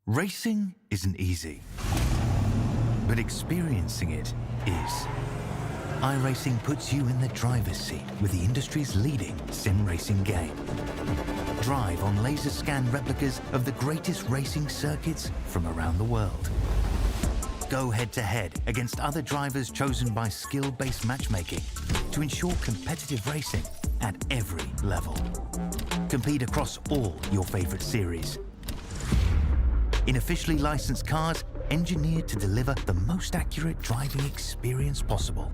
Racing isn't easy, but experiencing it is. iRacing puts you in the driver's seat with the industry's leading sim racing game. Drive on laser scan replicas of the greatest racing circuits from around the world. Go head-to-head against other drivers chosen by skill-based matchmaking to ensure competitive racing at every level. Compete across all your favorite series. In officially licensed cars, engineered to deliver the most accurate driving experience possible.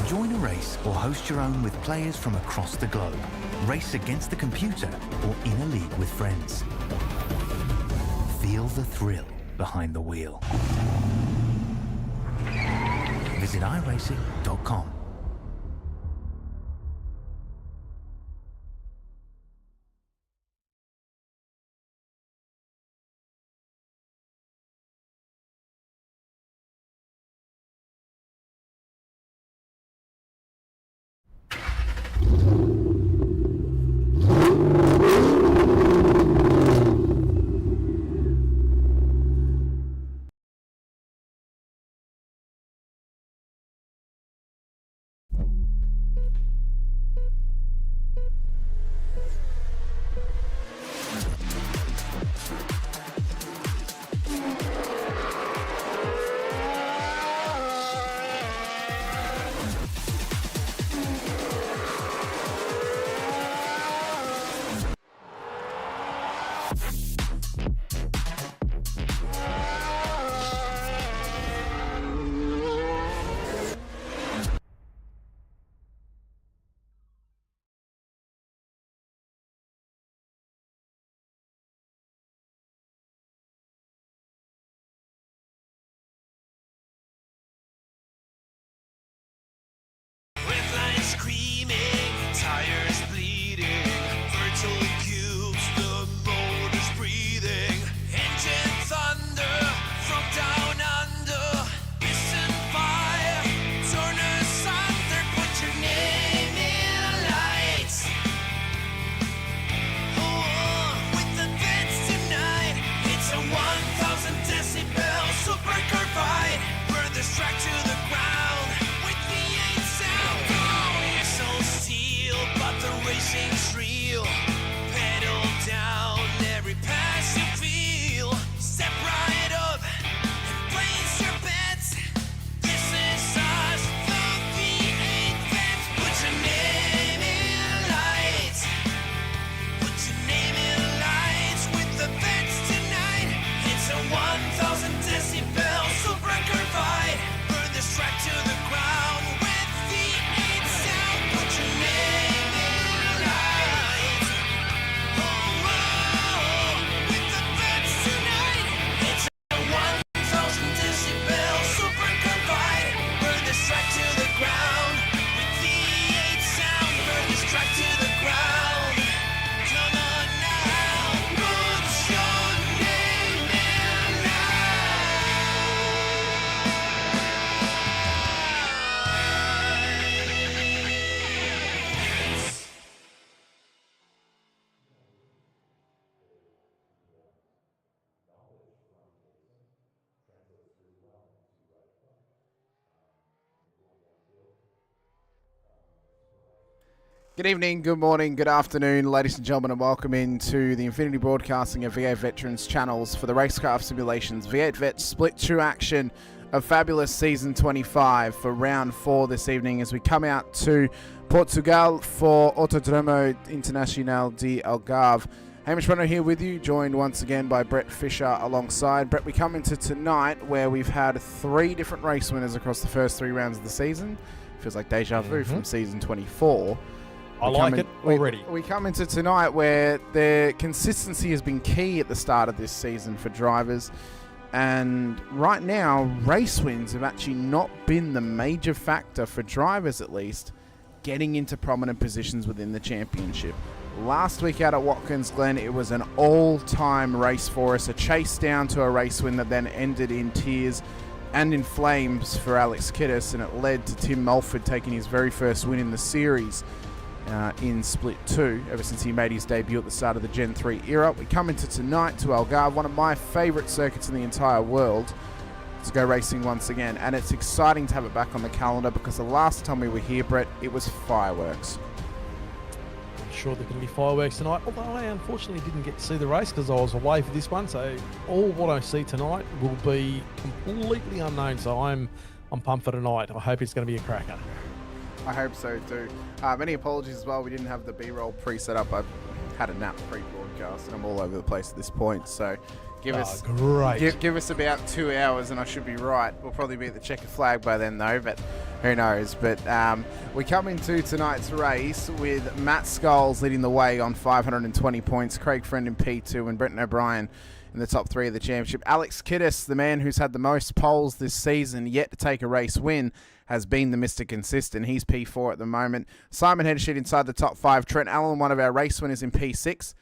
Join a race or host your own with players from across the globe. Race against the computer or in a league with friends. Feel the thrill behind the wheel. Visit iRacing.com. Good evening, good morning, good afternoon, ladies and gentlemen, and welcome into the Infinity Broadcasting of V8 Veterans channels for the Racekraft Simulations V8 Vets Split 2 action of fabulous Season 25 for Round 4 this evening as we come out to Portugal for Autodromo Internacional de Algarve. Hamish Munro here with you, joined once again by Brett Fisher alongside. Brett, we come into tonight where we've had 3 different race winners across the first 3 rounds of the season. Feels like deja vu from Season 24. I like it already. We come into tonight where the consistency has been key at the start of this season for drivers. And right now, race wins have actually not been the major factor for drivers, at least, getting into prominent positions within the championship. Last week out at Watkins Glen, it was an all-time race for us, a chase down to a race win that then ended in tears and in flames for Alex Kiddis, and it led to Tim Mulford taking his very first win in the series. in Split 2 ever since he made his debut at the start of the Gen 3 era. We come into tonight to Algarve, one of my favourite circuits in the entire world, to go racing once again, and it's exciting to have it back on the calendar because the last time we were here, Brett, it was fireworks. I'm sure there's going to be fireworks tonight, although I unfortunately didn't get to see the race because I was away for this one, so all what I see tonight will be completely unknown, so I'm pumped for tonight. I hope it's going to be a cracker. I hope so too. Many apologies as well, we didn't have the B-roll pre-set up. I had a nap pre-broadcast and I'm all over the place at this point, so give us about 2 hours and I should be right. We'll probably be at the checker flag by then though, but who knows. But we come into tonight's race with Matt Scholes leading the way on 520 points, Craig Friend in P2 and Brenton O'Brien in the top 3 of the championship. Alex Kiddis, the man who's had the most poles this season, yet to take a race win, has been the Mr. Consistent. He's P4 at the moment. Simon Heddersheet inside the top 5. Trent Allen, one of our race winners, in P6.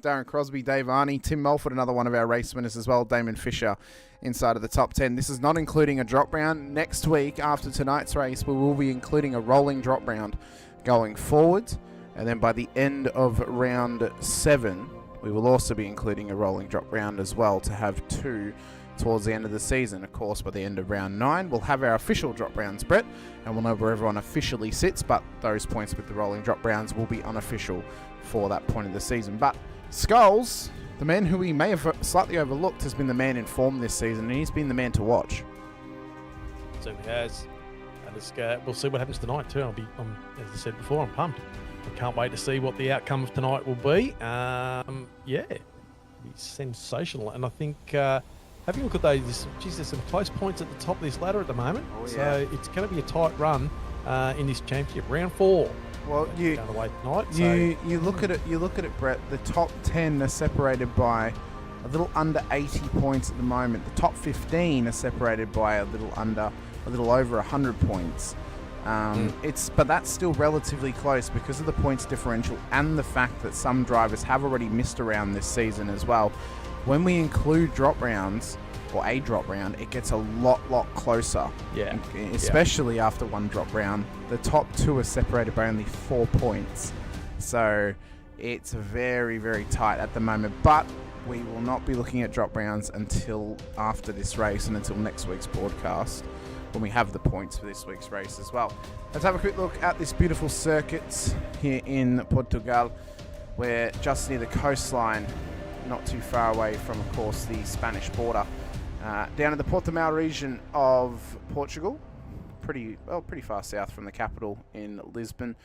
Darren Crosby, Dave Arney, Tim Mulford, another one of our race winners as well. Damon Fisher inside of the top 10. This is not including a drop round. Next week, after tonight's race, we will be including a rolling drop round going forward. And then by the end of round 7, we will also be including a rolling drop round as well to have 2 towards the end of the season. Of course, by the end of round 9, we'll have our official drop rounds, Brett, and we'll know where everyone officially sits, but those points with the rolling drop rounds will be unofficial for that point of the season. But Scholes, the man who we may have slightly overlooked, has been the man in form this season, and he's been the man to watch. Certainly has. And we'll see what happens tonight too. As I said before, I'm pumped. I can't wait to see what the outcome of tonight will be. It'll be sensational. And I think having a look at those, there's some close points at the top of this ladder at the moment. Oh, yeah. So it's going to be a tight run in this championship. Round 4. Well, you going away tonight. You look at it. You look at it, Brett. The top 10 are separated by a little under 80 points at the moment. The top 15 are separated by a little over 100 points. But that's still relatively close because of the points differential and the fact that some drivers have already missed a round this season as well. When we include drop rounds, or a drop round, it gets a lot closer. Yeah. Especially after one drop round. The top 2 are separated by only 4 points. So it's very, very tight at the moment. But we will not be looking at drop rounds until after this race and until next week's broadcast, when we have the points for this week's race as well. Let's have a quick look at this beautiful circuit here in Portugal. We're just near the coastline, not too far away from, of course, the Spanish border. Down in the Portimão region of Portugal, pretty far south from the capital in Lisbon.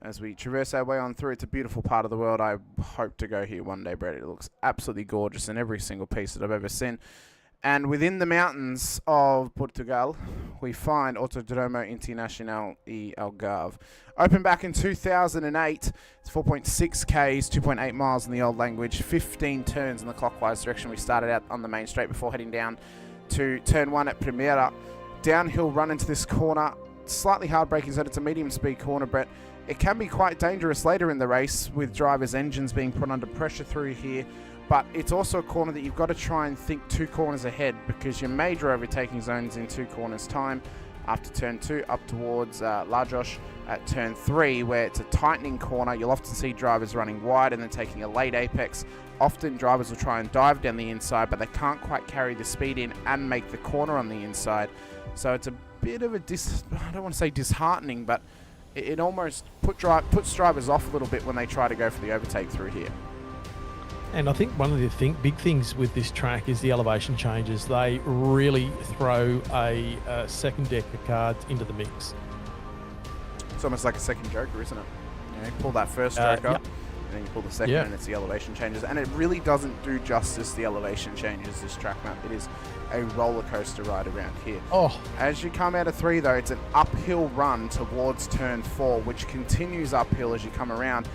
As we traverse our way on through, it's a beautiful part of the world. I hope to go here one day, Brett. It looks absolutely gorgeous in every single piece that I've ever seen. And within the mountains of Portugal, we find Autodromo Internacional e Algarve. Opened back in 2008, it's 4.6 Ks, 2.8 miles in the old language, 15 turns in the clockwise direction. We started out on the main straight before heading down to turn 1 at Primeira. Downhill run into this corner, slightly hard braking zone. It's a medium speed corner, Brett. It can be quite dangerous later in the race with drivers' engines being put under pressure through here. But it's also a corner that you've got to try and think 2 corners ahead, because your major overtaking zone is in 2 corners' time. After turn 2, up towards Lagos at turn 3, where it's a tightening corner. You'll often see drivers running wide and then taking a late apex. Often drivers will try and dive down the inside, but they can't quite carry the speed in and make the corner on the inside. So it's a bit of a I don't want to say disheartening, but it almost puts drivers off a little bit when they try to go for the overtake through here. And I think one of the big things with this track is the elevation changes. They really throw a second deck of cards into the mix. It's almost like a second joker, isn't it? You pull that first joker, and then you pull the second, and it's the elevation changes. And it really doesn't do justice, the elevation changes, this track map. It is a roller coaster ride around here. As you come out of 3, though, it's an uphill run towards turn 4, which continues uphill as you come around.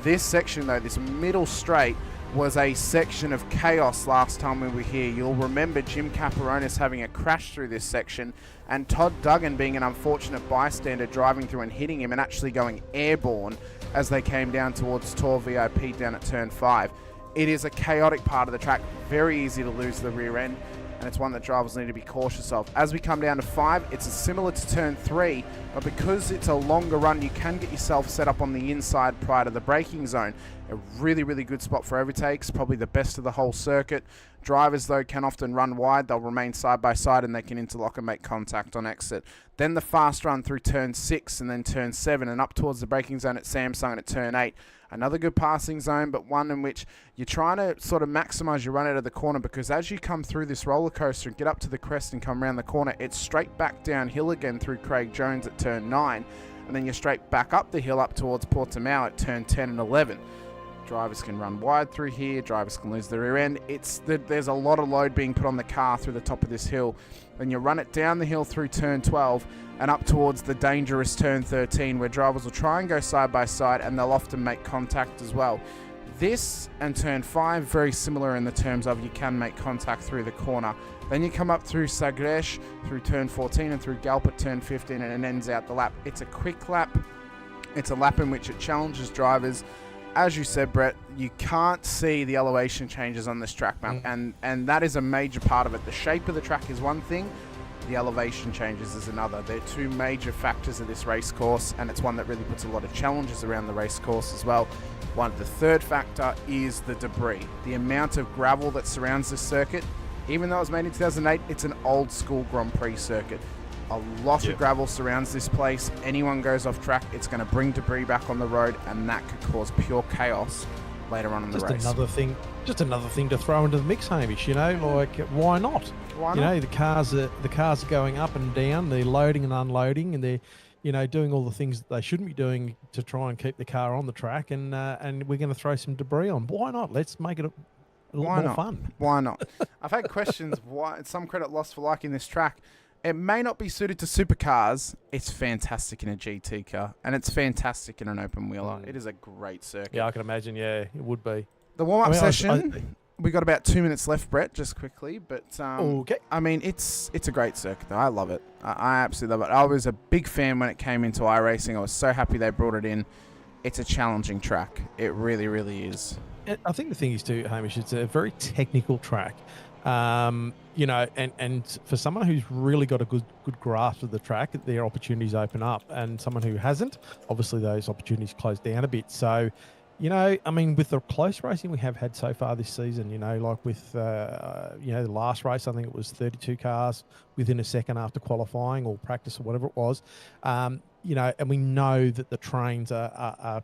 This section, though, this middle straight, was a section of chaos last time we were here. You'll remember Jim Caperonis having a crash through this section, and Todd Duggan being an unfortunate bystander driving through and hitting him and actually going airborne as they came down towards Tor VIP down at turn 5. It is a chaotic part of the track, very easy to lose the rear end. and it's one that drivers need to be cautious of. As we come down to 5, it's similar to turn 3, but because it's a longer run, you can get yourself set up on the inside prior to the braking zone. A really, really good spot for overtakes, probably the best of the whole circuit. Drivers, though, can often run wide. They'll remain side by side and they can interlock and make contact on exit. Then the fast run through turn 6 and then turn 7 and up towards the braking zone at Samsung at turn 8. Another good passing zone, but one in which you're trying to sort of maximize your run out of the corner, because as you come through this roller coaster and get up to the crest and come around the corner, it's straight back downhill again through Craig Jones at turn 9, and then you're straight back up the hill up towards Portimao at turn 10 and 11. Drivers can run wide through here, drivers can lose the rear end. There's a lot of load being put on the car through the top of this hill. Then you run it down the hill through turn 12 and up towards the dangerous turn 13, where drivers will try and go side by side and they'll often make contact as well. This and turn 5, very similar in the terms of you can make contact through the corner. Then you come up through Sagres, through turn 14 and through Galp at turn 15, and it ends out the lap. It's a quick lap. It's a lap in which it challenges drivers. As you said, Brett, you can't see the elevation changes on this track map, and that is a major part of it. The shape of the track is one thing, the elevation changes is another. They're two major factors of this race course, and it's one that really puts a lot of challenges around the race course as well. The third factor is the debris. The amount of gravel that surrounds this circuit, even though it was made in 2008, it's an old school Grand Prix circuit. A lot of gravel surrounds this place. Anyone goes off track, it's going to bring debris back on the road, and that could cause pure chaos later on in the race. Just another thing to throw into the mix, Hamish. Why not? Why not? The cars are going up and down. They're loading and unloading, and they're doing all the things that they shouldn't be doing to try and keep the car on the track. And we're going to throw some debris on. Why not? Let's make it a lot more fun. Why not? I've had questions. Why? Some credit lost for liking this track. It may not be suited to supercars. It's fantastic in a GT car, and it's fantastic in an open wheeler. It is a great circuit. Yeah, I can imagine. Yeah, it would be. The warm-up session, we got about 2 minutes left, Brett, just quickly. But okay. I mean, it's a great circuit, though. I love it. I absolutely love it. I was a big fan when it came into iRacing. I was so happy they brought it in. It's a challenging track. It really, really is. I think the thing is too, Hamish, it's a very technical track. And for someone who's really got a good grasp of the track, their opportunities open up, and someone who hasn't, obviously those opportunities close down a bit. So, with the close racing we have had so far this season, like with, the last race, I think it was 32 cars within a second after qualifying or practice or whatever it was, and we know that the trains are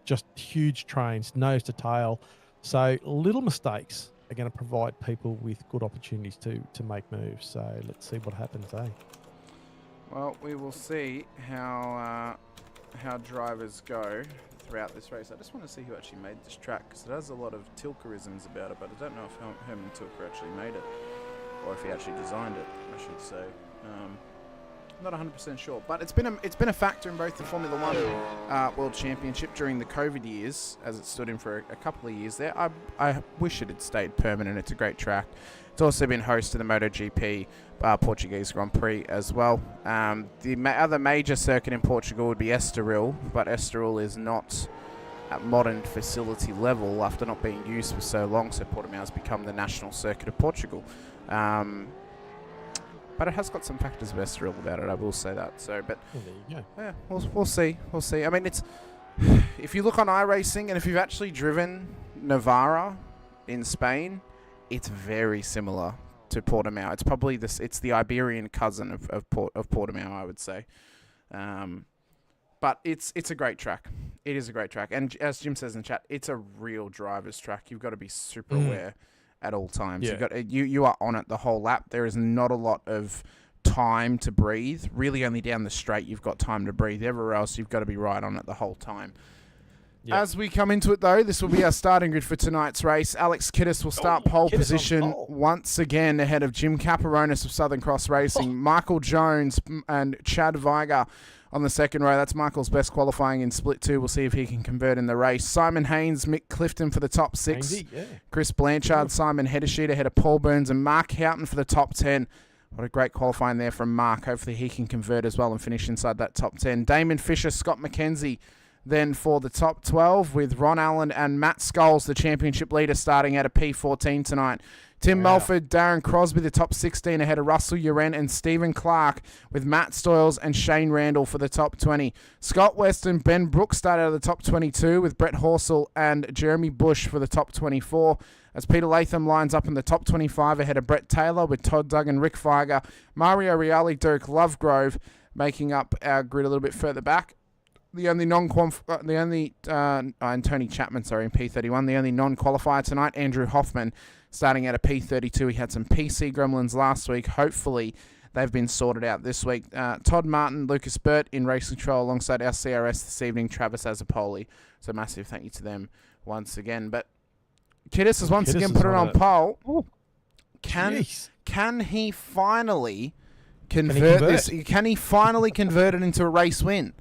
just huge trains, nose to tail. So little mistakes are going to provide people with good opportunities to make moves. So let's see what happens, eh? Well, we will see how drivers go throughout this race. I just want to see who actually made this track, because it has a lot of Tilkerisms about it, but I don't know if Herman Tilker actually made it, or if he actually designed it, I should say. Not 100% sure, but it's been a factor in both the Formula One World Championship during the COVID years, as it stood in for a couple of years there. I wish it had stayed permanent. It's a great track. It's also been host to the MotoGP Portuguese Grand Prix as well. The other major circuit in Portugal would be Estoril, but Estoril is not at modern facility level after not being used for so long, so Portimao has become the national circuit of Portugal. But it has got some factors of Estoril about it, I will say that. So, but there you go. Yeah, we'll see. We'll see. I mean, if you look on iRacing, and if you've actually driven Navarra in Spain, it's very similar to Portimao. It's probably it's the Iberian cousin of Portimao, I would say. But it's a great track. It is a great track, and as Jim says in chat, it's a real driver's track. You've got to be super aware at all times. Yeah. You are on it the whole lap. There is not a lot of time to breathe. Really only down the straight you've got time to breathe. Everywhere else you've got to be right on it the whole time. Yep. As we come into it, though, this will be our starting grid for tonight's race. Alex Kiddis will start pole position once again ahead of Jim Caparonis of Southern Cross Racing. Michael Jones and Chad Weiger on the second row. That's Michael's best qualifying in split 2. We'll see if he can convert in the race. Simon Haynes, Mick Clifton for the top 6. Chris Blanchard, Simon Heddersheet ahead of Paul Burns, and Mark Houghton for the top 10. What a great qualifying there from Mark. Hopefully he can convert as well and finish inside that top 10. Damon Fisher, Scott McKenzie then for the top 12, with Ron Allen and Matt Scholes, the championship leader, starting out of P14 tonight. Tim Wow. Mulford, Darren Crosby, the top 16 ahead of Russell Uren and Stephen Clark, with Matt Stoyles and Shane Randall for the top 20. Scott West and Ben Brooks started out of the top 22, with Brett Horsell and Jeremy Bush for the top 24. As Peter Latham lines up in the top 25 ahead of Brett Taylor, with Todd Duggan, Rick Feiger, Mario Reale, Derek Lovegrove making up our grid a little bit further back. The only and Tony Chapman, in P31. The only non-qualifier tonight, Andrew Hoffman, starting out of P32. He had some PC gremlins last week. Hopefully, they've been sorted out this week. Todd Martin, Lucas Burt in race control alongside our CRS this evening, Travis Azapoli. So massive thank you to them once again. But Kiddis has once again put it on pole. Ooh, Can he finally convert this? Can he finally convert it into a race win?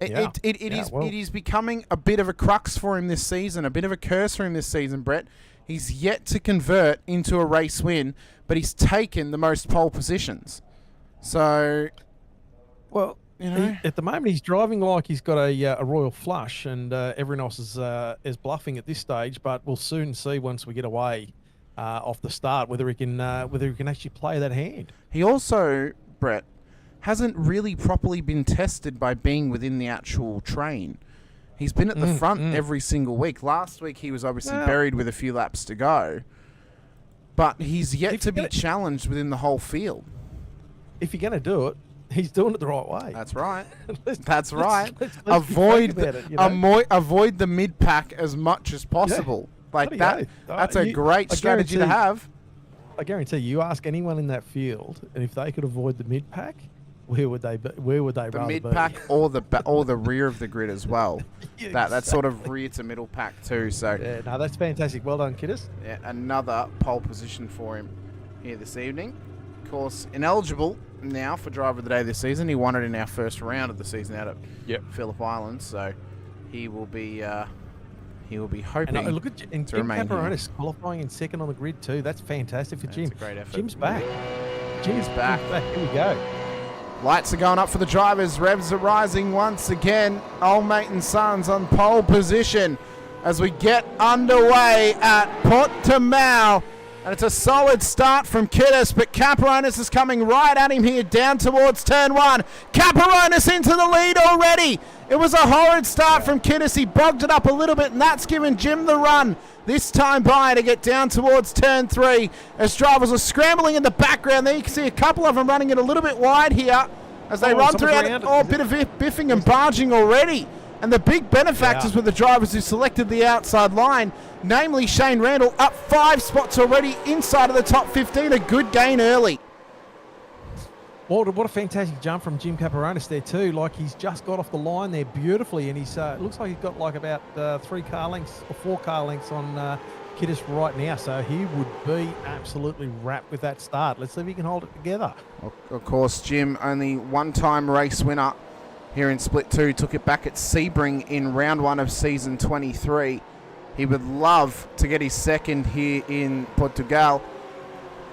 It is becoming a bit of a crux for him this season, a bit of a curse for him this season, Brett. He's yet to convert into a race win, but he's taken the most pole positions. So, well, at the moment he's driving like he's got a royal flush, and everyone else is bluffing at this stage. But we'll soon see once we get away off the start whether he can actually play that hand. He also, Brett, hasn't really properly been tested by being within the actual train. He's been at the front every single week. Last week he was obviously buried with a few laps to go, but he's yet to be challenged within the whole field. If you're going to do it, he's doing it the right way. That's right. Let's Avoid it, the mid pack as much as possible. That's a great strategy to have. I guarantee you ask anyone in that field, and if they could avoid the mid pack, where would they the mid pack or the rear of the grid as well? That sort of rear to middle pack too. So that's fantastic. Well done, Kiddis. Yeah, another pole position for him here this evening. Of course, ineligible now for driver of the day this season. He won it in our first round of the season out at Phillip Island, so he will be hoping. And look at Jim Caperonis qualifying in second on the grid too. That's fantastic for Jim. That's a great effort. Jim's back. Jim's back. Here we go. Lights are going up for the drivers. Revs are rising once again. Old Mate and Sons on pole position as we get underway at Portimao. And it's a solid start from Kiddis, but Caperonis is coming right at him here down towards turn one. Caperonis into the lead already. It was a horrid start from Kiddis. He bogged it up a little bit, and that's given Jim the run this time by to get down towards turn three as drivers are scrambling in the background. There you can see a couple of them running it a little bit wide here as they run through it. A bit of biffing and barging already. And the big benefactors were the drivers who selected the outside line, namely Shane Randall, up 5 spots already inside of the top 15. A good gain early. Well, what a fantastic jump from Jim Caperonis there too. Like, he's just got off the line there beautifully, and he's looks like he's got like about 3 car lengths or 4 car lengths on Kiddis right now. So he would be absolutely wrapped with that start. Let's see if he can hold it together. Of course, Jim, only one-time race winner here in Split 2, took it back at Sebring in round 1 of season 23. He would love to get his second here in Portugal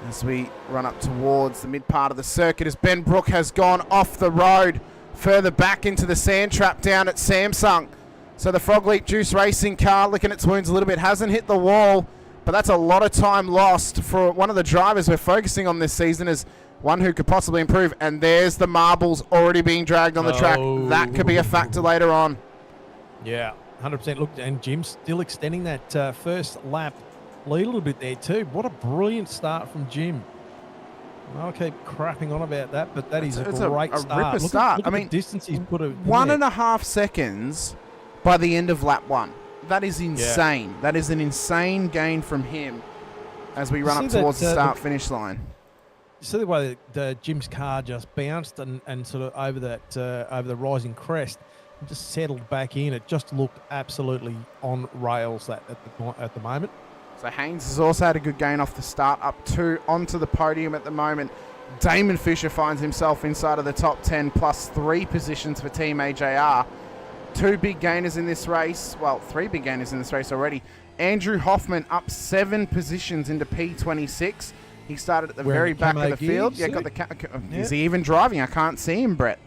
as we run up towards the mid part of the circuit as Ben Brook has gone off the road further back into the sand trap down at Samsung. So the Frog Leap Juice Racing car licking its wounds a little bit, hasn't hit the wall, but that's a lot of time lost for one of the drivers we're focusing on this season as one who could possibly improve. And there's the marbles already being dragged on the track. That could be a factor later on. Yeah, 100%. Look, and Jim's still extending that first lap lead a little bit there too. What a brilliant start from Jim. I'll keep crapping on about that, but that is a great start. Look at the distance he's put in 1.5 seconds by the end of lap 1. That is insane. Yeah. That is an insane gain from him as we run up towards the start-finish line. You see the way that Jim's car just bounced and sort of over the rising crest and just settled back in. It just looked absolutely on rails at the moment. So Haynes has also had a good gain off the start, up 2 onto the podium at the moment. Damon Fisher finds himself inside of the top 10 plus 3 positions for Team AJR. 2 big gainers in this race. Well, 3 big gainers in this race already. Andrew Hoffman up 7 positions into P26. He started at the very back of the field. Yeah, got the. Is he even driving? I can't see him, Brett.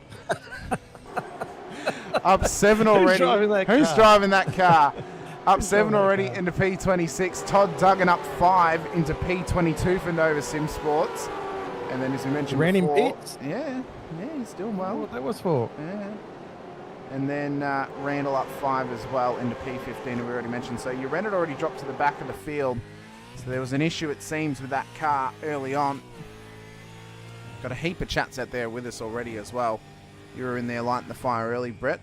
Up 7 already. Who's driving that car? Up 7 already into P26. Todd Duggan up 5 into P22 for Nova Sim Sports. And then, as we mentioned Ran him before, bits. yeah, he's doing well. What that was for? Yeah. And then Randall up 5 as well into P15, we already mentioned. So your Renault already dropped to the back of the field. So there was an issue, it seems, with that car early on. Got a heap of chats out there with us already as well. You were in there lighting the fire early, Brett.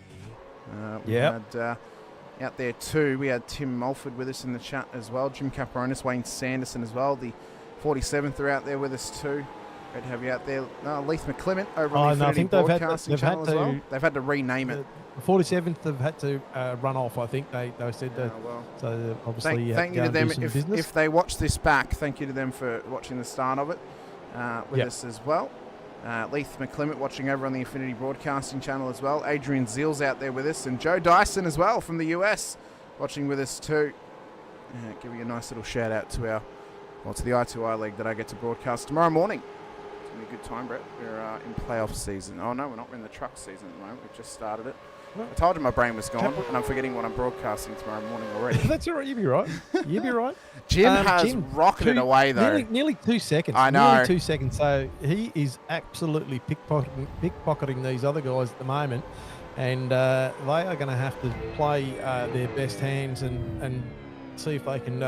Yeah. Out there too, we had Tim Mulford with us in the chat as well. Jim Caperonis, Wayne Sanderson as well. The 47th are out there with us too. Great to have you out there. Leith McClement over on the Infinity Broadcasting channel as well. They've had to rename it. The 47th have had to run off, I think. They said that. So obviously thank you to them if they watch this back. Thank you to them for watching the start of it with us as well. Leith McClement watching over on the Infinity Broadcasting channel as well. Adrian Zeal's out there with us. And Joe Dyson as well from the US watching with us too. Give you a nice little shout out to to the I2I League that I get to broadcast tomorrow morning. It's going to be a good time, Brett. We're in playoff season. Oh no, we're not. We're in the truck season at the moment. We've just started it. I told you my brain was gone, and I'm forgetting what I'm broadcasting tomorrow morning already. That's all right. You'll be right. You'll be right. Jim has rocketed away, though. Nearly 2 seconds. I know. Nearly 2 seconds. So he is absolutely pickpocketing these other guys at the moment. And they are going to have to play their best hands and see if they can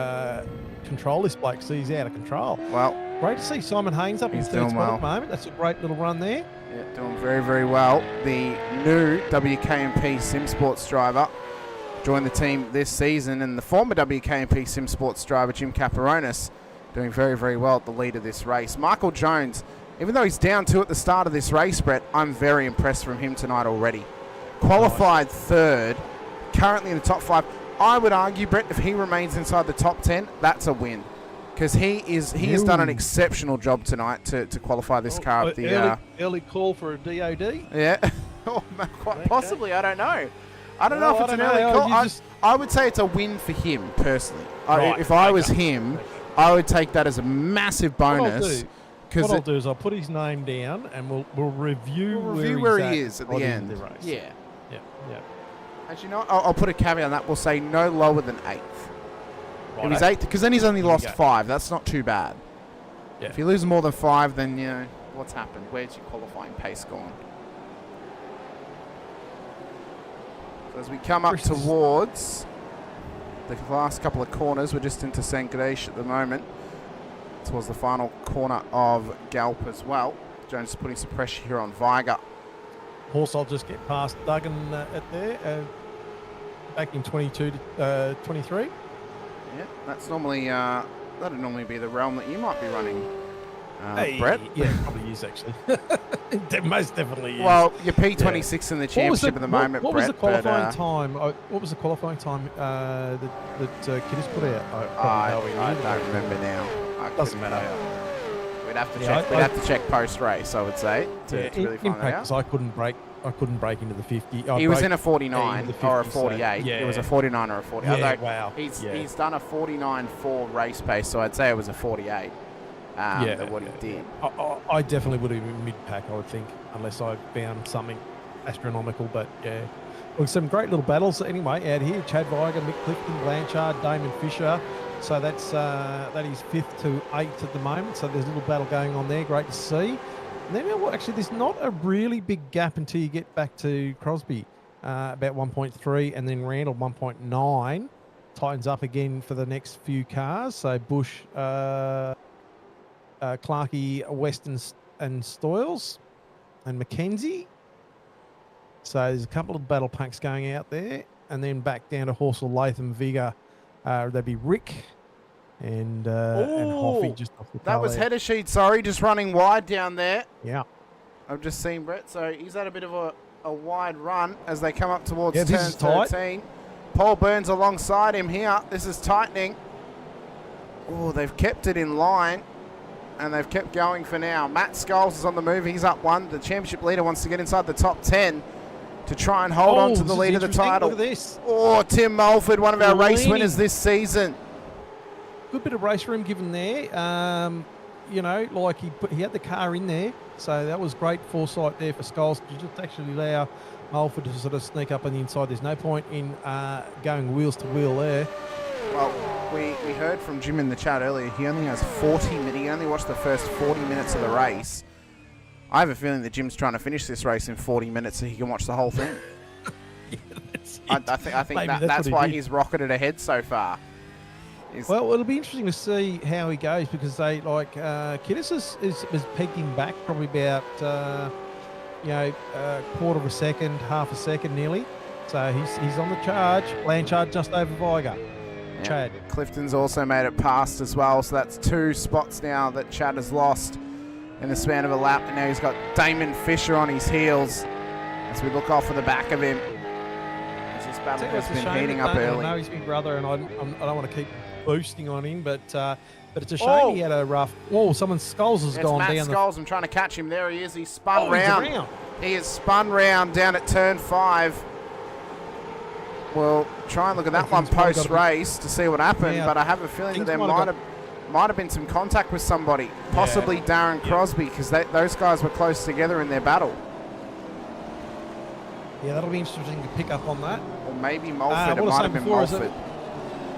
control this bloke, because he's out of control. Well, great to see Simon Haynes up in third spot at the moment. That's a great little run there. Yeah, doing very, very well. The new WKMP Sim Sports driver joined the team this season, and the former WKMP Sim Sports driver, Jim Caperonis, doing very, very well at the lead of this race. Michael Jones, even though he's down 2 at the start of this race, Brett, I'm very impressed from him tonight already. Qualified third, currently in the top 5. I would argue, Brett, if he remains inside the top 10, that's a win. Because he has done an exceptional job tonight to qualify this car at the early call for a DOD. Yeah, quite possibly. I don't know. I don't know if it's an early call. I would say it's a win for him personally. If I was him, I would take that as a massive bonus. What I'll do is I'll put his name down and we'll review where he is at the end. Of the race. Yeah. Actually, you know, I'll put a caveat on that. We'll say no lower than 8th. Right, if he's 8th, because then he's only lost 5. That's not too bad. Yeah. If you lose more than 5, then, you know, what's happened? Where's your qualifying pace gone? So as we come up towards the last couple of corners, we're just into Sankadesh at the moment. Towards the final corner of Galp as well. Jones is putting some pressure here on Viger. Horse, I'll just get past Duggan at there. Back in 22 to 23. Yeah, that's normally that'd normally be the realm that you might be running, Brett. Yeah, it probably is actually. Most definitely is. Well, you're P26 in the championship at the moment, what Brett. Was the qualifying time? What was the qualifying time that Kiddies put out? I don't remember now. Doesn't matter. We'd have to check. We'd have to check post race, I would say, to really find in practice, that out. I couldn't break into the 50. He was in a 49 or a 48. So, It was a 49 or a 40. Yeah, wow. He's done a 49.4 race pace, so I'd say it was a 48. What he did. I definitely would have been mid-pack, I would think, unless I found something astronomical. But yeah, well, some great little battles anyway out here. Chad Viger, Mick Clifton, Blanchard, Damon Fisher. So that is 5th to 8th at the moment. So there's a little battle going on there. Great to see. And then, actually, there's not a really big gap until you get back to Crosby, about 1.3, and then Randall 1.9. Tightens up again for the next few cars. So Bush, Clarkey, Weston, and Stoyles, and Mackenzie. So there's a couple of battle punks going out there, and then back down to Horsell, Latham, Vigor. That'd be Rick and Hoffy just off the tail. That was header sheet, sorry, just running wide down there. Yeah. I've just seen Brett, so he's had a bit of a wide run as they come up towards turn 13. Paul Burns alongside him here. This is tightening. Oh, they've kept it in line, and they've kept going for now. Matt Scholes is on the move. He's up 1. The championship leader wants to get inside the top 10 to try and hold on to the lead of the title. Look at this. Oh, Tim Mulford, one of our race winners this season. Good bit of race room given there. you know, like he had the car in there, so that was great foresight there for Scholes to just actually allow Mulford to sort of sneak up on the inside. There's no point in going wheels to wheel there. Well, we heard from Jim in the chat earlier. He only has 40 minutes. He only watched the first 40 minutes of the race. I have a feeling that Jim's trying to finish this race in 40 minutes so he can watch the whole thing. Yeah, I think that's why he's rocketed ahead so far. Well, it'll be interesting to see how he goes because they Kiddis has pegged him back probably about quarter of a second, half a second nearly. So he's on the charge. Blanchard just over Viger. Yep. Chad. Clifton's also made it past as well, so that's 2 spots now that Chad has lost in the span of a lap, and now he's got Damon Fisher on his heels as we look off of the back of him. As this battle has been heating up early. I know he's big brother, and I don't want to keep boosting on him, but it's a shame he had a rough. Oh, someone's Scholes has gone Matt down. Scholes, I'm trying to catch him. There he is. He's spun round. He is spun round down at turn 5. We'll try and look at that one post-race to see what happened, but I have a feeling that there might have been some contact with somebody, possibly Darren Crosby, because those guys were close together in their battle. Yeah, that'll be interesting to pick up on that. Or maybe Mulford. It might have been Mulford.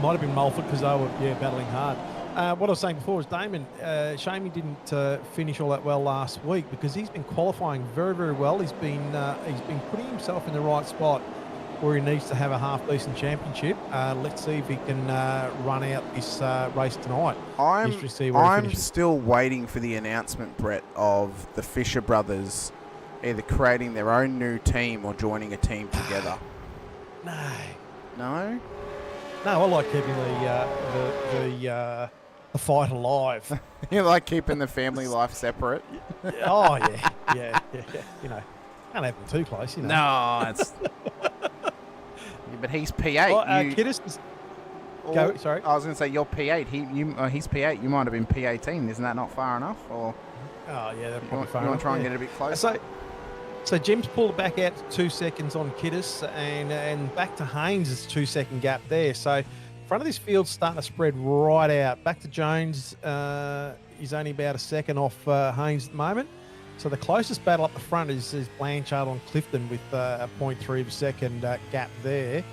Might have been Mulford because they were battling hard. What I was saying before is Damon, shame he didn't finish all that well last week because he's been qualifying very, very well. He's been putting himself in the right spot where he needs to have a half-decent championship. Let's see if he can run out this race tonight. I'm still waiting for the announcement, Brett, of the Fisher brothers either creating their own new team or joining a team together. No? No, I like keeping the fight alive. You like keeping the family life separate? Oh, yeah. You know, can't have them too close, you know. No, it's... Yeah, but he's P8. Well, Kiddis is... Go, sorry. I was going to say, you're P8. He's P8. You might have been P18. Isn't that not far enough? Or oh, yeah, that's probably far enough. You want to try and get a bit closer? So Jim's pulled back out to 2 seconds on Kiddis, and back to Haynes is 2 second gap there. So front of this field's starting to spread right out. Back to Jones. He's only about a second off Haynes at the moment. So the closest battle up the front is Blanchard on Clifton with a 0.3 of a second gap there.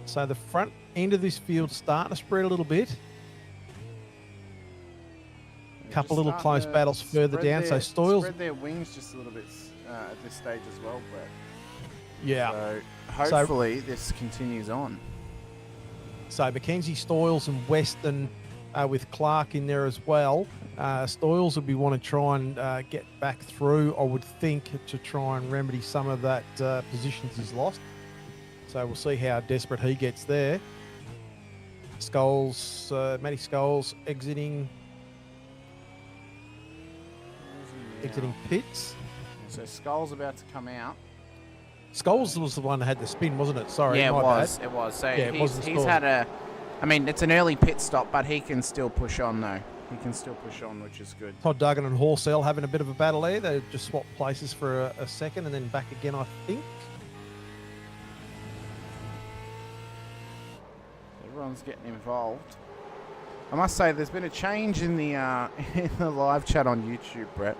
So the front end of this field starting to spread a little bit. A couple little close battles further down. So Stoyles spread their wings just a little bit at this stage as well, Brett. Yeah. So hopefully this continues on. So Mackenzie, Stoyles and Weston with Clark in there as well. Stoyles would be want to try and get back through, I would think, to try and remedy some of that positions he's lost. So we'll see how desperate he gets there. Scholes, Matty Scholes exiting pits. So Scholes about to come out. Scholes was the one that had the spin, wasn't it? Sorry, yeah, it was. It was. So yeah, he's had a... I mean, it's an early pit stop, but he can still push on, though. He can still push on, which is good. Todd Duggan and Horsell having a bit of a battle there. They just swapped places for a second and then back again, I think. Everyone's getting involved. I must say, there's been a change in the live chat on YouTube, Brett.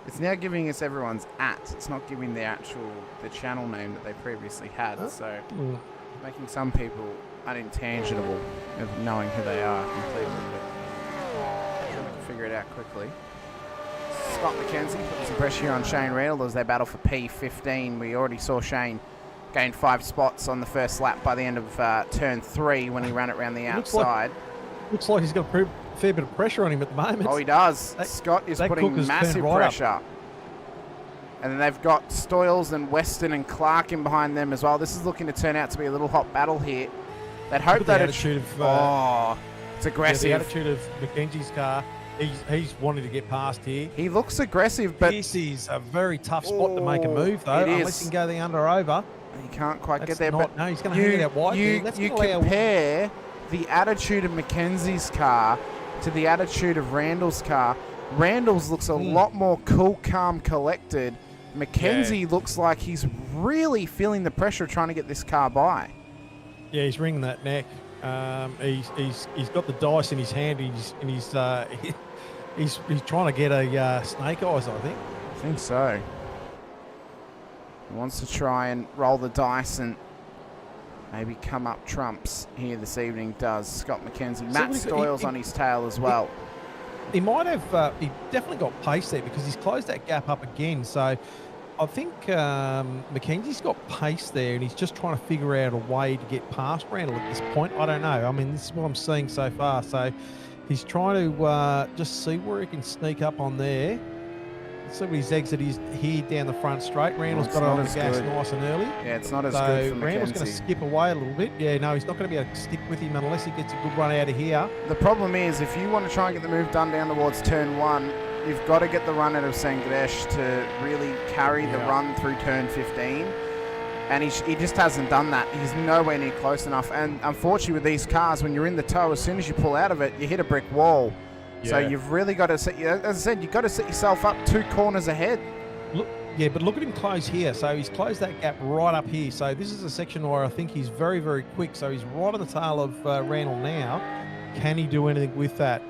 It's now giving us everyone's @. It's not giving the channel name that they previously had. So making some people unintangible of knowing who they are completely. But we can figure it out quickly. Scott McKenzie putting some pressure here on Shane Randall as they battle for P15. We already saw Shane gain 5 spots on the first lap by the end of turn 3 when he ran it around the outside. Looks like he's got a fair bit of pressure on him at the moment. Oh, he does. Scott is putting massive pressure. And then they've got Stoyles and Weston and Clark in behind them as well. This is looking to turn out to be a little hot battle here. They'd hope that it's aggressive. Yeah, the attitude of Mackenzie's car. He's wanting to get past here. He looks aggressive, but this is a very tough spot to make a move, though. Unless he can go the under over. He can't quite get there. But no, he's going to hang it out wide. You compare the attitude of Mackenzie's car to the attitude of Randall's car. Randall's looks a lot more cool, calm, collected. Mackenzie looks like he's really feeling the pressure of trying to get this car by. Yeah, he's wringing that neck. He's got the dice in his hand. He's trying to get a snake eyes, I think. I think so. He wants to try and roll the dice and maybe come up trumps here this evening, does Scott McKenzie. Matt Stoyles on his tail as well. He might have, he definitely got pace there because he's closed that gap up again. So I think McKenzie's got pace there and he's just trying to figure out a way to get past Randall at this point. I don't know. I mean, this is what I'm seeing so far. So he's trying to just see where he can sneak up on there. See what his exit is here down the front straight. Randall's got it on the gas nice and early. Yeah, it's not as good for Randall's McKenzie. going to skip away a little bit. Yeah, no, he's not going to be able to stick with him unless he gets a good run out of here. The problem is, if you want to try and get the move done down towards turn 1, you've got to get the run out of Sangadesh to really carry the run through turn 15. And he just hasn't done that. He's nowhere near close enough. And unfortunately with these cars, when you're in the tow, as soon as you pull out of it, you hit a brick wall. Yeah. So you've really got to set, as I said, you've got to set yourself up 2 corners ahead. Look, yeah, but look at him close here. So he's closed that gap right up here. So this is a section where I think he's very, very quick. So he's right on the tail of Randall now. Can he do anything with that?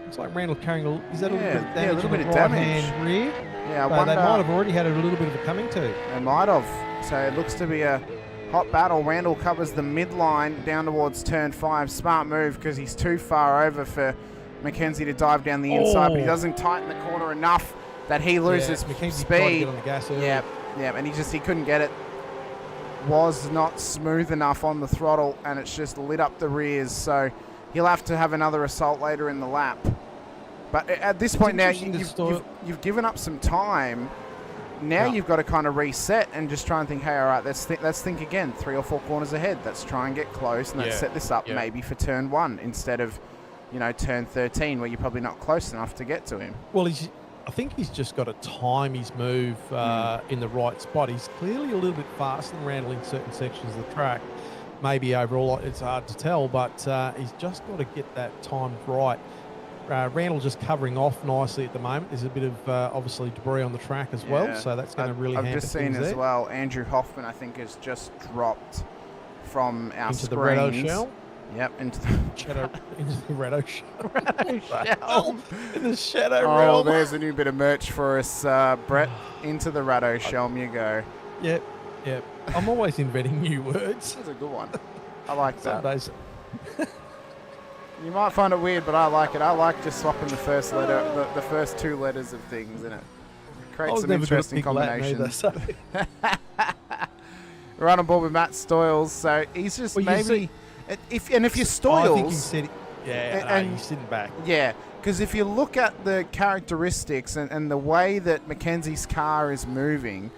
Looks like Randall carrying is that a little bit of damage? Yeah, a little bit of damage. Rear? Yeah, I wonder, they might have already had a little bit of a coming to. They might have. So it looks to be a hot battle. Randall covers the midline down towards turn 5. Smart move because he's too far over for McKenzie to dive down the inside, but he doesn't tighten the corner enough that he loses speed. On the gas yeah, and he couldn't get it. Was not smooth enough on the throttle, and it's just lit up the rears. So he'll have to have another assault later in the lap. But at this point now, you've given up some time. Now you've got to kind of reset and just try and think, hey, all right, let's think again. 3 or 4 corners ahead. Let's try and get close, and let's set this up maybe for turn 1 instead of, turn 13, where you're probably not close enough to get to him. Well, I think he's just got to time his move in the right spot. He's clearly a little bit faster than Randall in certain sections of the track. Maybe overall it's hard to tell, but he's just got to get that timed right. Randall just covering off nicely at the moment. There's a bit of obviously debris on the track as well, so that's going to really hamper things there. I've just seen as well, Andrew Hoffman, I think, has just dropped from our into screens. The Redo shell. Yep, into the shadow, into the Redo shell. Redo shell. In the shadow realm. Oh, there's a new bit of merch for us, Brett. Into the Redo shell, you go. Yep. I'm always inventing new words. That's a good one. I like that. Sundays. You might find it weird, but I like it. I like just swapping the first letter, the first 2 letters of things, and it creates some interesting combinations. Either, so. We're on board with Matt Stoyles, so he's just if you're Stoyles, I think he's sitting. He's sitting back. Yeah, because if you look at the characteristics and the way that Mackenzie's car is moving,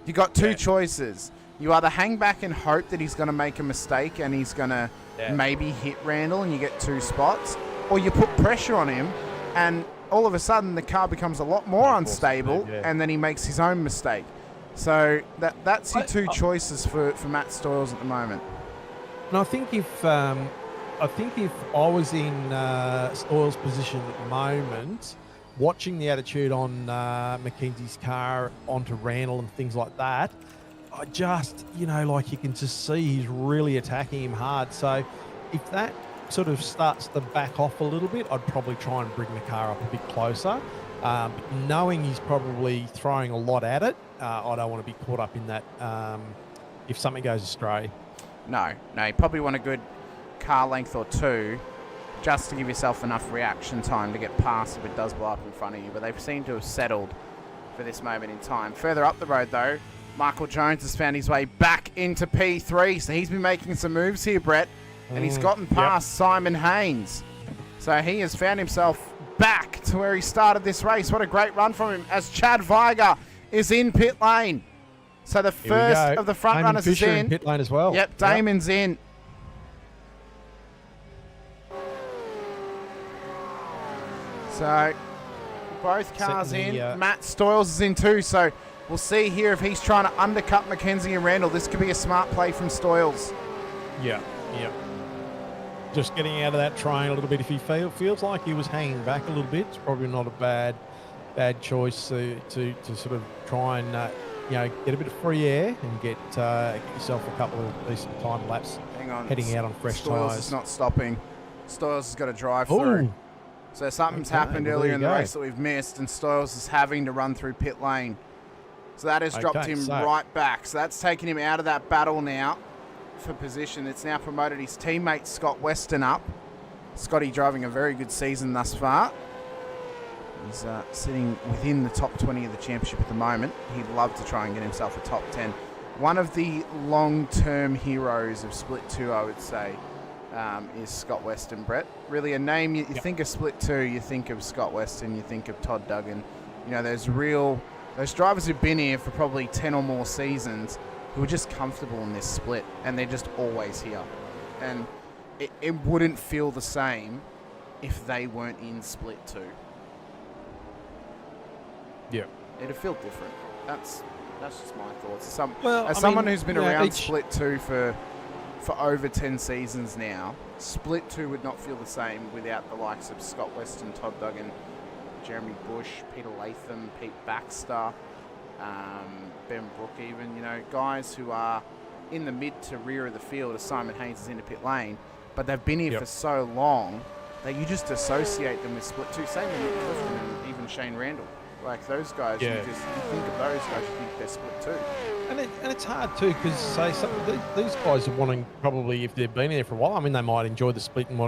you got 2 choices. You either hang back and hope that he's going to make a mistake and he's going to maybe hit Randall and you get 2 spots, or you put pressure on him and all of a sudden the car becomes a lot more unstable and then he makes his own mistake. So that's your 2 choices for Matt Stoyles at the moment. And I think if I was in Stoyles' position at the moment, watching the attitude on Mackenzie's car onto Randall and things like that, I just, like you can just see he's really attacking him hard. So if that sort of starts to back off a little bit, I'd probably try and bring the car up a bit closer. But knowing he's probably throwing a lot at it, I don't want to be caught up in that if something goes astray. No, you probably want a good car length or 2 just to give yourself enough reaction time to get past if it does blow up in front of you. But they've seemed to have settled for this moment in time. Further up the road, though, Michael Jones has found his way back into P3, so he's been making some moves here, Brett, and he's gotten past Simon Haynes. So he has found himself back to where he started this race. What a great run from him as Chad Viger is in pit lane. So the first of the front runners is in. Pit lane as well. Yep, Damon's in. So both cars in. Matt Stoyles is in too. So we'll see here if he's trying to undercut McKenzie and Randall. This could be a smart play from Stoyles. Yeah. Just getting out of that train a little bit. If he feels like he was hanging back a little bit, it's probably not a bad choice to sort of try and get a bit of free air and get yourself a couple of decent time laps. Hang on, heading out on fresh tyres. Stoyles is not stopping. Stoyles has got to drive through. So something's Okay, happened well, earlier there in you the go. race that we've missed, and Stoyles is having to run through pit lane. So that has dropped Okay, him so- right back. So that's taken him out of that battle now for position. It's now promoted his teammate Scott Weston up. Scotty driving a very good season thus far. He's sitting within the top 20 of the championship at the moment. He'd love to try and get himself a top 10. One of the long-term heroes of Split 2, I would say, is Scott Weston, Brett. Really a name, you think of Split 2, you think of Scott Weston, you think of Todd Duggan. You know, those drivers who've been here for probably 10 or more seasons who are just comfortable in this split, and they're just always here. And it wouldn't feel the same if they weren't in Split 2. Yeah. It'd feel different. That's just my thoughts. Well, Someone who's been around each- Split 2 for over 10 seasons now, Split 2 would not feel the same without the likes of Scott Weston, Todd Duggan, Jeremy Bush, Peter Latham, Pete Baxter, Ben Brook even, you know, guys who are in the mid to rear of the field as Simon Haynes is into pit lane, but they've been here for so long that you just associate them with Split 2. Same with Nick Clifton and even Shane Randall. Like those guys, you think of those guys, you think they're Split 2. And it's hard too, because say some of these guys are wanting, probably if they've been there for a while, I mean, they might enjoy the split and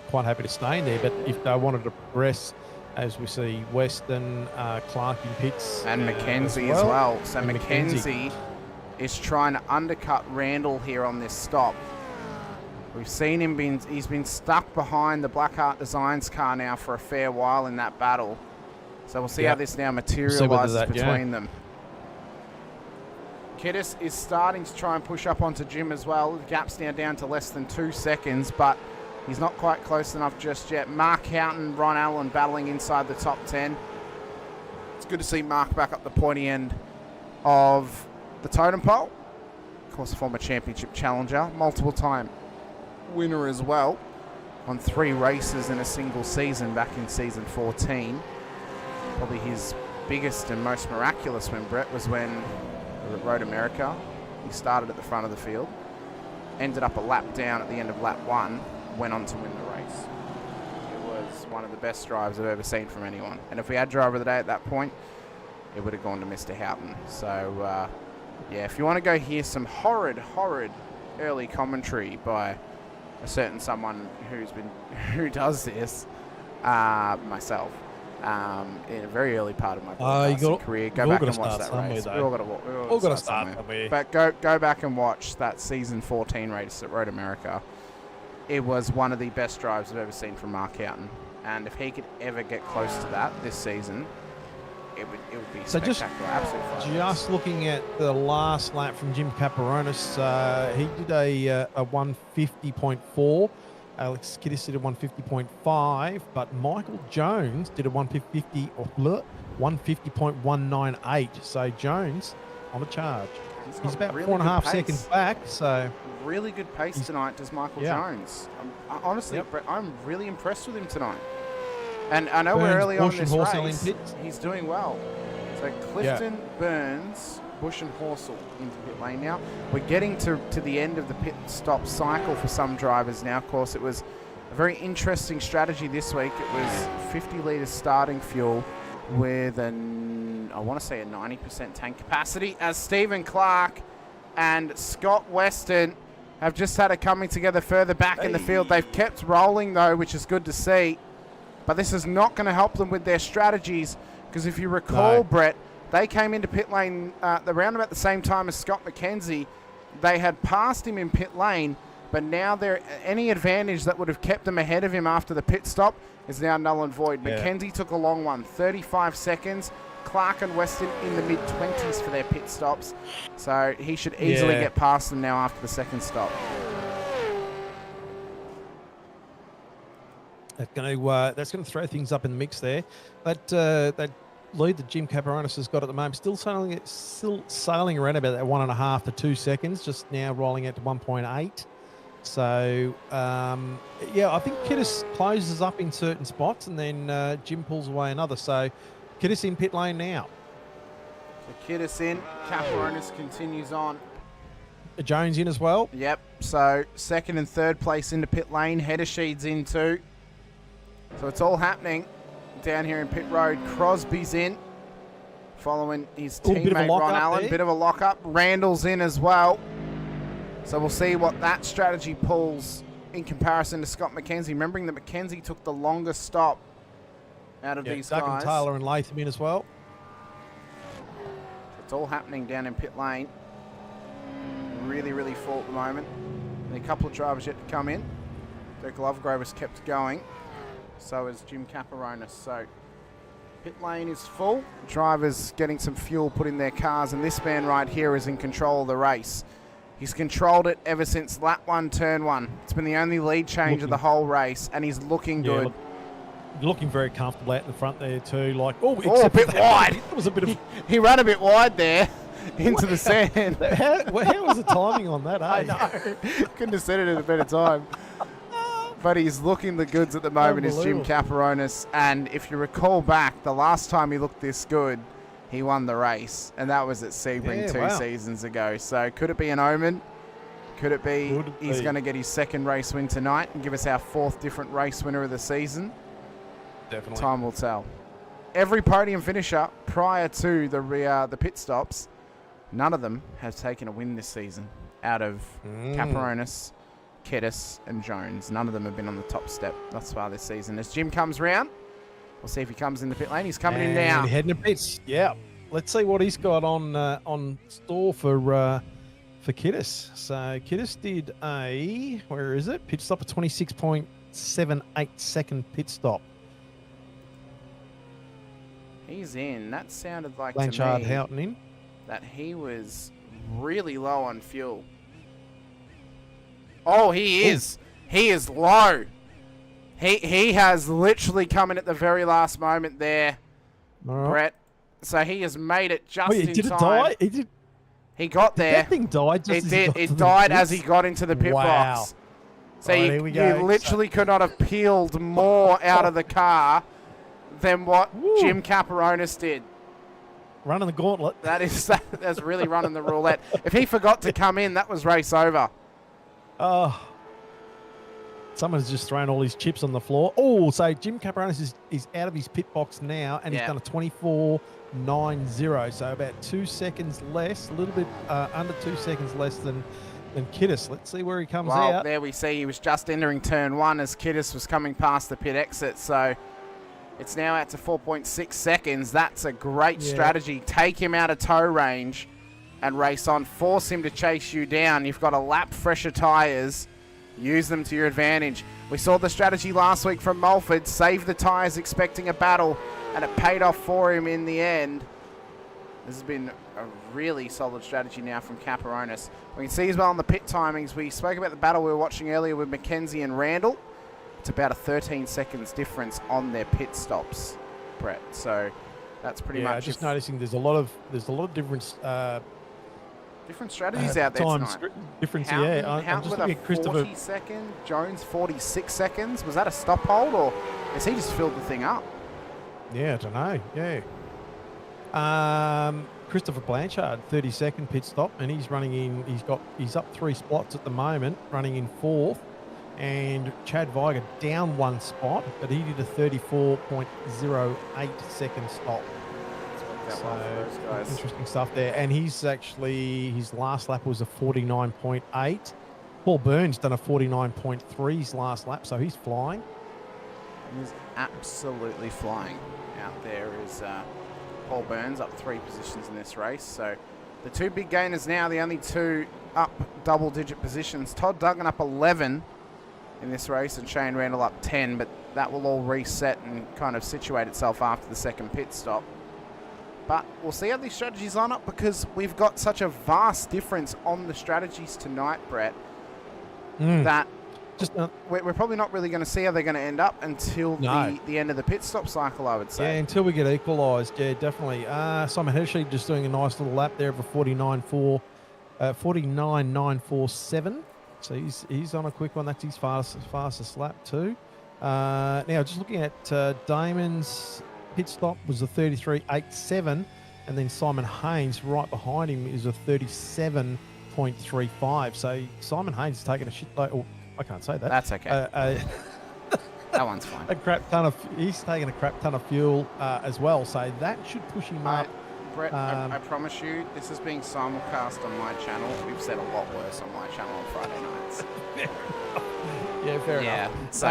quite happy to stay in there. But if they wanted to progress, as we see Weston, Clark in pits, And Mackenzie as well. So Mackenzie is trying to undercut Randall here on this stop. We've seen him he's been stuck behind the Blackheart Designs car now for a fair while in that battle. So we'll see how this now materialises between them. Kiddis is starting to try and push up onto Jim as well. The gap's now down to less than 2 seconds, but he's not quite close enough just yet. Mark Houghton, Ron Allen battling inside the top 10. It's good to see Mark back up the pointy end of the totem pole. Of course, former championship challenger, multiple time winner as well on 3 races in a single season back in season 14. Probably his biggest and most miraculous win, Brett, was when we were at Road America. He started at the front of the field, ended up a lap down at the end of lap 1, went on to win the race. It was one of the best drives I've ever seen from anyone. And if we had driver of the day at that point, it would have gone to Mr. Houghton. So, yeah, if you want to go hear some horrid early commentary by a certain someone who does this, myself, in a very early part of my broadcasting career, go back and watch that race. We all got to start somewhere. But go back and watch that season 14 race at Road America. It was one of the best drives I've ever seen from Mark Houghton, and if he could ever get close to that this season, it would be spectacular. Absolutely. Just looking at the last lap from Jim Caperonis, he did a 150.4. Alex Kiddis did a 150.5, but Michael Jones did a 150.198. So Jones on a charge. He's about really 4.5 seconds back. So really good pace tonight, does Michael Jones. Honestly, Brett, I'm really impressed with him tonight. And I know we're early on in this race. He's doing well. So Clifton, Burns, Bush and Horsell into pit lane now. We're getting to the end of the pit stop cycle for some drivers now. Of course, it was a very interesting strategy this week. It was 50 litres starting fuel with I want to say a 90% tank capacity, as Stephen Clark and Scott Weston have just had a coming together further back in the field. They've kept rolling though, which is good to see. But this is not going to help them with their strategies, because if you recall, Brett, they came into pit lane around about the same time as Scott McKenzie. They had passed him in pit lane, but now any advantage that would have kept them ahead of him after the pit stop is now null and void. McKenzie took a long one, 35 seconds. Clark and Weston in the mid-20s for their pit stops. So he should easily get past them now after the second stop. That's going to throw things up in the mix there. That lead that Jim Caperonis has got at the moment, still sailing around about that 1.5 to 2 seconds, just now rolling out to 1.8. So, I think Kiddis closes up in certain spots, and then Jim pulls away another. So, Kiddis in pit lane now. So Kiddis in, Caperonis continues on. Jones in as well. Yep, so second and third place into pit lane. Heddersheed's in too. So it's all happening down here in pit road. Crosby's in, following his teammate Ron Allen. There. Bit of a lock-up. Randall's in as well. So we'll see what that strategy pulls in comparison to Scott McKenzie. Remembering that McKenzie took the longest stop out of these Doug guys. and Taylor and Latham in as well. It's all happening down in pit lane. Really, really full at the moment. And a couple of drivers yet to come in. Dirk Lovegrove has kept going. So is Jim Caparonis. So pit lane is full. Drivers getting some fuel put in their cars. And this man right here is in control of the race. He's controlled it ever since lap 1, turn 1. It's been the only lead change of the whole race. And he's looking good. Looking very comfortable out in the front there too. Like, a bit wide. It was a bit of... He ran a bit wide there into the sand. How was the timing on that, eh? I know. Couldn't have said it at a better time. But he's looking the goods at the moment is Jim Caparonis. And if you recall back, the last time he looked this good, he won the race. And that was at Sebring two seasons ago. So could it be an omen? Could it be he's going to get his second race win tonight and give us our 4th different race winner of the season? Definitely. Time will tell. Every podium finisher prior to the pit stops, none of them has taken a win this season out of Caparonis, Kettis and Jones. None of them have been on the top step thus far this season. As Jim comes round, we'll see if he comes in the pit lane. He's coming in now. Heading to pits. Yeah. Let's see what he's got on store for Kittis. So Kittis did a, where is it? Pit stop, a 26.78 second pit stop. He's in. That sounded like Blanchard to me Houghton in. that he was really low on fuel. Oh, he is. He is low. He has literally come in at the very last moment there, Brett. So he has made it just in time. Did it die? He got there. That thing died just as he got to It the died pits? as he got into the pit box. So Right, you here we go. literally could not have peeled more out of the car than what Jim Caparonis did. Running the gauntlet. That's really running the roulette. If he forgot to come in, that was race over. Oh. Someone's just thrown all his chips on the floor. Oh, so Jim Caparonis is out of his pit box now, and he's done a 24.90. So about 2 seconds less, a little bit under 2 seconds less than Kittis. Let's see where he comes out. There we see he was just entering turn 1 as Kittis was coming past the pit exit. So it's now out to 4.6 seconds. That's a great strategy. Take him out of tow range and race on. Force him to chase you down. You've got a lap fresher tyres. Use them to your advantage. We saw the strategy last week from Mulford. Save the tyres expecting a battle, and it paid off for him in the end. This has been a really solid strategy now from Caparonis. We can see as well on the pit timings. We spoke about the battle we were watching earlier with McKenzie and Randall. It's about a 13 seconds difference on their pit stops, Brett. So that's pretty much. Just noticing there's a lot of difference. Different strategies out there tonight. Difference, Houghton, I'm Houghton just with looking a at Christopher. 40 second, Jones 46 seconds. Was that a stop hold, or has he just filled the thing up? Yeah, I don't know. Yeah. Christopher Blanchard, 32nd pit stop, and he's running in. He's up 3 spots at the moment, running in 4th. And Chad Viger down 1 spot, but he did a 34.08 second stop. So interesting stuff there. And he's actually, his last lap was a 49.8. Paul Burns done a 49.3 his last lap, so he's flying. He's absolutely flying. Out there is Paul Burns up 3 positions in this race. So the 2 big gainers now, the only 2 up double-digit positions. Todd Duggan up 11 in this race and Shane Randall up 10, but that will all reset and kind of situate itself after the second pit stop. But we'll see how these strategies line up because we've got such a vast difference on the strategies tonight, Brett, that we're probably not really going to see how they're going to end up until the end of the pit stop cycle, I would say. Yeah, until we get equalised. Yeah, definitely. Simon Hershey just doing a nice little lap there of a 49.947. So he's on a quick one. That's his fastest lap too. Now, just looking at Damon's pit stop was a 33.87, and then Simon Haynes right behind him is a 37.35. So Simon Haynes is taking a shitload. Oh, I can't say that. That's okay. That one's fine. He's taking a crap ton of fuel as well, so that should push him up. Brett, I promise you, this is being simulcast on my channel. We've said a lot worse on my channel on Friday nights. Yeah, fair enough. So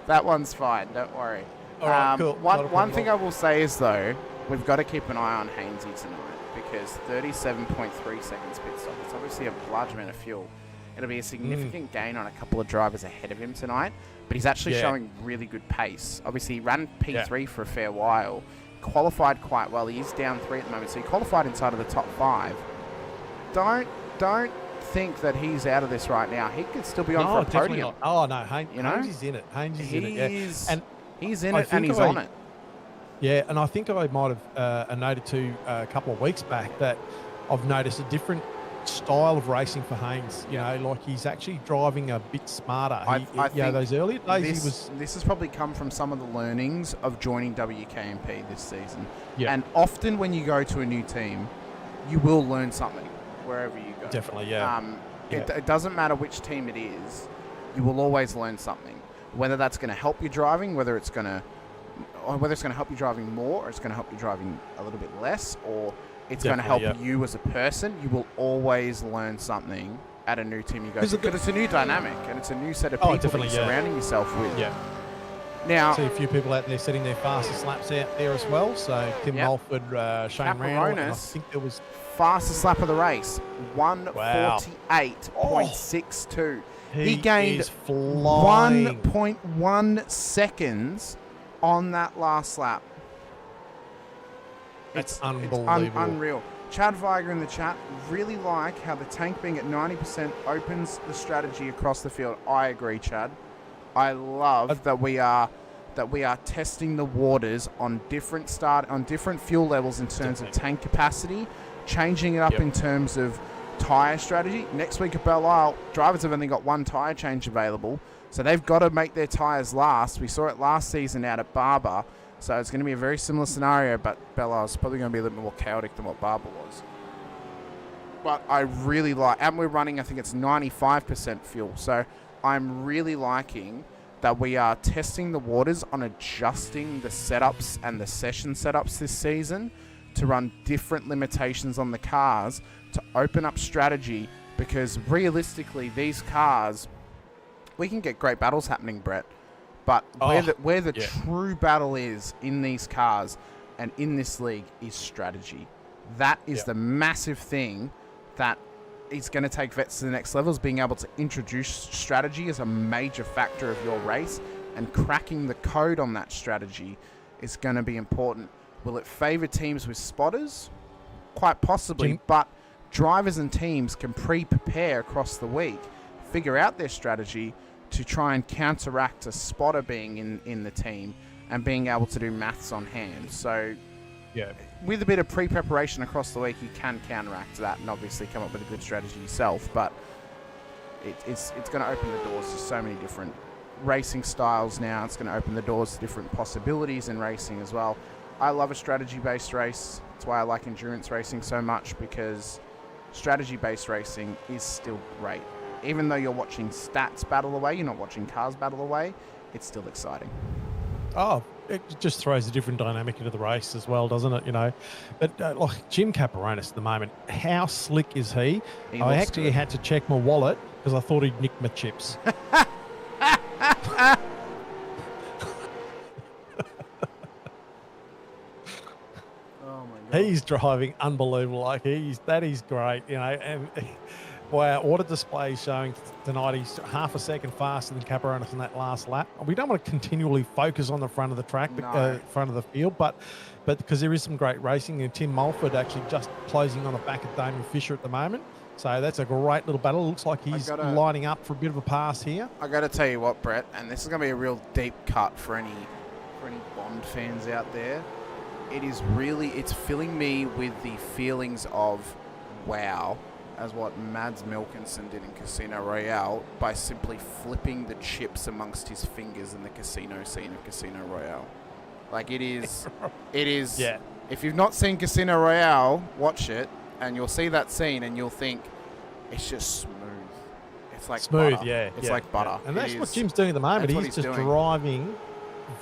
that one's fine. Don't worry. All right, cool. One thing I will say is, though, we've got to keep an eye on Hainsey tonight because 37.3 seconds pit stop. It's obviously a large amount of fuel. It'll be a significant gain on a couple of drivers ahead of him tonight, but he's actually showing really good pace. Obviously, he ran P3 for a fair while, qualified quite well. He is down 3 at the moment, so he qualified inside of the top 5. Don't think that he's out of this right now. He could still be on for a podium. Not. Oh no, Haynes is in it. Haynes is in it. Yeah. And he's in it and he's on it. Yeah, and I think I might have noted to a couple of weeks back that I've noticed a different style of racing for Haynes. You know, like he's actually driving a bit smarter. I think those earlier days this has probably come from some of the learnings of joining WKMP this season. Yeah. And often when you go to a new team, you will learn something wherever you go. Definitely, yeah. It doesn't matter which team it is, you will always learn something. Whether that's going to help you driving, whether it's going to help you driving more, or it's going to help you driving a little bit less, or it's going to help you as a person, you will always learn something at a new team you go to. Because it's a new dynamic and it's a new set of people that you're surrounding yourself with. Yeah. Now, I see a few people out there setting their fastest laps out there as well. So Tim Mulford, Shane Randall, and I think there was fastest lap of the race, 1:48.62. He gained 1.1 seconds on that last lap. It's unbelievable. It's unreal. Chad Viger in the chat, really like how the tank being at 90% opens the strategy across the field. I agree, Chad. I love that we are testing the waters on different fuel levels in terms of tank capacity, changing it up in terms of tyre strategy. Next week at Belle Isle, drivers have only got one tyre change available, so they've got to make their tyres last. We saw it last season out at Barber, so it's going to be a very similar scenario, but Belle Isle is probably going to be a little bit more chaotic than what Barber was. But I really like, and we're running, I think it's 95% fuel, so I'm really liking that we are testing the waters on adjusting the setups and the session setups this season to run different limitations on the cars to open up strategy, because realistically these cars, we can get great battles happening, Brett, but where the true battle is in these cars and in this league is strategy. That is the massive thing that is going to take vets to the next levels. Being able to introduce strategy as a major factor of your race and cracking the code on that strategy is going to be important. Will it favour teams with spotters? Quite possibly, but drivers and teams can prepare across the week, figure out their strategy to try and counteract a spotter being in the team and being able to do maths on hand. So with a bit of pre-preparation across the week, you can counteract that and obviously come up with a good strategy yourself. But it's going to open the doors to so many different racing styles now. It's going to open the doors to different possibilities in racing as well. I love a strategy-based race. That's why I like endurance racing so much, because strategy-based racing is still great. Even though you're watching stats battle away, you're not watching cars battle away, it's still exciting. Oh, it just throws a different dynamic into the race as well, doesn't it? You know, but like Jim Caparonis at the moment, how slick is he? I actually had to check my wallet because I thought he'd nicked my chips. He's driving unbelievable. Like that is great, you know. And wow, what a display showing tonight. He's half a second faster than Caparonis in that last lap. We don't want to continually focus on the front of the track, front of the field, but because there is some great racing, and Tim Mulford actually just closing on the back of Damien Fisher at the moment. So that's a great little battle. Looks like he's lining up for a bit of a pass here. I got to tell you what, Brett, and this is going to be a real deep cut for any Bond fans out there. It's filling me with the feelings of wow, as what Mads Milkinson did in Casino Royale by simply flipping the chips amongst his fingers in the casino scene of Casino Royale. Like it is. Yeah. If you've not seen Casino Royale, watch it and you'll see that scene and you'll think it's just smooth. It's like smooth, butter. yeah. It's yeah, like butter. yeah. And that's what Jim's doing at the moment. That's what He's he's just doing. driving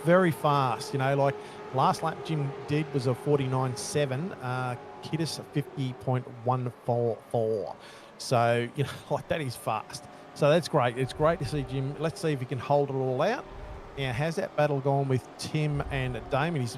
very fast. You know, like last lap Jim did was a 49.7. Kiddis a 50.144. So, you know, like that is fast. So that's great. It's great to see Jim. Let's see if he can hold it all out. Now, how's that battle gone with Tim and Damon? He's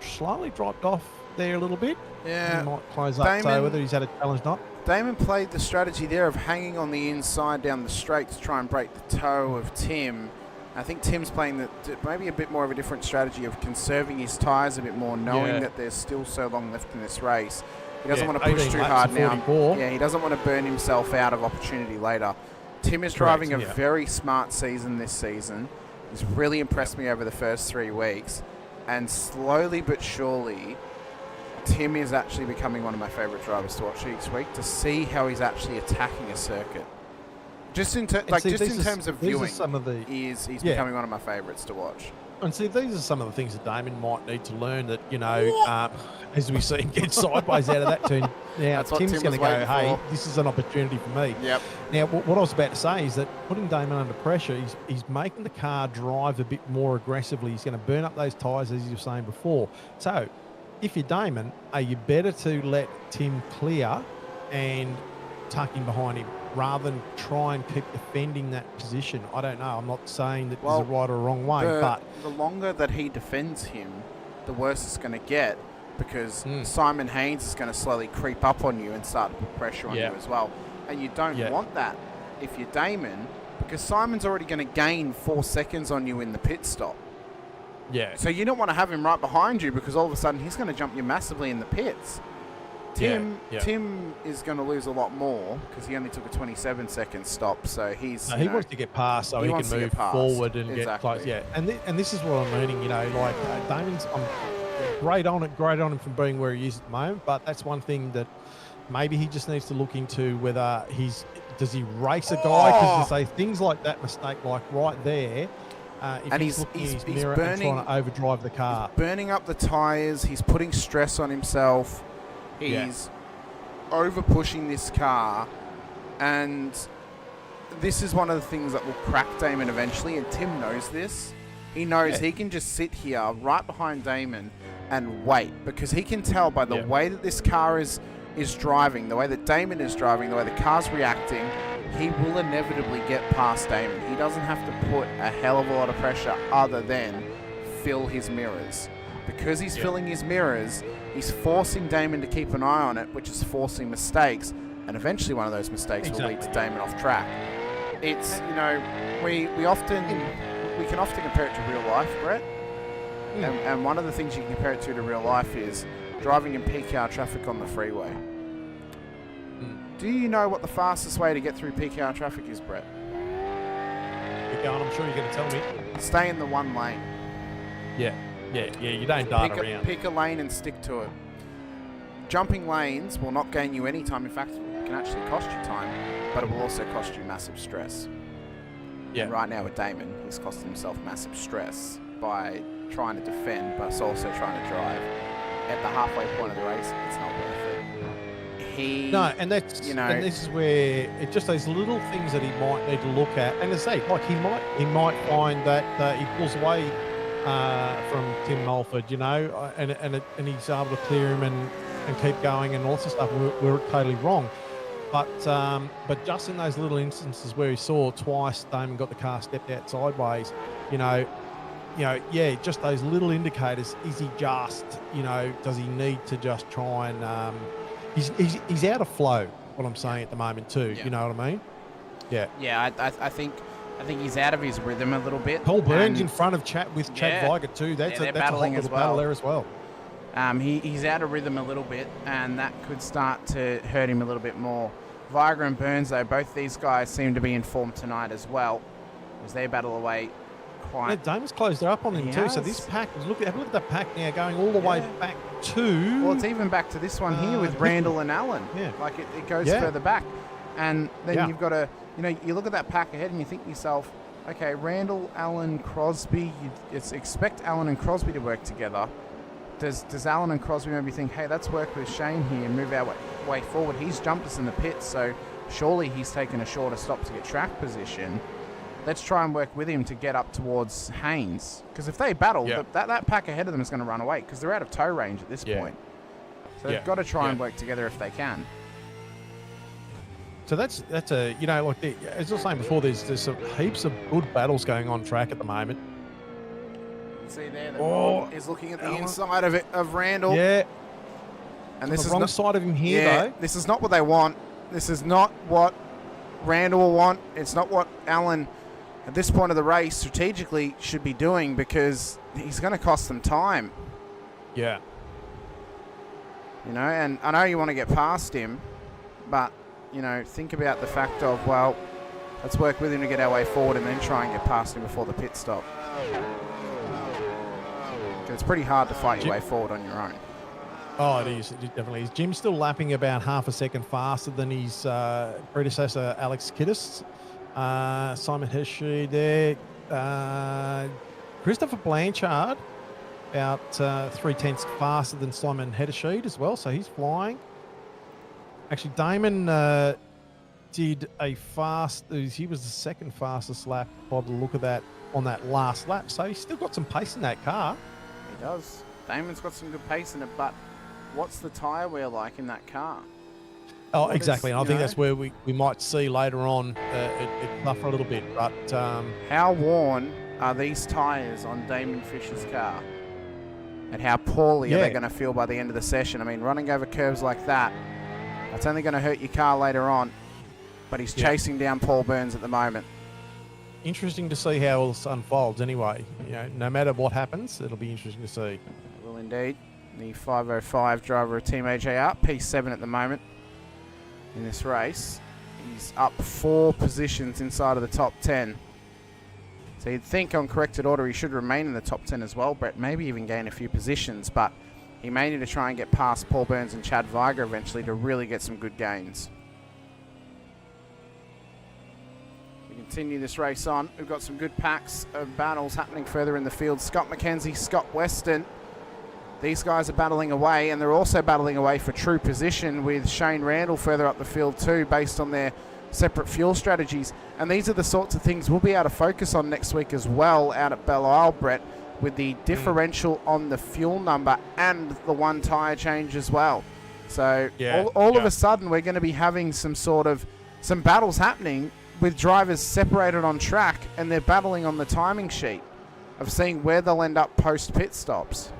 slowly dropped off there a little bit. Yeah. He might close up. So Damon- whether he's had a challenge or not. Damon played the strategy there of hanging on the inside down the straight to try and break the toe of Tim. I think Tim's playing maybe a bit more of a different strategy of conserving his tyres a bit more, knowing that there's still so long left in this race. He doesn't want to push too hard now. Yeah, he doesn't want to burn himself out of opportunity later. Tim is driving a very smart season this season. He's really impressed me over the first 3 weeks. And slowly but surely, Tim is actually becoming one of my favourite drivers to watch each week, to see how he's actually attacking a circuit. Just in terms of viewing, he's becoming one of my favourites to watch. And see, these are some of the things that Damon might need to learn that, you know, as we see him get sideways out of that turn. Now, Tim's going to go, hey, this is an opportunity for me. Yep. Now, what I was about to say is that putting Damon under pressure, he's making the car drive a bit more aggressively. He's going to burn up those tyres, as you were saying before. So, if you're Damon, are you better to let Tim clear and tuck in behind him rather than try and keep defending that position? I don't know. I'm not saying that there's a right or a wrong way, but the longer that he defends him, the worse it's going to get, because Simon Haynes is going to slowly creep up on you and start to put pressure on you as well. And you don't want that if you're Damon, because Simon's already going to gain 4 seconds on you in the pit stop. Yeah. So you don't want to have him right behind you, because all of a sudden he's going to jump you massively in the pits. Tim is going to lose a lot more because he only took a 27-second stop. So he wants to get past so he can move forward and get close. Yeah, and this is what I'm meaning. You know, like Damon's, I'm great on him from being where he is at the moment. But that's one thing that maybe he just needs to look into, whether does he race a guy? Because they say things like that mistake, like right there. If he's looking in his mirror and trying to overdrive the car, he's burning up the tyres. He's putting stress on himself. He's over pushing this car, and this is one of the things that will crack Damon eventually, and Tim knows this. He knows he can just sit here right behind Damon and wait, because he can tell by the way that this car is driving, the way that Damon is driving, the way the car's reacting, he will inevitably get past Damon. He doesn't have to put a hell of a lot of pressure other than fill his mirrors. Because he's filling his mirrors, he's forcing Damon to keep an eye on it, which is forcing mistakes, and eventually one of those mistakes will lead to Damon off track. It's, you know, we can often compare it to real life, Brett. And one of the things you can compare it to real life is driving in peak hour traffic on the freeway. Do you know what the fastest way to get through peak hour traffic is, Brett? Keep going, I'm sure you're going to tell me. Stay in the one lane. Yeah, you don't dart around. Pick a lane and stick to it. Jumping lanes will not gain you any time. In fact, it can actually cost you time, but it will also cost you massive stress. Yeah. And right now with Damon, he's costing himself massive stress by trying to defend, but also trying to drive. At the halfway point of the race, it's not worth it. And this is where it's just those little things that he might need to look at. And to say, like he might find that he pulls away from Tim Mulford, you know, and he's able to clear him and keep going and all sorts of stuff. We're totally wrong. But just in those little instances where he saw twice Damon got the car stepped out sideways, just those little indicators. Is he just, does he need to just try and he's out of flow, what I'm saying at the moment too. You know what I mean? Yeah, I think he's out of his rhythm a little bit. Paul Burns in front of Chad Weiger too. That's a hot little battle there as well. He's out of rhythm a little bit, and that could start to hurt him a little bit more. Weiger and Burns, though, both these guys seem to be in form tonight as well, as they battle away quite. Yeah, Damon's closed up on him too. So this pack, look at that pack now going all the way back to. Well, it's even back to this one here with Randall and Allen. Yeah, like it goes further back, and then you've got to, you look at that pack ahead and you think to yourself, okay, Randall, Allen, Crosby. You expect Allen and Crosby to work together. Does Allen and Crosby maybe think, hey, let's work with Shane here and move our way forward? He's jumped us in the pits, so surely he's taken a shorter stop to get track position. Let's try and work with him to get up towards Haynes. Because if they battle, that pack ahead of them is going to run away because they're out of tow range at this point. So they've got to try and work together if they can. So that's a, you know, like as I was saying before, there's some heaps of good battles going on track at the moment. See there, the Rob is looking at the inside of Randall. Yeah. And this is the wrong side of him here, though. This is not what they want. This is not what Randall will want. It's not what Alan, at this point of the race, strategically should be doing because he's going to cost them time. Yeah. You know, and I know you want to get past him, but, you know, think about the fact of, well, let's work with him to get our way forward and then try and get past him before the pit stop. It's pretty hard to fight your way forward on your own. Oh, it is. It definitely is. Jim's still lapping about half a second faster than his predecessor, Alex Kiddis. Simon Heshe there. Christopher Blanchard, about 3/10 faster than Simon Hedesheed as well, so he's flying. Actually, Damon did a he was the second fastest lap by the look of that on that last lap, so he's still got some pace in that car. He does. Damon's got some good pace in it, but what's the tyre wear like in that car? Oh, exactly. And I think that's where we might see later on it buffer a little bit. But how worn are these tyres on Damon Fisher's car? And how poorly are they going to feel by the end of the session? I mean, running over curves like that, that's only going to hurt your car later on. But he's chasing down Paul Burns at the moment. Interesting to see how all this unfolds anyway. You know, no matter what happens, it'll be interesting to see. It will indeed. The 505 driver of Team AJR, P7 at the moment in this race. He's up 4 positions inside of the top 10. So you'd think on corrected order he should remain in the top 10 as well, Brett. Maybe even gain a few positions, but he may need to try and get past Paul Burns and Chad Viger eventually to really get some good gains. Continue this race on. We've got some good packs of battles happening further in the field. Scott McKenzie, Scott Weston. These guys are battling away, and they're also battling away for true position with Shane Randall further up the field too, based on their separate fuel strategies. And these are the sorts of things we'll be able to focus on next week as well out at Belle Isle, Brett, with the differential on the fuel number and the one tyre change as well. So all of a sudden we're going to be having some battles happening with drivers separated on track, and they're battling on the timing sheet of seeing where they'll end up post pit stops.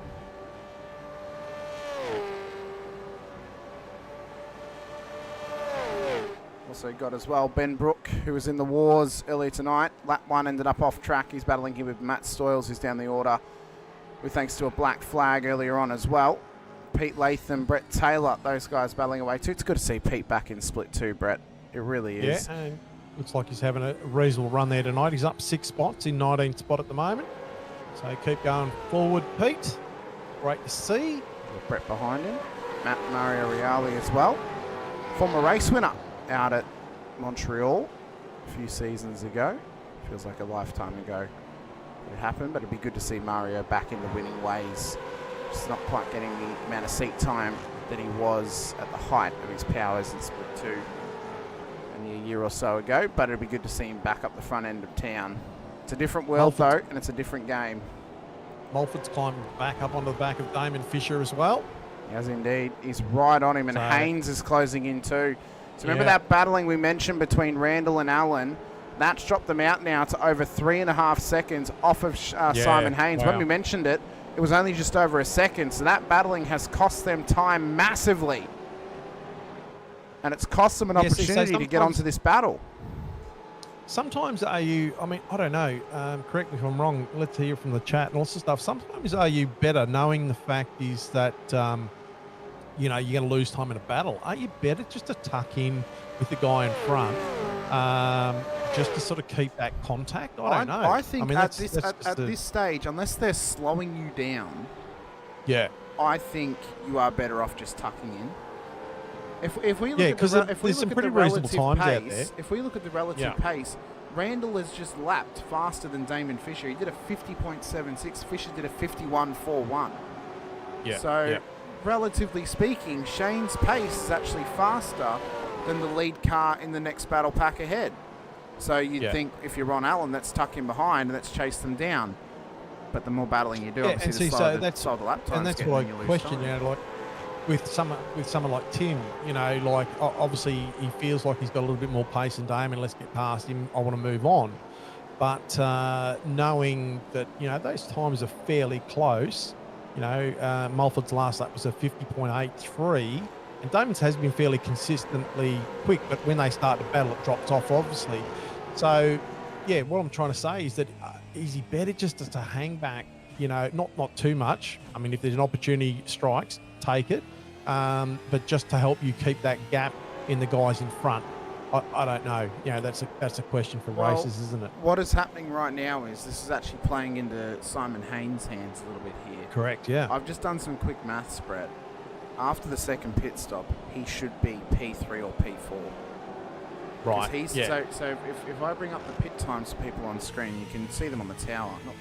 Also got as well Ben Brook, who was in the wars earlier tonight. Lap 1 ended up off track. He's battling here with Matt Stoyles, who's down the order, with thanks to a black flag earlier on as well. Pete Latham, Brett Taylor, those guys battling away too. It's good to see Pete back in Split 2, Brett. It really is. Yeah, and looks like he's having a reasonable run there tonight. He's up 6 spots in 19th spot at the moment. So keep going forward, Pete. Great to see. Brett behind him. Matt Mario Reale as well. Former race winner out at Montreal a few seasons ago. Feels like a lifetime ago it happened, but it'd be good to see Mario back in the winning ways. Just not quite getting the amount of seat time that he was at the height of his powers in Split 2 a year or so ago, but it'd be good to see him back up the front end of town. It's a different world though, and it's a different game. Mulford's climbing back up onto the back of Damon Fisher as well. He has indeed. He's right on him, and Haynes is closing in too. So remember that battling we mentioned between Randall and Allen? That's dropped them out now to over 3.5 seconds off of Simon Haynes. When we mentioned it, it was only just over a second. So that battling has cost them time massively. And it's cost them an opportunity to get onto this battle. Sometimes I don't know, correct me if I'm wrong, let's hear from the chat and all sorts of stuff. Sometimes are you better knowing the fact is that, you're going to lose time in a battle? Are you better just to tuck in with the guy in front, just to sort of keep that contact? I don't know. I think at this stage, unless they're slowing you down, I think you are better off just tucking in. If we look at the relative pace, if we look at the relative pace, Randall has just lapped faster than Damon Fisher. He did a 50.76. Fisher did a 51.41. Relatively speaking, Shane's pace is actually faster than the lead car in the next battle pack ahead. So you'd think if you're Ron Allen, let's tuck him behind and let's chase them down. But the more battling you do, obviously, the slower the lap times. And that's what I question, like with someone like Tim, like obviously he feels like he's got a little bit more pace than Damon. Let's get past him. I want to move on. But knowing that, those times are fairly close, Mulford's last lap was a 50.83, and Damon's has been fairly consistently quick, but when they start to battle, it drops off, obviously. So, yeah, what I'm trying to say is that is he better just to hang back, not too much. I mean, if there's an opportunity strikes, take it, but just to help you keep that gap in the guys in front. I don't know. That's a question for races, isn't it? What is happening right now is this is actually playing into Simon Haynes' hands a little bit here. Correct, yeah. I've just done some quick maths, Brett. After the second pit stop, he should be P3 or P4. Right, So if I bring up the pit times for people on screen, you can see them on the tower. Not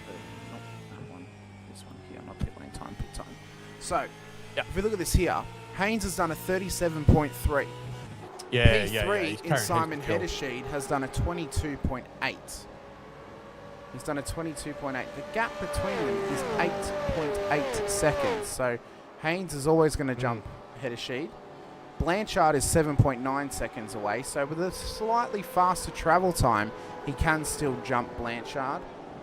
that one. This one here, not pit lane time, pit time. So, if we look at this here, Haynes has done a 37.3. P3 in Simon Hedersheed has done a 22.8. He's done a 22.8. The gap between them is 8.8 seconds. So Haynes is always going to jump Hedersheed. Blanchard is 7.9 seconds away. So with a slightly faster travel time, he can still jump Blanchard.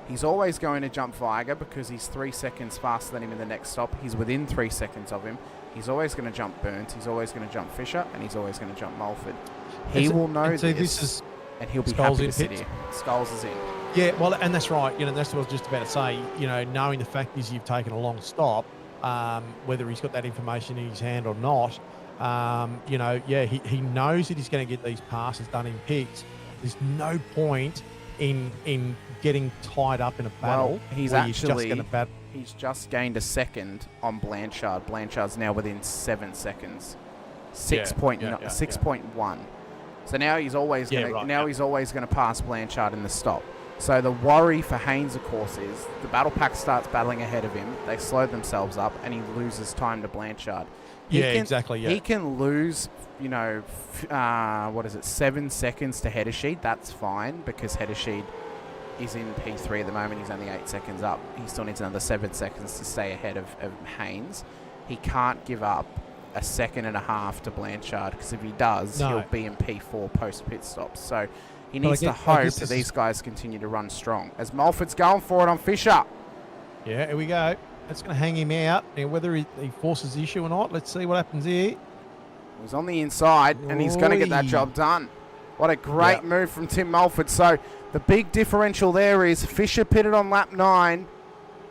He's always going to jump Viger because he's 3 seconds faster than him in the next stop. He's within 3 seconds of him. He's always going to jump Burns. He's always going to jump Fisher, and he's always going to jump Mulford. He will know this, and he'll be happy to sit here. Skulls is in. Yeah, well, and that's right. That's what I was just about to say. Knowing the fact is you've taken a long stop, whether he's got that information in his hand or not, he knows that he's going to get these passes done in pits. There's no point in getting tied up in a battle. Well, he's just gained a second on Blanchard. Blanchard's now within 7 seconds. 6.1. So now he's always going to pass Blanchard in the stop. So the worry for Haynes, of course, is the battle pack starts battling ahead of him. They slow themselves up, and he loses time to Blanchard. Exactly. Yeah. He can lose, 7 seconds to Hedersheed. That's fine because Hedersheed is in P3 at the moment. He's only 8 seconds up. He still needs another 7 seconds to stay ahead of Haynes. He can't give up a second and a half to Blanchard because if he does, he'll be in P4 post pit stops. So he needs to hope that these guys continue to run strong. As Mulford's going for it on Fisher. Yeah, here we go. That's going to hang him out. Now, whether he forces the issue or not, let's see what happens here. He's on the inside, and he's going to get that job done. What a great move from Tim Mulford. So the big differential there is Fisher pitted on lap 9,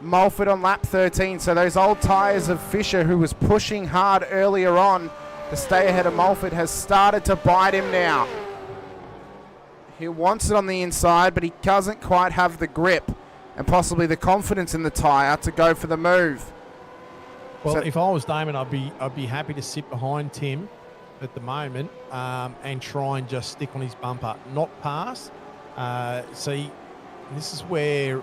Mulford on lap 13. So those old tyres of Fisher, who was pushing hard earlier on to stay ahead of Mulford, has started to bite him now. He wants it on the inside, but he doesn't quite have the grip and possibly the confidence in the tyre to go for the move. Well, if I was Damon, I'd be happy to sit behind Tim at the moment and try and just stick on his bumper, not pass. See, this is where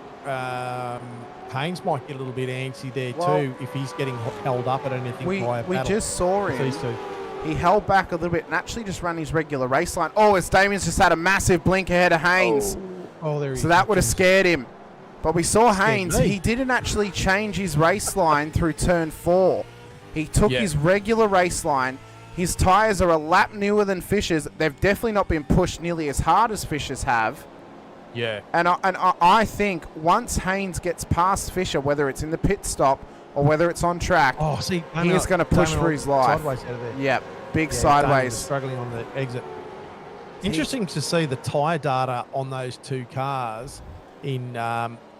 Haynes might get a little bit antsy there too if he's getting held up at anything by a battle. We just saw him. He held back a little bit and actually just ran his regular race line. Oh, as Damien's just had a massive blink ahead of Haynes. Oh, there he is. So that would have scared him. But we saw Haynes, he didn't actually change his race line through turn 4. He took his regular race line. His tyres are a lap newer than Fisher's. They've definitely not been pushed nearly as hard as Fisher's have. Yeah. And I think once Haynes gets past Fisher, whether it's in the pit stop or whether it's on track, he is going to push for his life. Sideways out of there. Yeah, big sideways. Struggling on the exit. Interesting to see the tyre data on those two cars in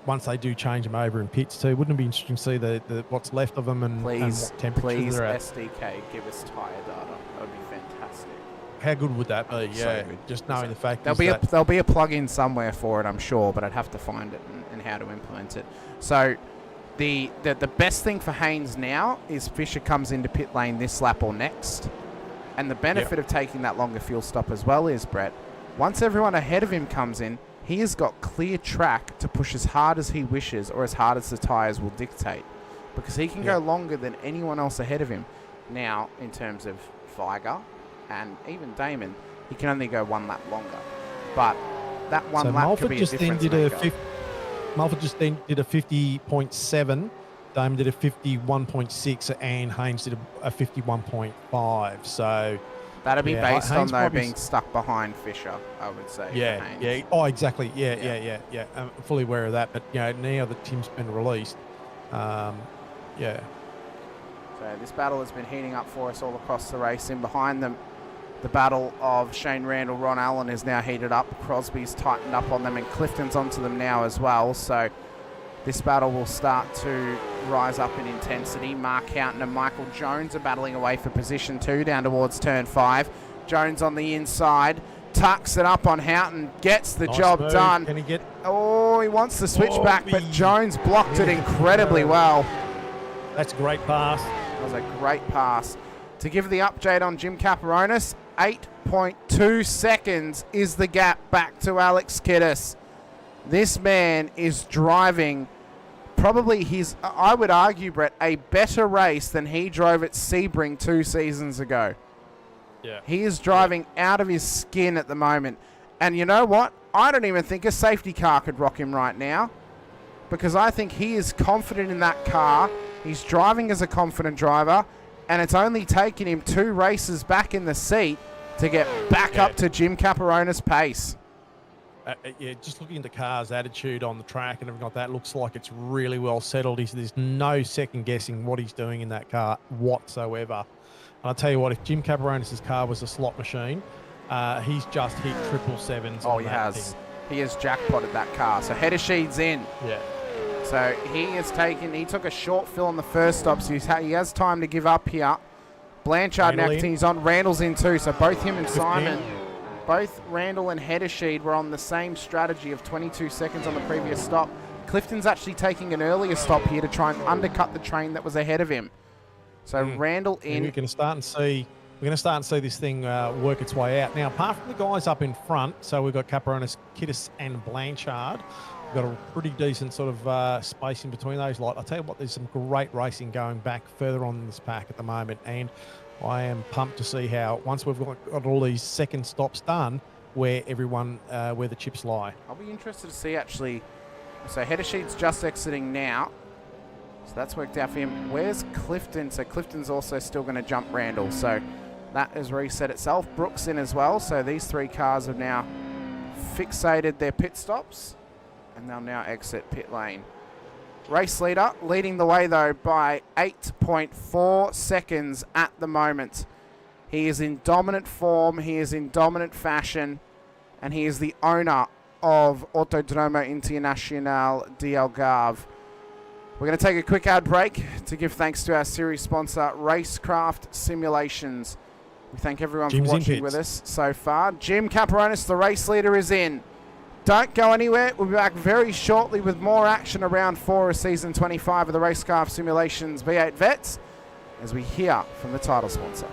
once they do change them over in pits too. Wouldn't it be interesting to see the what's left of them and what temperatures they're at? Please, SDK, give us tyre data. That would be fantastic. How good would that be? So good. Just knowing the fact there'll be a plug-in somewhere for it, I'm sure, but I'd have to find it and how to implement it. So the best thing for Haynes now is Fisher comes into pit lane this lap or next. And the benefit of taking that longer fuel stop as well is, Brett, once everyone ahead of him comes in, he has got clear track to push as hard as he wishes or as hard as the tyres will dictate. Because he can go longer than anyone else ahead of him. Now, in terms of Viger, and even Damon, he can only go one lap longer. But that one So lap Mulford could be a just then difference did maker. Mulford just then did a 50.7. Damon did a 51.6, and Haynes did a 51.5 So That'll be yeah, based on Haynes though probably being stuck behind Fisher, I would say. for yeah, Haynes. yeah. Oh, exactly. Yeah, Yeah. yeah. I'm fully aware of that. But now that Tim's been released, yeah. So this battle has been heating up for us all across the race. In behind them, the battle of Shane Randall, Ron Allen is now heated up. Crosby's tightened up on them, and Clifton's onto them now as well. So this battle will start to rise up in intensity. Mark Houghton and Michael Jones are battling away for position 2 down towards turn 5. Jones on the inside, tucks it up on Houghton, gets the Nice job move. done. Can he get? Oh, he wants the switchback, but he- Jones blocked it incredibly well. That's a great pass. That was a great pass. To give the update on Jim Caparonis, 8.2 seconds is the gap back to Alex Kiddis. This man is driving probably I would argue, Brett, a better race than he drove at Sebring 2 seasons ago. Yeah. He is driving out of his skin at the moment. And you know what? I don't even think a safety car could rock him right now, because I think he is confident in that car. He's driving as a confident driver, and it's only taken him 2 races back in the seat to get back up to Jim Caparonis' pace. Just looking at the car's attitude on the track and everything like that, looks like it's really well settled. There's no second guessing what he's doing in that car whatsoever. And I'll tell you what, if Jim Caparonis' car was a slot machine, he's just hit 777s. Oh, he has. He has jackpotted that car. So Hedesheed's in. Yeah. So he took a short fill on the first stop, so he has time to give up here. Blanchard now continues on. Randall's in too, so both him and Simon, both Randall and Hedesheed were on the same strategy of 22 seconds on the previous stop. Clifton's actually taking an earlier stop here to try and undercut the train that was ahead of him. So Randall in. We're going to start and see this thing work its way out. Now, apart from the guys up in front, so we've got Caparonis, Kiddis and Blanchard. We've got a pretty decent sort of space in between those lot. I'll tell you what, there's some great racing going back further on in this pack at the moment, and I am pumped to see how, once we've got all these second stops done, where the chips lie. I'll be interested to see, actually. So Hedesheed's just exiting now. So that's worked out for him. Where's Clifton? So Clifton's also still going to jump Randall. So that has reset itself. Brooks in as well. So these 3 cars have now fixated their pit stops, and they'll now exit pit lane. Race leader leading the way, though, by 8.4 seconds at the moment. He is in dominant form. He is in dominant fashion. And he is the owner of Autodromo Internacional de Algarve. We're going to take a quick ad break to give thanks to our series sponsor, Racecraft Simulations. We thank everyone for watching with us so far. Jim Caparonis, the race leader, is in. Don't go anywhere. We'll be back very shortly with more action around 4 of Season 25 of the Racecraft Simulations V8 Vets as we hear from the title sponsor.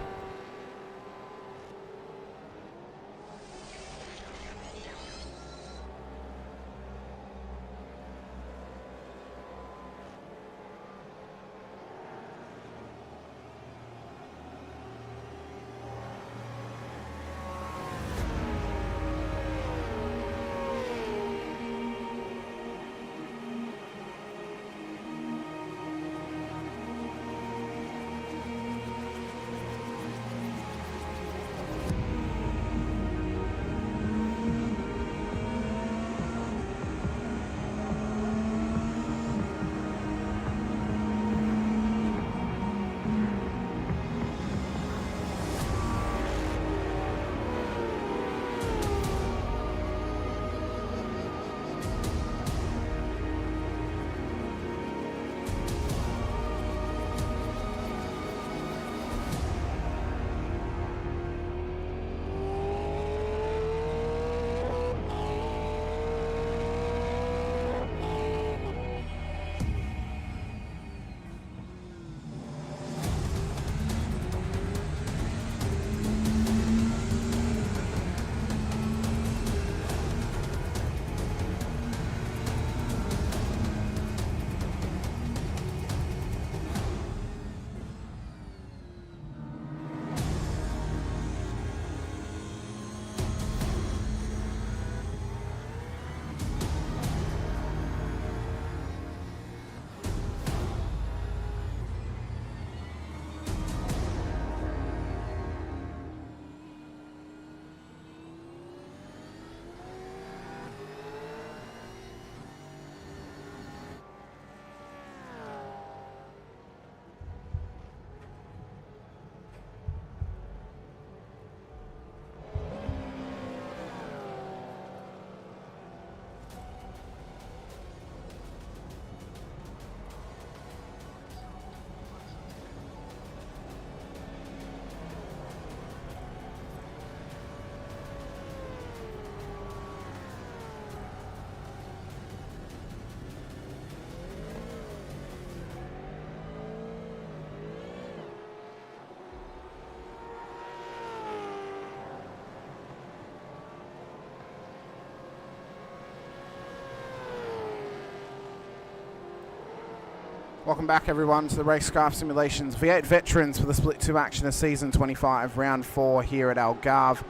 Welcome back, everyone, to the Racekraft Simulations V8 Veterans for the Split 2 action of Season 25, Round 4 here at Algarve.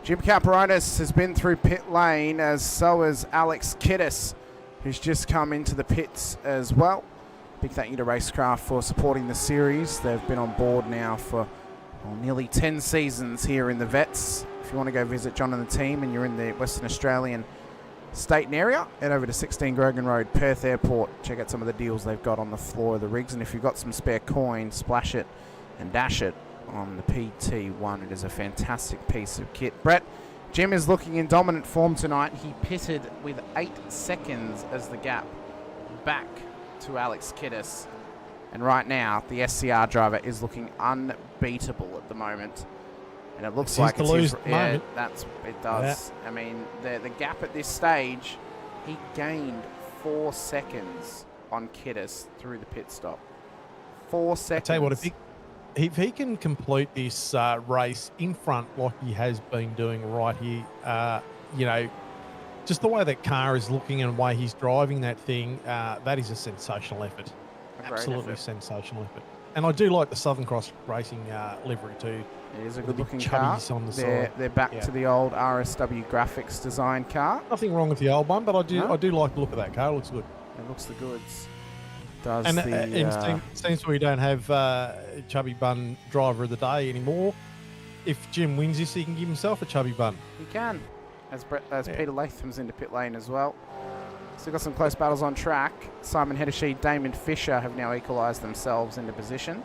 Jim Caperonis has been through pit lane, as so has Alex Kiddis, who's just come into the pits as well. Big thank you to Racecraft for supporting the series. They've been on board now for nearly 10 seasons here in the Vets. If you want to go visit John and the team and you're in the Western Australian state and area, head over to 16 Grogan Road, Perth Airport. Check out some of the deals they've got on the floor of the rigs, and if you've got some spare coin, splash it and dash it on the PT1. It is a fantastic piece of kit. Brett, Jim is looking in dominant form tonight. He pitted with 8 seconds as the gap back to Alex Kiddis, and right now the SCR driver is looking unbeatable at the moment. And it looks like it's his, it does. Yeah. I mean, the gap at this stage, he gained 4 seconds on Kiddis through the pit stop. 4 seconds. I tell you what, if he can complete this race in front like he has been doing right here, you know, just the way that car is looking and the way he's driving that thing, that is a sensational effort. Absolutely sensational effort. And I do like the Southern Cross Racing livery too. It is a good-looking car. On the side. They're back to the old RSW graphics design car. Nothing wrong with the old one, but I do like the look of that car. It looks good. It looks the goods. Does and the, it seems we don't have Chubby Bun driver of the day anymore. If Jim wins this, he can give himself a Chubby Bun. He can, as Peter Latham's into pit lane as well. Still got some close battles on track. Simon Heddersheed, Damon Fisher have now equalised themselves into position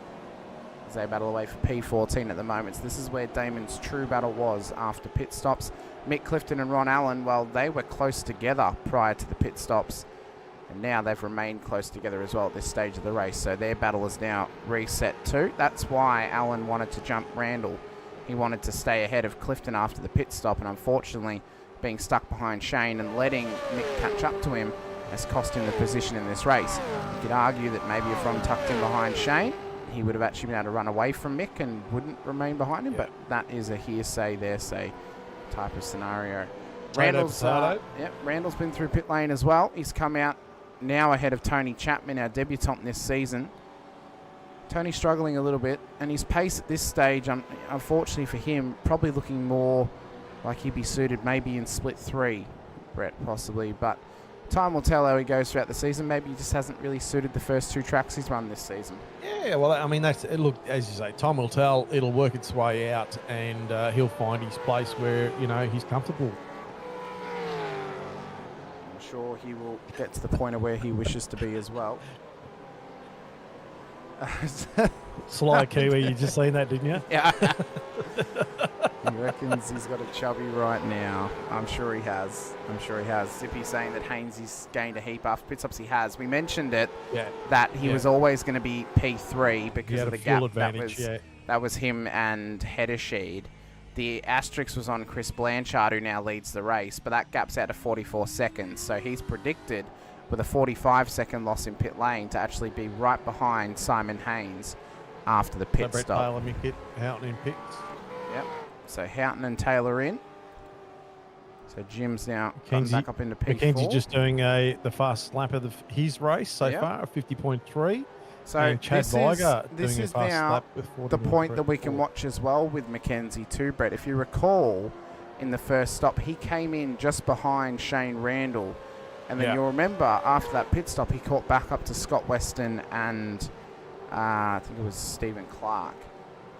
as they battle away for P14 at the moment. So this is where Damon's true battle was after pit stops. Mick Clifton and Ron Allen, well, they were close together prior to the pit stops, and now they've remained close together as well at this stage of the race. So their battle is now reset too. That's why Allen wanted to jump Randall. He wanted to stay ahead of Clifton after the pit stop, and unfortunately being stuck behind Shane and letting Mick catch up to him has cost him the position in this race. You could argue that maybe if Ron tucked in behind Shane, he would have actually been able to run away from Mick and wouldn't remain behind him, but that is a hearsay, thearsay type of scenario. Randall's been through pit lane as well. He's come out now ahead of Tony Chapman, our debutant this season. Tony's struggling a little bit, and his pace at this stage, unfortunately for him, probably looking more like he'd be suited maybe in split 3, Brett, possibly, but time will tell how he goes throughout the season. Maybe he just hasn't really suited the first 2 tracks he's run this season. Yeah, well, I mean, look, as you say, time will tell. It'll work its way out, and he'll find his place where, you know, he's comfortable. I'm sure he will get to the point of where he wishes to be as well. Sly Kiwi, you just seen that, didn't you? Yeah. He reckons he's got a chubby right now. I'm sure he has. Zippy saying that Hainesy's gained a heap after pit stops. He has. We mentioned it, that he was always going to be P3 because of the gap. That was him and Heddersheed. The asterisk was on Chris Blanchard, who now leads the race, but that gap's out to 44 seconds. So he's predicted with a 45-second loss in pit lane to actually be right behind Simon Haynes after the pit stop. Taylor, Mick, Houghton in pits. Yep. So Houghton and Taylor in. So Jim's now back up into P4. Mackenzie's just doing the fast lap of his race so far, 50.3. So and Chad Viger this is now the point that we can watch as well with Mackenzie too, Brett. If you recall, in the first stop, he came in just behind Shane Randall. And then you'll remember after that pit stop, he caught back up to Scott Weston and I think it was Stephen Clark.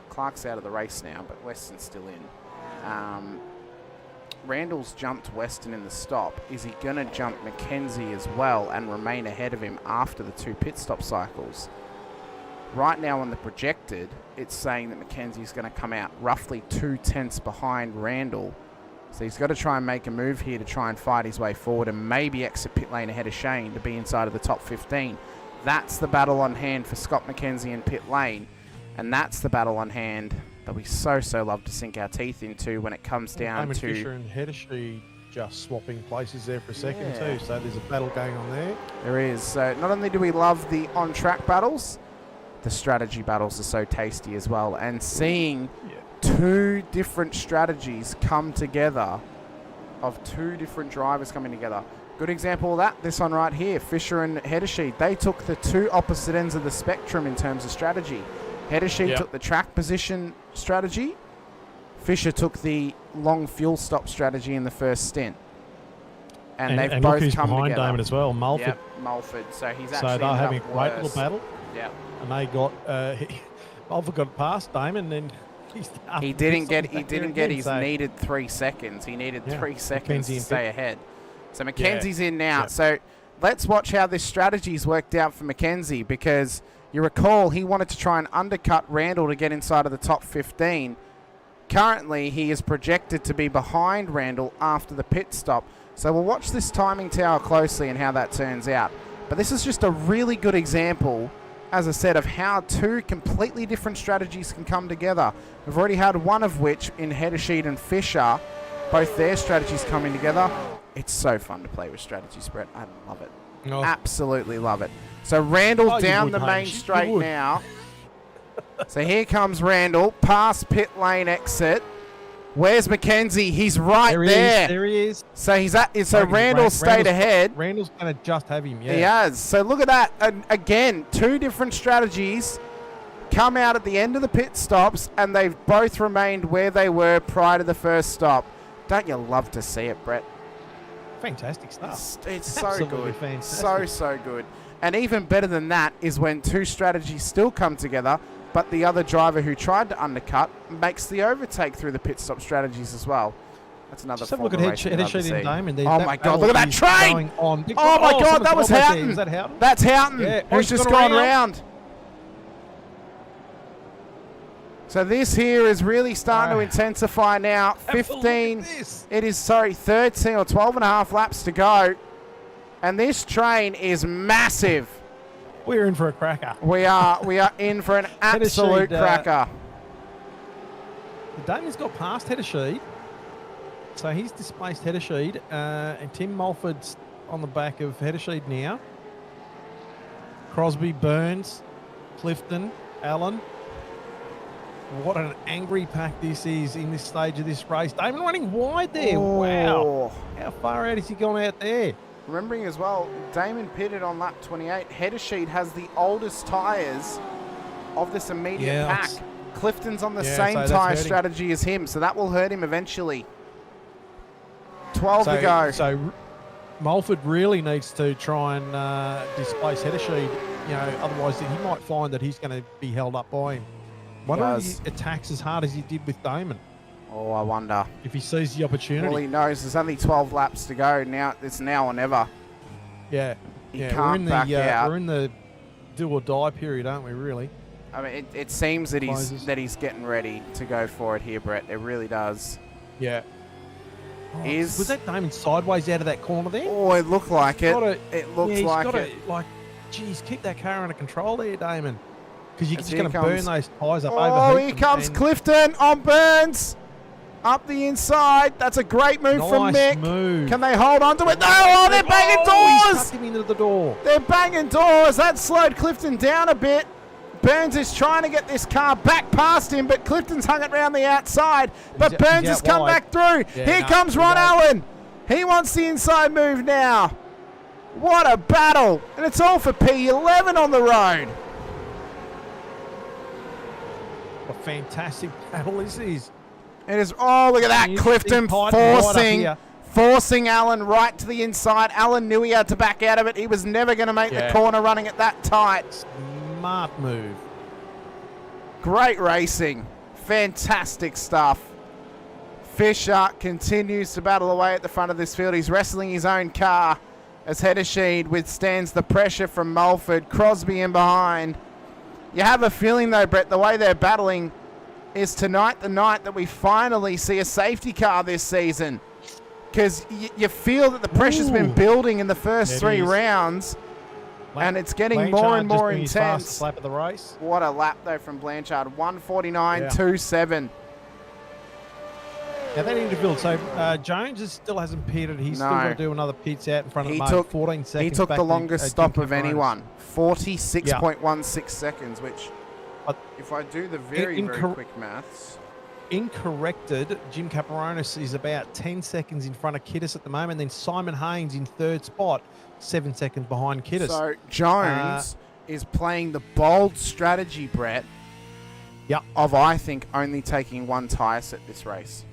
Clark's out of the race now, but Weston's still in. Randall's jumped Weston in the stop. Is he going to jump Mackenzie as well and remain ahead of him after the 2 pit stop cycles? Right now on the projected, it's saying that Mackenzie's going to come out roughly 2 tenths behind Randall. So he's got to try and make a move here to try and fight his way forward and maybe exit pit lane ahead of Shane to be inside of the top 15. That's the battle on hand for Scott Mackenzie in pit lane. And that's the battle on hand that we so love to sink our teeth into when it comes down to... Fisher and Heddersheed just swapping places there for a second too. So there's a battle going on there. There is. So not only do we love the on-track battles, the strategy battles are so tasty as well. And seeing 2 different strategies come together, of 2 different drivers coming together, Good example of that, this one right here, Fisher and Hedersheed. They took the two opposite ends of the spectrum in terms of strategy. Hedersheed took the track position strategy. Fisher took the long fuel stop strategy in the first stint. And they've both look come behind together. Damon as well, Mulford. Yep, Mulford. So he's So actually they're having a ended up great worse. little battle. Yeah. And they got Mulford got past Damon, and He didn't get his needed 3 seconds. He needed 3 seconds to stay ahead. So Mackenzie's in now. So let's watch how this strategy's worked out for Mackenzie, because you recall he wanted to try and undercut Randall to get inside of the top 15. Currently, he is projected to be behind Randall after the pit stop. So we'll watch this timing tower closely and how that turns out. But this is just a really good example, as I said, of how two completely different strategies can come together. We've already had one of which in Hedersheed and Fisher, both their strategies coming together. It's so fun to play with strategies, Brett. I love it. Oh. Absolutely love it. So Randall down the main Hamish. straight now. So here comes Randall, past pit lane exit. Where's Mackenzie? He's right there. There he is. So he's at. So Randall stayed ahead. Randall's going to just have him. Yeah. He has. So look at that. And again, two different strategies come out at the end of the pit stops, and they've both remained where they were prior to the first stop. Don't you love to see it, Brett? Fantastic stuff. It's so Absolutely good. fantastic. So good. And even better than that is when two strategies still come together, but the other driver who tried to undercut makes the overtake through the pit stop strategies as well. That's another Just have a form look of at racing I'd love to Hedersheed and see. Damon. Oh my God, look at that train! Oh my God, that was Houghton. Was that Houghton? That's Houghton, Yeah. who's just gone round. So this here is really starting to intensify now. 15, it is, 13 or 12 and a half laps to go. And this train is massive. We're in for a cracker. We are in for an absolute cracker. Damon's got past Hedersheed. So he's displaced Hedersheed. And Tim Mulford's on the back of Hedersheed now. Crosby, Burns, Clifton, Allen. What an angry pack this is in this stage of this race. Damon running wide there. Oh. Wow. How far out has he gone out there? Remembering as well, Damon pitted on lap 28. Hedersheed has the oldest tyres of this immediate pack. Clifton's on the same tyre strategy as him, so that will hurt him eventually. 12 to go. So Mulford really needs to try and displace Hedersheed. You know, otherwise he might find that he's going to be held up by him. Wonder if he attacks as hard as he did with Damon. Oh, I wonder. If he sees the opportunity. Well, he knows there's only 12 laps to go. Now it's now or never. Yeah. He can't back out. We're in the do or die period, aren't we, really? I mean, it seems that he's getting ready to go for it here, Brett. It really does. Yeah. Was that Damon sideways out of that corner there? Oh, it looked like it. It looks like it. Geez, keep that car under control there, Damon. Because you're just going to burn those tyres up. Oh, here comes Clifton on Burns. Up the inside. That's a great move from Mick. Move. Can they hold on to it? No, oh, they're banging doors. He's tucked him into the door. They're banging doors. That slowed Clifton down a bit. Burns is trying to get this car back past him, but Clifton's hung it round the outside. But Burns has come back through. Here comes Ron Allen. He wants the inside move now. What a battle. And it's all for P11 on the road. What a fantastic battle this is. It is. Oh, look at that. Clifton forcing Allen right to the inside. Allen knew he had to back out of it. He was never going to make the corner running it that tight. Smart move. Great racing. Fantastic stuff. Fisher continues to battle away at the front of this field. He's wrestling his own car as Hedersheed withstands the pressure from Mulford. Crosby in behind. You have a feeling, though, Brett, the way they're battling is tonight the night that we finally see a safety car this season. Because you feel that the pressure's been building in the first three rounds, and it's getting more and more intense. Lap of the race. What a lap, though, from Blanchard. 1:49.27. Now that interval, so Jones still hasn't pitted. He's still got to do another pits out in front of the mark. 14 seconds. He took the longest stop of anyone. 46.16 seconds, which, if I do the very quick maths, incorrected. Jim Caperonis is about 10 seconds in front of Kiddis at the moment. Then Simon Haynes in third spot, 7 seconds behind Kiddis. So Jones is playing the bold strategy, Brett, of, I think, only taking one tyre set this race.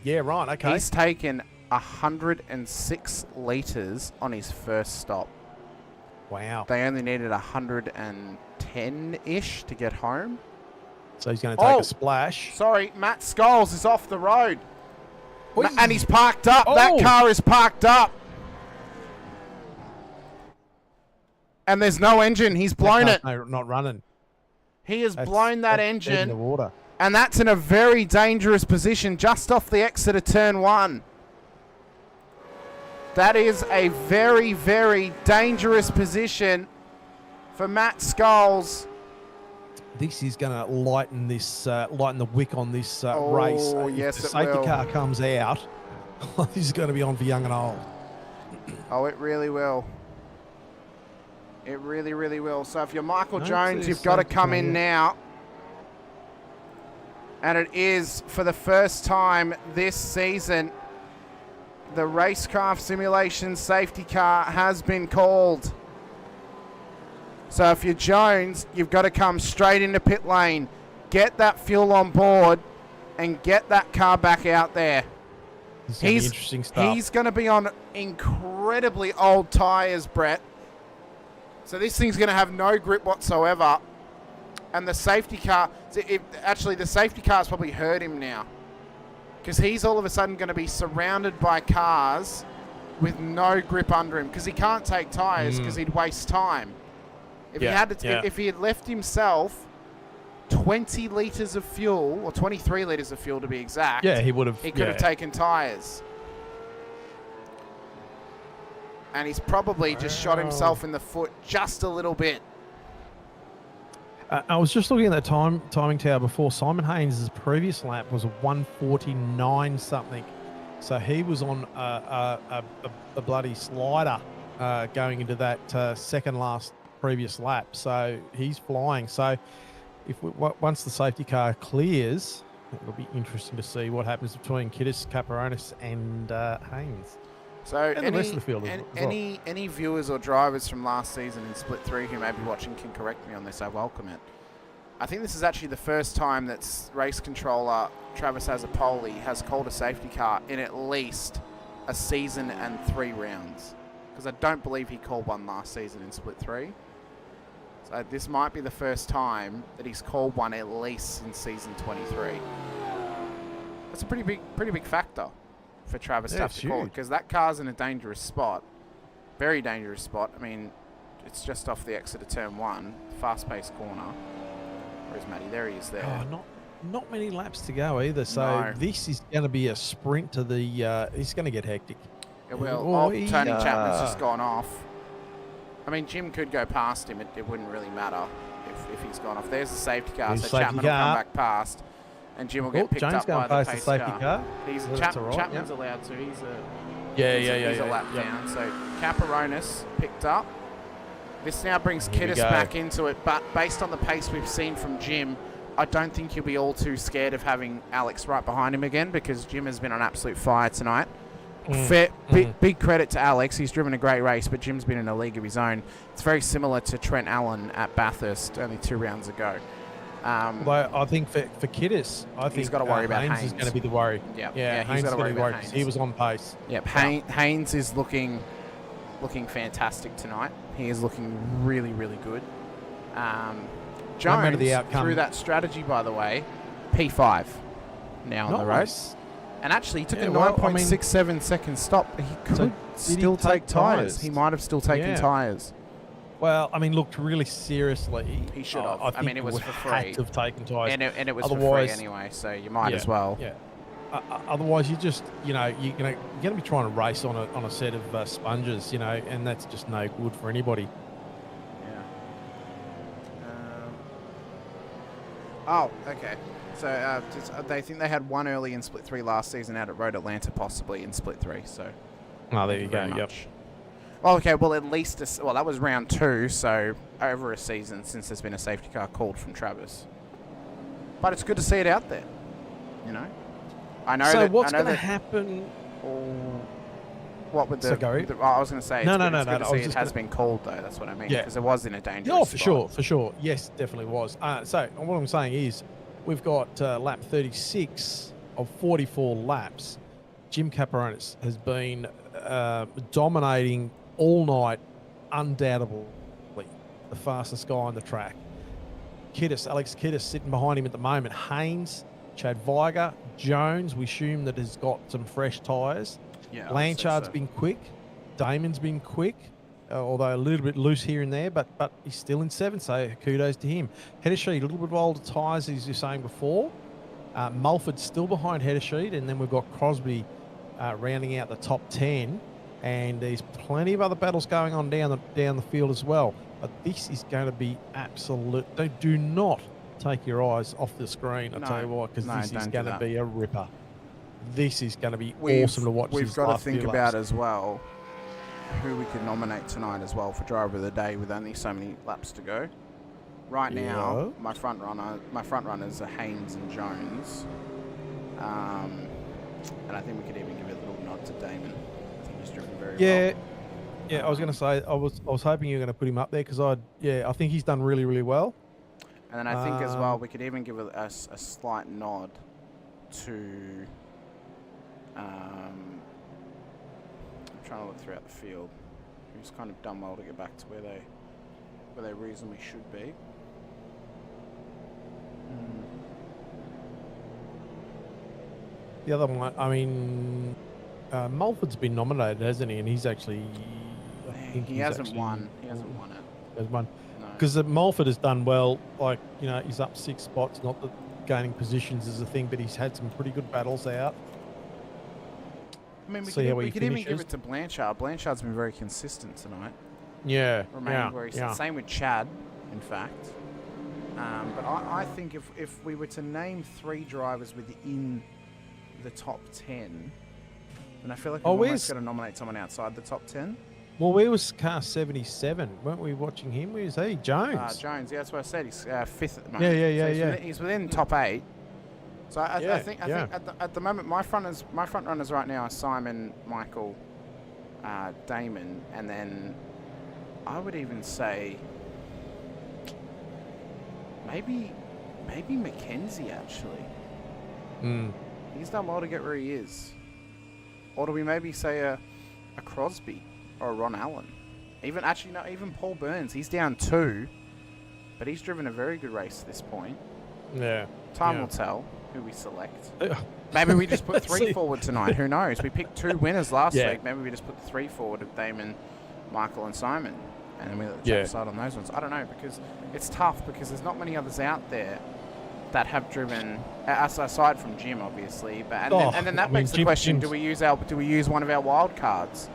Yeah, right, okay. He's taken 106 litres on his first stop. Wow. They only needed 110-ish to get home. So he's going to take a splash. Sorry, Matt Scholes is off the road. Oi. And he's parked up. That car is parked up. And there's no engine. He's blown it. No, not running. He has blown that engine. In the water. And that's in a very dangerous position just off the exit of turn 1. That is a very, very dangerous position for Matt Scholes. This is going to lighten the wick on this race. Yes, if the safety car comes out, this is going to be on for young and old. Oh, it really will. It really, really will. So if you're Michael Jones, you've got to come in now. And it is, for the first time this season, the Racecraft Simulations safety car has been called. So if you're Jones, you've got to come straight into pit lane, get that fuel on board, and get that car back out there. He's interesting stuff. He's going to be on incredibly old tyres, Brett. So this thing's going to have no grip whatsoever. And the safety car, actually the safety car's probably hurt him now. Because he's all of a sudden going to be surrounded by cars with no grip under him. Because he can't take tyres because he'd waste time. If he had left himself 20 litres of fuel, or 23 litres of fuel to be exact, he would have. He could have taken tyres. And he's probably just shot himself in the foot just a little bit. I was just looking at the timing tower before. Simon Haynes' previous lap was a 1:49 something. So he was on a bloody slider going into that second last previous lap. So he's flying. So once the safety car clears, it'll be interesting to see what happens between Kiddis, Caperonis and Haynes. So and the rest of the field any viewers or drivers from last season in Split 3 who may be watching can correct me on this. I welcome it. I think this is actually the first time that race controller Travis Azapoli has called a safety car in at least a season and 3 rounds. Because I don't believe he called one last season in Split 3. So this might be the first time that he's called one at least in season 23. That's a pretty big factor for Travis to have to call it, because that car's in a dangerous spot. Very dangerous spot. I mean, it's just off the exit of turn 1, fast-paced corner. Where's Matty? There he is there. Oh, not many laps to go either, so this is going to be a sprint to the... it's going to get hectic. It will. Tony Chapman's just gone off. I mean, Jim could go past him. It wouldn't really matter if he's gone off. There's the safety car, so Chapman will come back past. And Jim will get picked up by the pace car. Chapman's allowed to. He's a lap down. So Caperonis picked up. This now brings Kiddis back into it. But based on the pace we've seen from Jim, I don't think he'll be all too scared of having Alex right behind him again, because Jim has been on absolute fire tonight. Big credit to Alex. He's driven a great race, but Jim's been in a league of his own. It's very similar to Trent Allen at Bathurst only 2 rounds ago. I think for Kiddis, he's got to worry about Haynes. Is going to be the worry. Yeah, Haynes is going to be worried because he was on pace. Yep, Haynes is looking fantastic tonight. He is looking really, really good. Jones, the outcome, through that strategy, by the way, P5 now on the race. And actually, he took a 9.67 second stop. He could still take tyres. He might have still taken tyres. Well, I mean, looked really seriously. He should have. I mean, it was for free. Had to have taken tyres. And it was for free anyway, so you might as well. Yeah. Otherwise, you're going to be trying to race on a set of sponges, and that's just no good for anybody. Yeah. Okay. So they think they had one early in Split 3 last season out at Road Atlanta, possibly in Split 3. So. Oh, there you go. Yep. Well, okay. Well, at least that was round 2, so over a season since there's been a safety car called from Travis. But it's good to see it out there. You know, I know. So that, what's I know going to that- happen? What would the? So go. I was going to say. No, it's no, good, no, it's no, good no, to I was see it just has gonna- been called though. That's what I mean. Yeah. Because it was in a dangerous. Oh, for spot. sure, for sure. Yes, definitely was. So what I'm saying is, we've got lap 36 of 44 laps. Jim Caperonis has been dominating all night, undoubtedly the fastest guy on the track. Alex Kiddis sitting behind him at the moment. Haynes, Chad Viger, Jones, we assume that has got some fresh tyres. Yeah. Blanchard's been quick. Damon's been quick, although a little bit loose here and there, but he's still in 7th, so kudos to him. Hedersheet, a little bit of older tyres, as you were saying before. Mulford's still behind Hedersheet, and then we've got Crosby rounding out the top 10, and there's plenty of other battles going on down the field as well. But this is going to be absolute. Do not take your eyes off the screen. I tell you what, because this is going to be a ripper. This is going to be awesome to watch. We've got to think about as well who we could nominate tonight as well for driver of the day with only so many laps to go. Right now, my front runners are Haynes and Jones, and I think we could even give a little nod to Damon. I think he's driven very well. Yeah, I was going to say I was hoping you were going to put him up there because I think he's done really, really well. And then I think as well we could even give a slight nod to. I'm trying to look throughout the field. Who's kind of done well to get back to where they reasonably should be. The other one, I mean, Mulford's been nominated, hasn't he? And he's actually, I think he hasn't won. He hasn't won it. Hasn't won. No. Because Mulford has done well. Like, he's up 6 spots. Not that gaining positions is a thing, but he's had some pretty good battles out. I mean, we See could even give it to Blanchard. Blanchard's been very consistent tonight. Yeah. Same with Chad, in fact. But I think if we were to name 3 drivers within the top 10, then I feel like we're almost going to nominate someone outside the top 10. Well, where was car 77? Weren't we watching him? Where is he? Jones. Jones, yeah, that's what I said. He's 5th at the moment. Yeah. He's within top 8. So I think at the moment my front runners right now are Simon, Michael, Damon, and then I would even say maybe Mackenzie actually. He's done well to get where he is. Or do we maybe say a Crosby or a Ron Allen? Even Paul Burns. He's down 2, but he's driven a very good race to this point. Yeah. Time will tell who we select. Maybe we just put 3 forward tonight. Who knows? We picked 2 winners last week. Maybe we just put the 3 forward of Damon, Michael, and Simon, and then we let the chat decide on those ones. I don't know, because it's tough because there's not many others out there that have driven, aside from Jim, obviously. But and then that makes the question: do we use one of our wild cards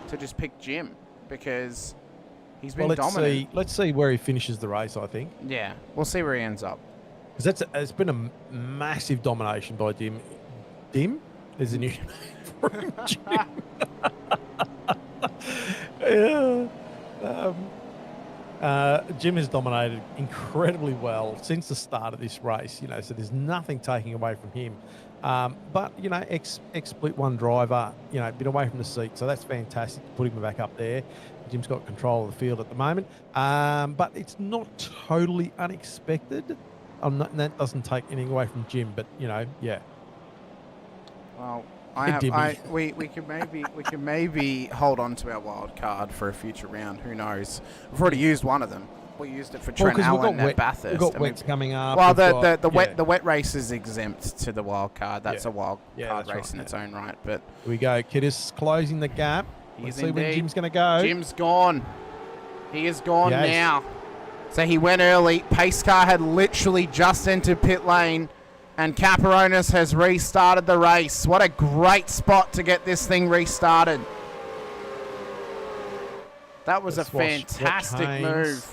to just pick Jim because he's been dominant? Let's see where he finishes the race. I think. Yeah, we'll see where he ends up. Because it's been a massive domination by Jim. Dim is a new name for him, Jim. Jim has dominated incredibly well since the start of this race, so there's nothing taking away from him. But, ex-Split 1 driver, been away from the seat, so that's fantastic to put him back up there. Jim's got control of the field at the moment. But it's not totally unexpected. That doesn't take anything away from Jim, but, yeah. Well, we could maybe hold on to our wild card for a future round. Who knows? We've already used one of them. We used it for Trent Allen at Bathurst. We've got wets coming up. Well, the wet race is exempt to the wild card. That's a wild card race in its own right. But here we go. Kiddis closing the gap. Let's see when Jim's going to go. Jim's gone. He is gone now. So he went early. Pace car had literally just entered pit lane. And Caperonis has restarted the race. What a great spot to get this thing restarted. That was a fantastic move.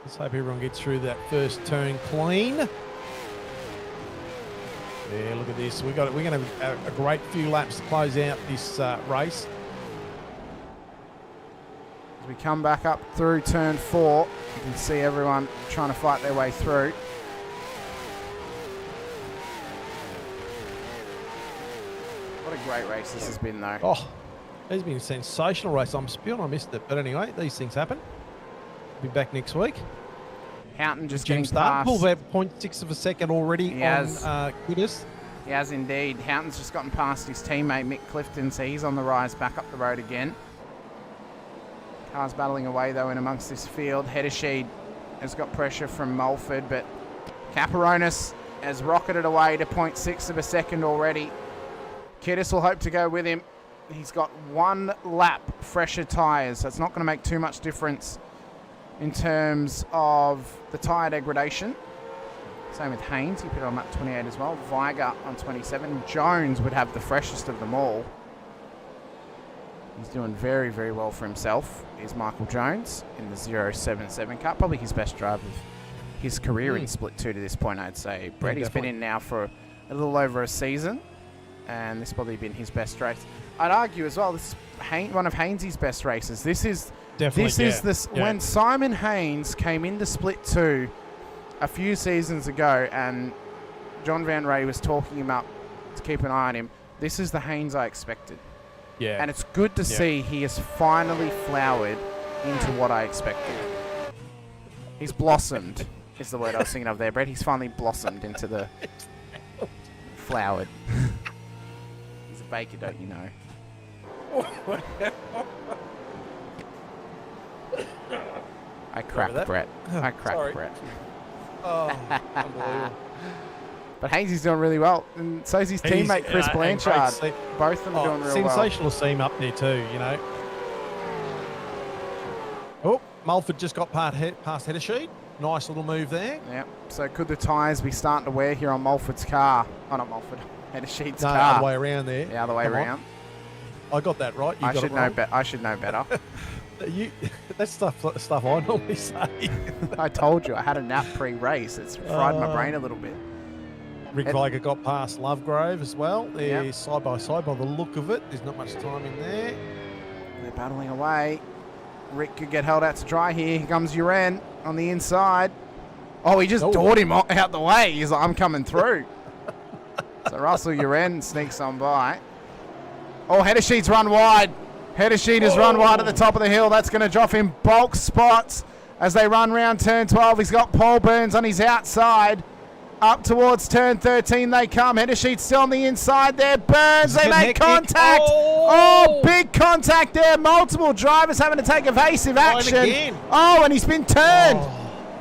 Let's hope everyone gets through that first turn clean. Yeah, look at this. We're going to have a great few laps to close out this race. we come back up through turn 4, you can see everyone trying to fight their way through. What a great race this has been, though. Oh, it's been a sensational race. I'm spewing I missed it. But anyway, these things happen. Be back next week. Houghton just getting start. past. Pulled about 0.6 of a second already on Kiddis. He has indeed. Houghton's just gotten past his teammate Mick Clifton, so he's on the rise back up the road again. Cars battling away, though, in amongst this field. Heddersheed has got pressure from Mulford, but Caperonis has rocketed away to 0.6 of a second already. Kiddis will hope to go with him. He's got 1 lap fresher tyres, so it's not going to make too much difference in terms of the tyre degradation. Same with Haynes, he put it on lap 28 as well. Viger on 27. Jones would have the freshest of them all. He's doing very, very well for himself. Here's Michael Jones in the 077 car. Probably his best drive of his career in Split 2 to this point, I'd say. Brett, he's been in now for a little over a season, and this has probably been his best race. I'd argue as well, this is one of Haynes' best races. This is when Simon Haynes came into Split 2 a few seasons ago, and John Van Ray was talking him up to keep an eye on him. This is the Haynes I expected. Yeah. And it's good to see he has finally flowered into what I expected. He's blossomed, is the word I was thinking of there, Brett. He's finally blossomed into the flowered. He's a baker, don't you know? I cracked Brett. I cracked Brett. Oh, unbelievable. But Haynes doing really well, and so's his teammate Chris Blanchard. Both of them are doing real well. Sensational seam up there too, you know. Oh, Mulford just got past Heddersheed. Nice little move there. Yep. So could the tyres be starting to wear here on Mulford's car? Oh, not Mulford. Heddersheed's car. No, other way around there. The other way around. I got that right. I should know better. I should know better. That's stuff I normally say. I told you I had a nap pre-race. It's fried my brain a little bit. Rick Viger got past Lovegrove as well. They're side by side by the look of it. There's not much time in there. They're battling away. Rick could get held out to dry here. Here comes Uren on the inside. Oh, he just doored him out the way. He's like, I'm coming through. So Russell Uren sneaks on by. Oh, Heddersheed's run wide. Heddersheed has run wide at the top of the hill. That's going to drop him bulk spots as they run round turn 12. He's got Paul Burns on his outside. Up towards turn 13 they come. Heddersheed still on the inside there. Burns, they make contact. Oh, big contact there. Multiple drivers having to take evasive action. Oh, and he's been turned.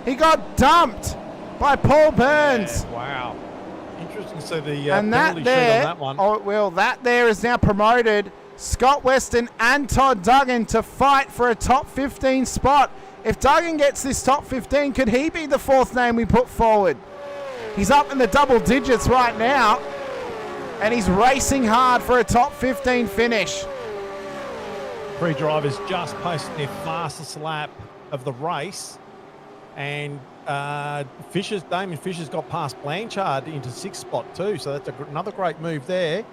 He got dumped by Paul Burns. Yeah, wow. Interesting to see the and penalty sheet on that one. Oh, well, that there is now promoted Scott Weston and Todd Duggan to fight for a top 15 spot. If Duggan gets this top 15, could he be the 4th name we put forward? He's up in the double digits right now, and he's racing hard for a top 15 finish. 3 drivers just posted their fastest lap of the race, and Damon Fisher's got past Blanchard into 6th spot too, so that's another great move there.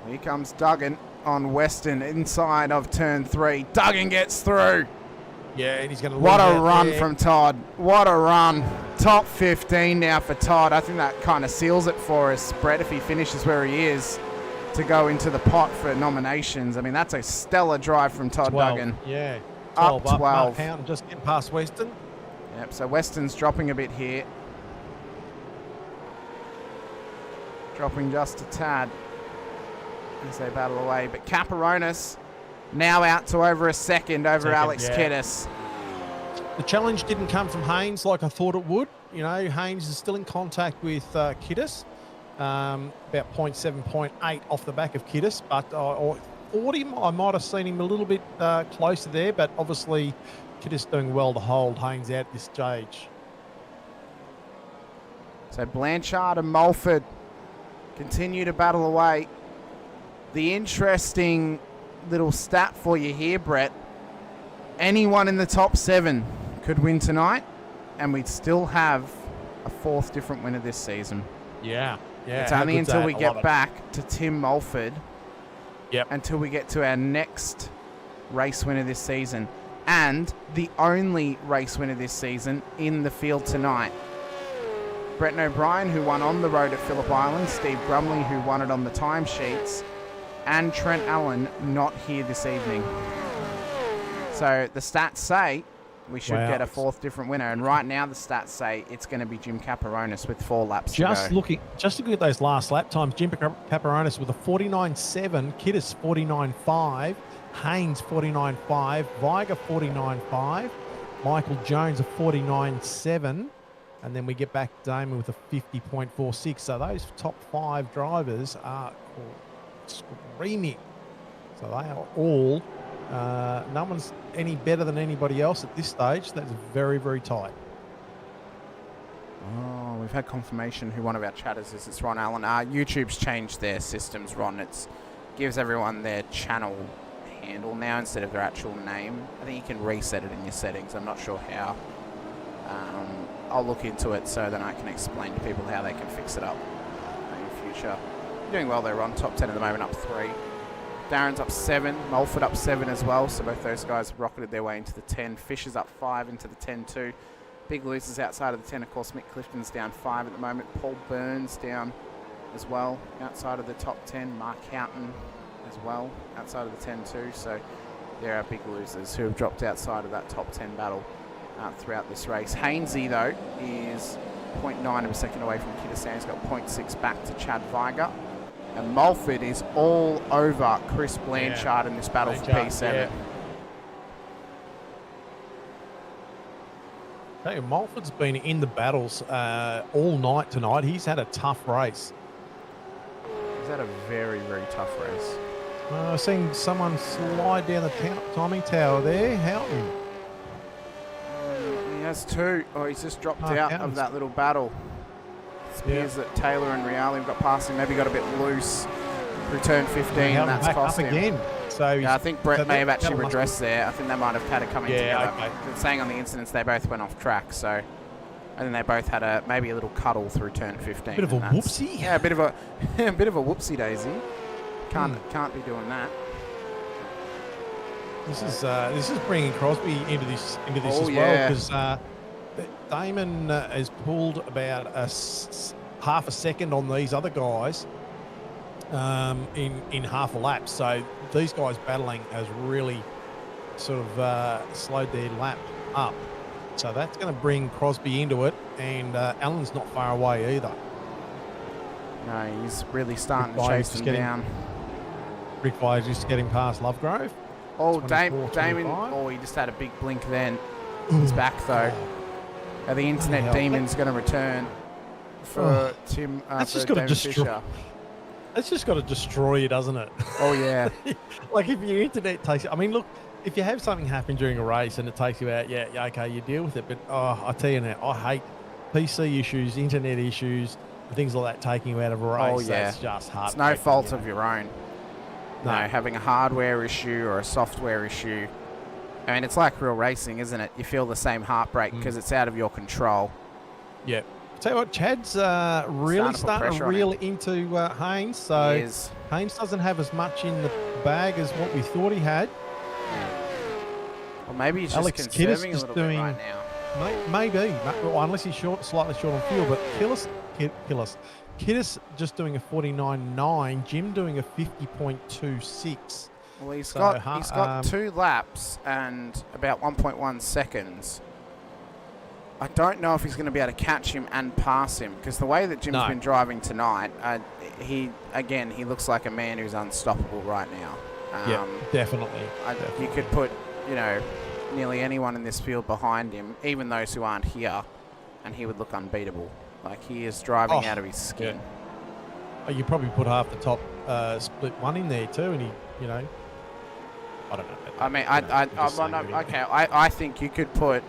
Here comes Duggan on Weston inside of turn 3. Duggan gets through. Yeah, and he's going to. What a run from Todd. What a run. Top 15 now for Todd. I think that kind of seals it for us, Brett, if he finishes where he is to go into the pot for nominations. I mean, that's a stellar drive from Todd 12, Duggan. Yeah. 12, up 12. Mark Houghton just getting past Weston. Yep, so Weston's dropping a bit here. Dropping just a tad as they battle away. But Caperonis now out to over a second over Alex Kiddis. The challenge didn't come from Haynes like I thought it would. You know, Haynes is still in contact with Kiddis, about 0.7, 0.8 off the back of Kiddis, but I thought I might have seen him a little bit closer there, but obviously Kiddis doing well to hold Haynes out at this stage. So Blanchard and Mulford continue to battle away. The interesting little stat for you here, Brett. Anyone in the top 7 could win tonight, and we'd still have a 4th different winner this season. Yeah. It's only until we get back to Tim Mulford. Yep. Until we get to our next race winner this season, and the only race winner this season in the field tonight. Bretton O'Brien, who won on the road at Phillip Island, Steve Brumley, who won it on the timesheets, and Trent Allen not here this evening. So the stats say we should get a fourth different winner, and right now the stats say it's going to be Jim Caperonis with 4 laps to go. Just looking at those last lap times, Jim Caperonis with a 49.7, Kiddis 49.5, Haynes 49.5, Viger 49.5, Michael Jones a 49.7, and then we get back Damon with a 50.46. So those top 5 drivers are screaming. So they are all, no one's any better than anybody else at this stage. That's very, very tight. Oh, we've had confirmation who one of our chatters is. It's Ron Allen. YouTube's changed their systems, Ron. It gives everyone their channel handle now instead of their actual name. I think you can reset it in your settings. I'm not sure how. I'll look into it so then I can explain to people how they can fix it up in the future. Doing well there, Ron. Top 10 at the moment, up 3. Darren's up 7. Mulford up 7 as well. So both those guys have rocketed their way into the 10. Fisher's up 5 into the 10 too. Big losers outside of the 10. Of course, Mick Clifton's down 5 at the moment. Paul Burns down as well outside of the top 10. Mark Houghton as well outside of the 10 too. So there are big losers who have dropped outside of that top 10 battle throughout this race. Hainsey, though, is 0.9 of a second away from Kiddis. He's got 0.6 back to Chad Viger. And Mulford is all over Chris Blanchard in this battle for P7. Yeah. Hey, Mulford's been in the battles all night tonight. He's had a tough race. He's had a very, very tough race. I've seen someone slide down the timing tower there. Houghton. He has 2. Oh, he's just dropped out of that little battle. It appears that Taylor and Reale have got past him. Maybe got a bit loose through turn 15, and that's cost him. Again. So I think Brett may have actually redressed there. I think they might have had it coming together. Okay. They're saying on the incidents they both went off track, so I think they both had maybe a little cuddle through turn 15. Bit of a whoopsie. Yeah, a bit of a whoopsie daisy. Can't be doing that. This is bringing Crosby into this as well, because Damon has pulled about half a second on these other guys in half a lap. So these guys battling has really sort of slowed their lap up. So that's going to bring Crosby into it, and Allen's not far away either. No, he's really starting to chase them down. Rick Byers just getting past Lovegrove. Oh, Damon. Oh, he just had a big blink then. He's back though. The internet demon's going to return for Tim. That's just got to destroy. That's just got to destroy you, doesn't it? Oh yeah. Like if your internet takes. I mean, look, if you have something happen during a race and it takes you out, yeah, okay, you deal with it. But I tell you now, I hate PC issues, internet issues, things like that taking you out of a race. Oh yeah. That's just hard. It's no fault of your own. No, having a hardware issue or a software issue. I mean, it's like real racing, isn't it? You feel the same heartbreak because it's out of your control. Yeah. Tell you what, Chad's really starting to reel into Haynes. So Haynes doesn't have as much in the bag as what we thought he had. Or maybe he's just conserving a little bit right now. Maybe. Well, unless he's slightly short on fuel. But Kiddis just doing a 49.9. Jim doing a 50.26. Well, he's got 2 laps and about 1.1 seconds. I don't know if he's going to be able to catch him and pass him, because the way that Jim's been driving tonight, he looks like a man who's unstoppable right now. Yeah, definitely. You could put, nearly anyone in this field behind him, even those who aren't here, and he would look unbeatable. Like, he is driving out of his skin. Yeah. You probably put half the top split one in there too, and he, I don't know. I mean, I think you could put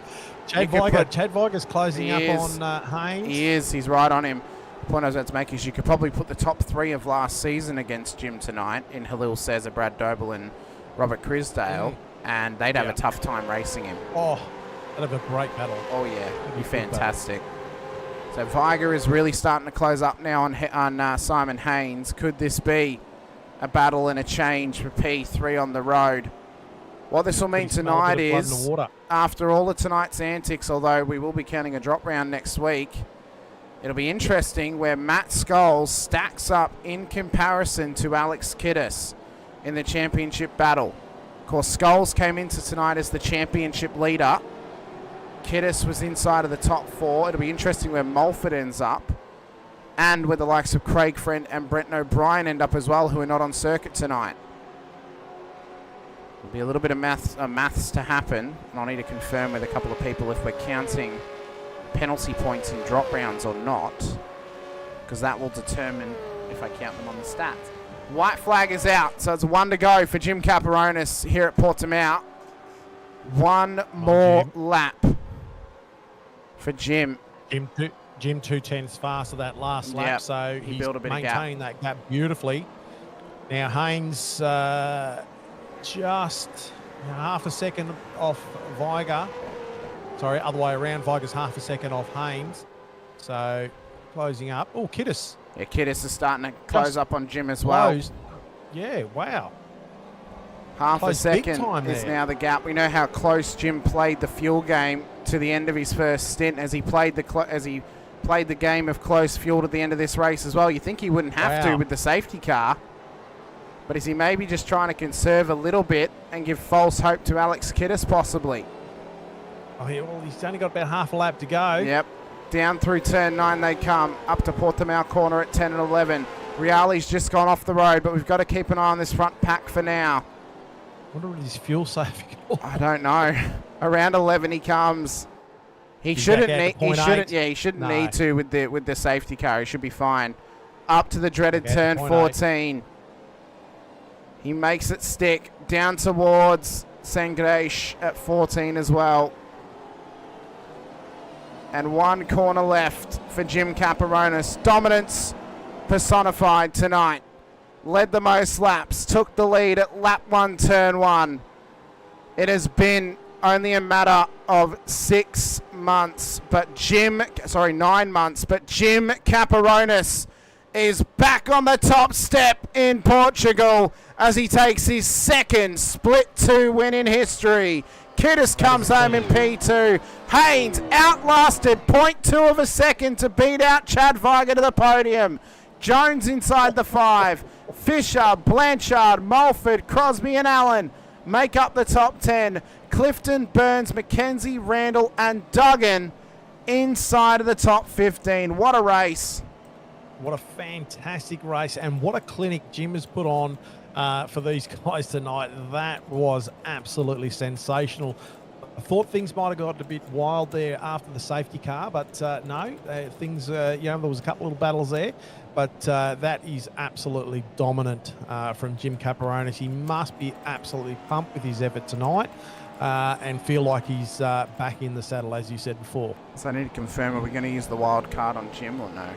Chad Viger's closing up on Haynes. He is. He's right on him. The point I was about to make is you could probably put the top 3 of last season against Jim tonight in Halil Cesar, Brad Doble, and Robert Crisdale, and they'd have a tough time racing him. Oh, that'd have a great battle. Oh yeah, it'd be fantastic. So Viger is really starting to close up now on Simon Haynes. Could this be a battle and a change for P3 on the road? What this will mean Pretty smell a tonight bit of blood in is, the water. after all of tonight's antics, although we will be counting a drop round next week, it'll be interesting where Matt Scholes stacks up in comparison to Alex Kiddis in the championship battle. Of course, Scholes came into tonight as the championship leader. Kiddis was inside of the top 4. It'll be interesting where Mulford ends up, and where the likes of Craig Friend and Brent O'Brien end up as well, who are not on circuit tonight. There'll be a little bit of maths to happen, and I'll need to confirm with a couple of people if we're counting penalty points in drop rounds or not, because that will determine if I count them on the stats. White flag is out, so it's 1 to go for Jim Caparonis here at Portimao. One more lap for Jim. Jim 2/10 faster that last lap, Yep, so he he's built a bit of gap. maintained that gap beautifully. Now Haynes just half a second off Viger. Sorry, other way around. Viger's half a second off Haynes. So closing up. Oh, Kiddis. Yeah, Kiddis is starting to close up on Jim as well. Closed. Yeah, wow. Half a Close big second time is there. now the gap. We know how close Jim played the fuel game to the end of his first stint, as he played the game of close fuel to the end of this race as well. You think he wouldn't have to Wow. with the safety car, but is he maybe just trying to conserve a little bit and give false hope to Alex Kiddis possibly? Oh, yeah, well, he's only got about half a lap to go. Yep. Down through turn 9 they come, up to Portimao corner at 10 and 11. Reale's just gone off the road, but we've got to keep an eye on this front pack for now. Wonder what his fuel saving. I don't know. Around 11 he comes. He He's shouldn't back out need. to He 0.8. shouldn't. Yeah, he shouldn't No. need to with the safety car. He should be fine. Up to the dreaded Back out turn to 0.8. 14. He makes it stick down towards Sangresh at 14 as well. And one corner left for Jim Caparonis. Dominance personified tonight. Led the most laps, took the lead at lap 1, turn 1. It has been only a matter of 6 months, but 9 months, but Jim Caparonis is back on the top step in Portugal as he takes his second split 2 win in history. Kiddis comes home in P2. Haynes outlasted 0.2 of a second to beat out Chad Viger to the podium. Jones inside the 5. Fisher, Blanchard, Mulford, Crosby and Allen make up the top 10. Clifton, Burns, McKenzie, Randall and Duggan inside of the top 15. What a race. What a fantastic race, and what a clinic Jim has put on for these guys tonight. That was absolutely sensational. I thought things might have got a bit wild there after the safety car, but no, things, there was a couple little battles there, but that is absolutely dominant from Jim Caparonis. He must be absolutely pumped with his effort tonight and feel like he's back in the saddle, as you said before. So I need to confirm, are we going to use the wild card on Jim or no?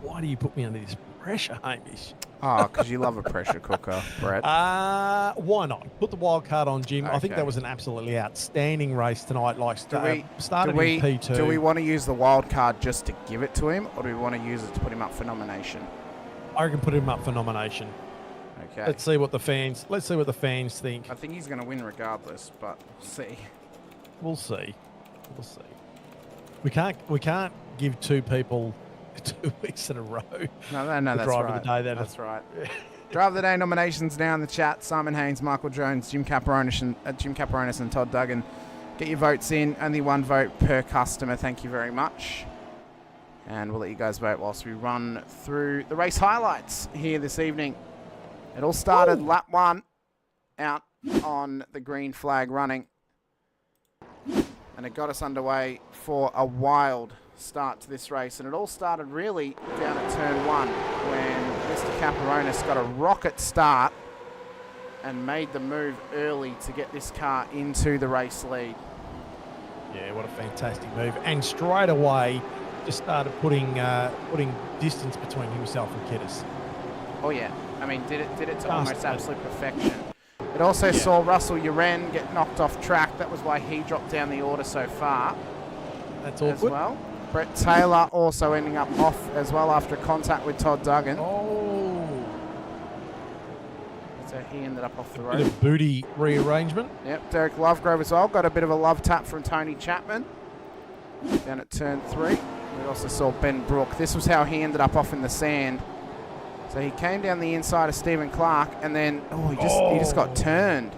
Why do you put me under this pressure, Hamish? Oh, because you love a pressure cooker, Brett. Why not? Put the wild card on Jim. I think Okay. that was an absolutely outstanding race tonight. Like started do in P2. Do we want to use the wild card just to give it to him, or do we want to use it to put him up for nomination? I reckon put him up for nomination. Okay. Let's see what the fans think. I think he's going to win regardless, but we'll see. We'll see. We can't give 2 people 2 weeks in a row. No, the that's driver right. of the day. That's right. Driver of the day nominations now in the chat: Simon Haynes, Michael Jones, Jim Caparonis, and Todd Duggan. Get your votes in. Only 1 vote per customer. Thank you very much. And we'll let you guys vote whilst we run through the race highlights here this evening. It all started lap 1 out on the green flag running. And it got us underway for a wild start to this race. And it all started really down at turn 1 when Mr. Caparonis got a rocket start and made the move early to get this car into the race lead. Yeah, what a fantastic move. And straight away just started putting distance between himself and Kiddis. Oh yeah, I mean, did it to Fast, almost but- absolute perfection. It also saw Russell Uren get knocked off track. That was why he dropped down the order so far That's all as good. well. Brett Taylor also ending up off as well after contact with Todd Duggan. Oh. So he ended up off the Bit road. of booty rearrangement. Yep, Derek Lovegrove as well. Got a bit of a love tap from Tony Chapman down at turn 3. We also saw Ben Brook. This was how he ended up off in the sand. So he came down the inside of Stephen Clark, and then he just got turned.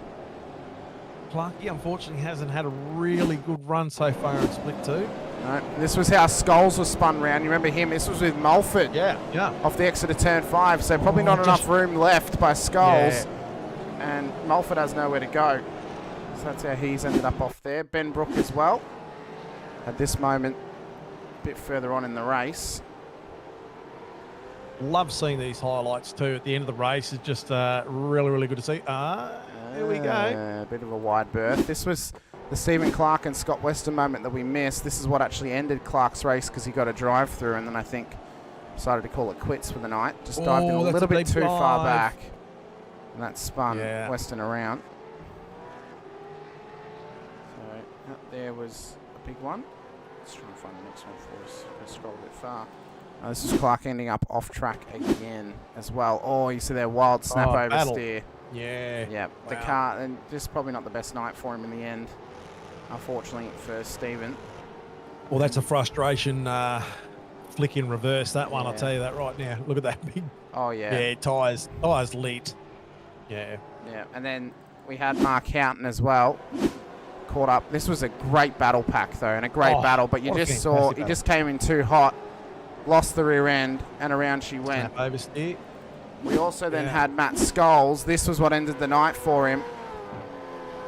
Clarkey unfortunately hasn't had a really good run so far in split 2. No, this was how Scholes was spun round. You remember him? This was with Mulford. Yeah. Off the exit of turn 5. So probably not enough room left by Scholes. Yeah. And Mulford has nowhere to go. So that's how he's ended up off there. Ben Brook as well. At this moment, a bit further on in the race. Love seeing these highlights too at the end of the race. It's just really, really good to see. Here we go. A bit of a wide berth. This was the Stephen Clark and Scott Weston moment that we missed. This is what actually ended Clark's race because he got a drive through and then I think decided to call it quits for the night. Just dived in a little bit too far back. And that spun Weston around. So up there was a big one. Let's try and find the next one for us. Let's scroll a bit far. This is Clark ending up off track again as well. Oh, you see that wild snap oversteer. Yeah. Yeah, wow. The car, and just probably not the best night for him in the end, unfortunately, for Stephen. Well, that's a frustration flick in reverse, that one, I'll tell you that right now. Look at that big. Oh, yeah. Yeah, tyres lit. Yeah. Yeah, and then we had Mark Houghton as well. Caught up. This was a great battle pack, though, and a great battle, but you just saw he just came in too hot. Lost the rear end, and around she went. Snap oversteer. We also then had Matt Scholes. This was what ended the night for him.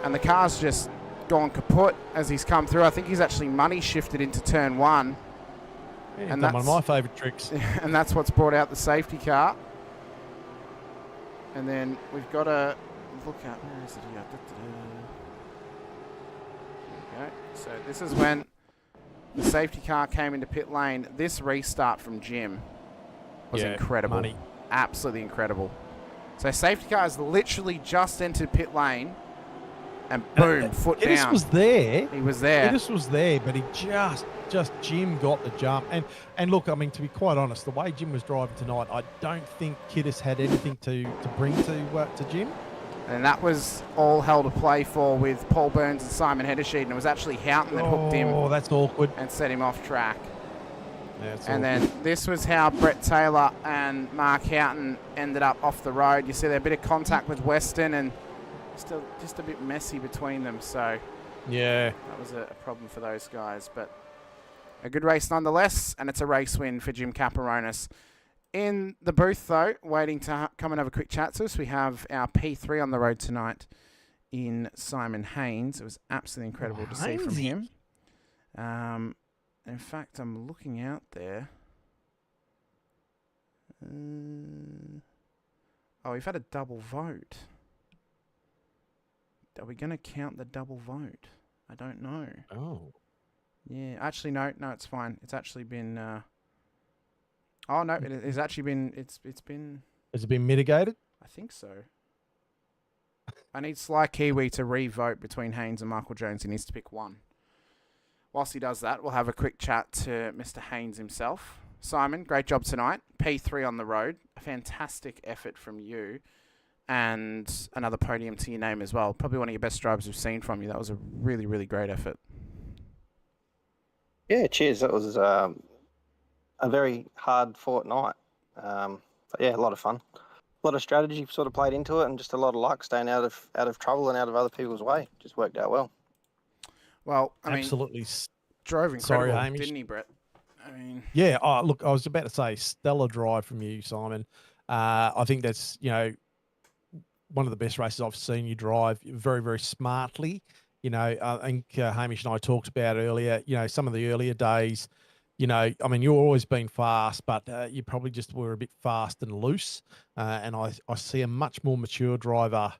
And the car's just gone kaput as he's come through. I think he's actually money shifted into turn 1. Yeah, and that's one of my favourite tricks. And that's what's brought out the safety car. And then we've got to look at, where is it here? There we go. So this is when the safety car came into pit lane. This restart from Jim was incredible. Money. Absolutely incredible. So safety car has literally just entered pit lane and boom, foot down. This was there. He was there. This was there, but he just Jim got the jump. And look, I mean, to be quite honest, the way Jim was driving tonight, I don't think Kiddis had anything to bring to Jim. And that was all hell to play for with Paul Burns and Simon Hedersheed, and it was actually Houghton that hooked him. Oh, that's awkward. And set him off track. Yeah, it's and awkward. then this was how Brett Taylor and Mark Houghton ended up off the road. You see there a bit of contact with Weston and still just a bit messy between them. So yeah, that was a problem for those guys. But a good race nonetheless, and it's a race win for Jim Caparonis. In the booth, though, waiting to come and have a quick chat to us, we have our P3 on the road tonight in Simon Haynes. It was absolutely incredible to see from him. In fact, I'm looking out there. We've had a double vote. Are we going to count the double vote? I don't know. Oh. Yeah, actually, no, it's fine. It's actually been... Oh no! It's actually been. It's been. Has it been mitigated? I think so. I need Sly Kiwi to re-vote between Haynes and Michael Jones. He needs to pick one. Whilst he does that, we'll have a quick chat to Mr. Haynes himself. Simon, great job tonight. P3 on the road. A fantastic effort from you, and another podium to your name as well. Probably one of your best drivers we've seen from you. That was a really, really great effort. Yeah, cheers. That was a very hard-fought night. But yeah, a lot of fun. A lot of strategy sort of played into it, and just a lot of luck staying out of trouble and out of other people's way. Just worked out well. Well, I absolutely mean, drove incredible, didn't he, Brett? I mean, yeah. Oh, look, I was about to say stellar drive from you, Simon. I think that's one of the best races I've seen you drive very, very smartly. I think Hamish and I talked about earlier. Some of the earlier days. I mean, you've always been fast, but you probably just were a bit fast and loose. And I see a much more mature driver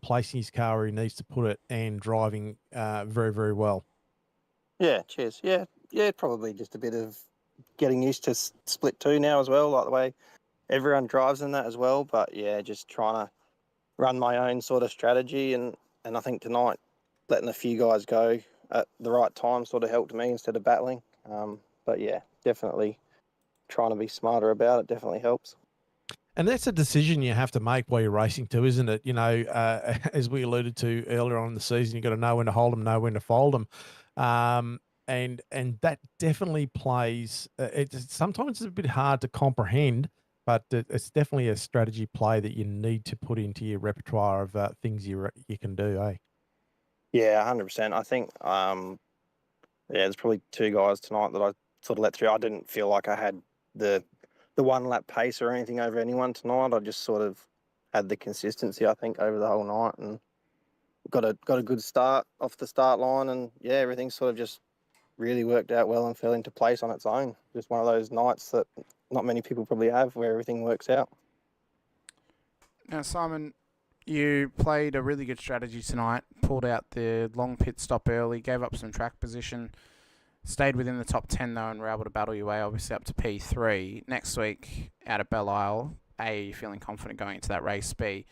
placing his car where he needs to put it and driving very, very well. Yeah, cheers. Yeah, probably just a bit of getting used to split 2 now as well, like the way everyone drives in that as well. But yeah, just trying to run my own sort of strategy. And I think tonight letting a few guys go at the right time sort of helped me instead of battling. But yeah, definitely trying to be smarter about it definitely helps. And that's a decision you have to make while you're racing too, isn't it? As we alluded to earlier on in the season, you've got to know when to hold them, know when to fold them. And that definitely plays. Sometimes it's a bit hard to comprehend, but it's definitely a strategy play that you need to put into your repertoire of things you can do. Yeah, 100%. I think there's probably 2 guys tonight that I sort of let through. I didn't feel like I had the 1 lap pace or anything over anyone tonight. I just sort of had the consistency, I think, over the whole night, and got a good start off the start line, and yeah, everything sort of just really worked out well and fell into place on its own. Just one of those nights that not many people probably have, where everything works out. Now, Simon, you played a really good strategy tonight, pulled out the long pit stop early, gave up some track position, stayed within the top 10 though, and were able to battle your way obviously up to P3. Next week out at Belle Isle, A, you feeling confident going into that race? B,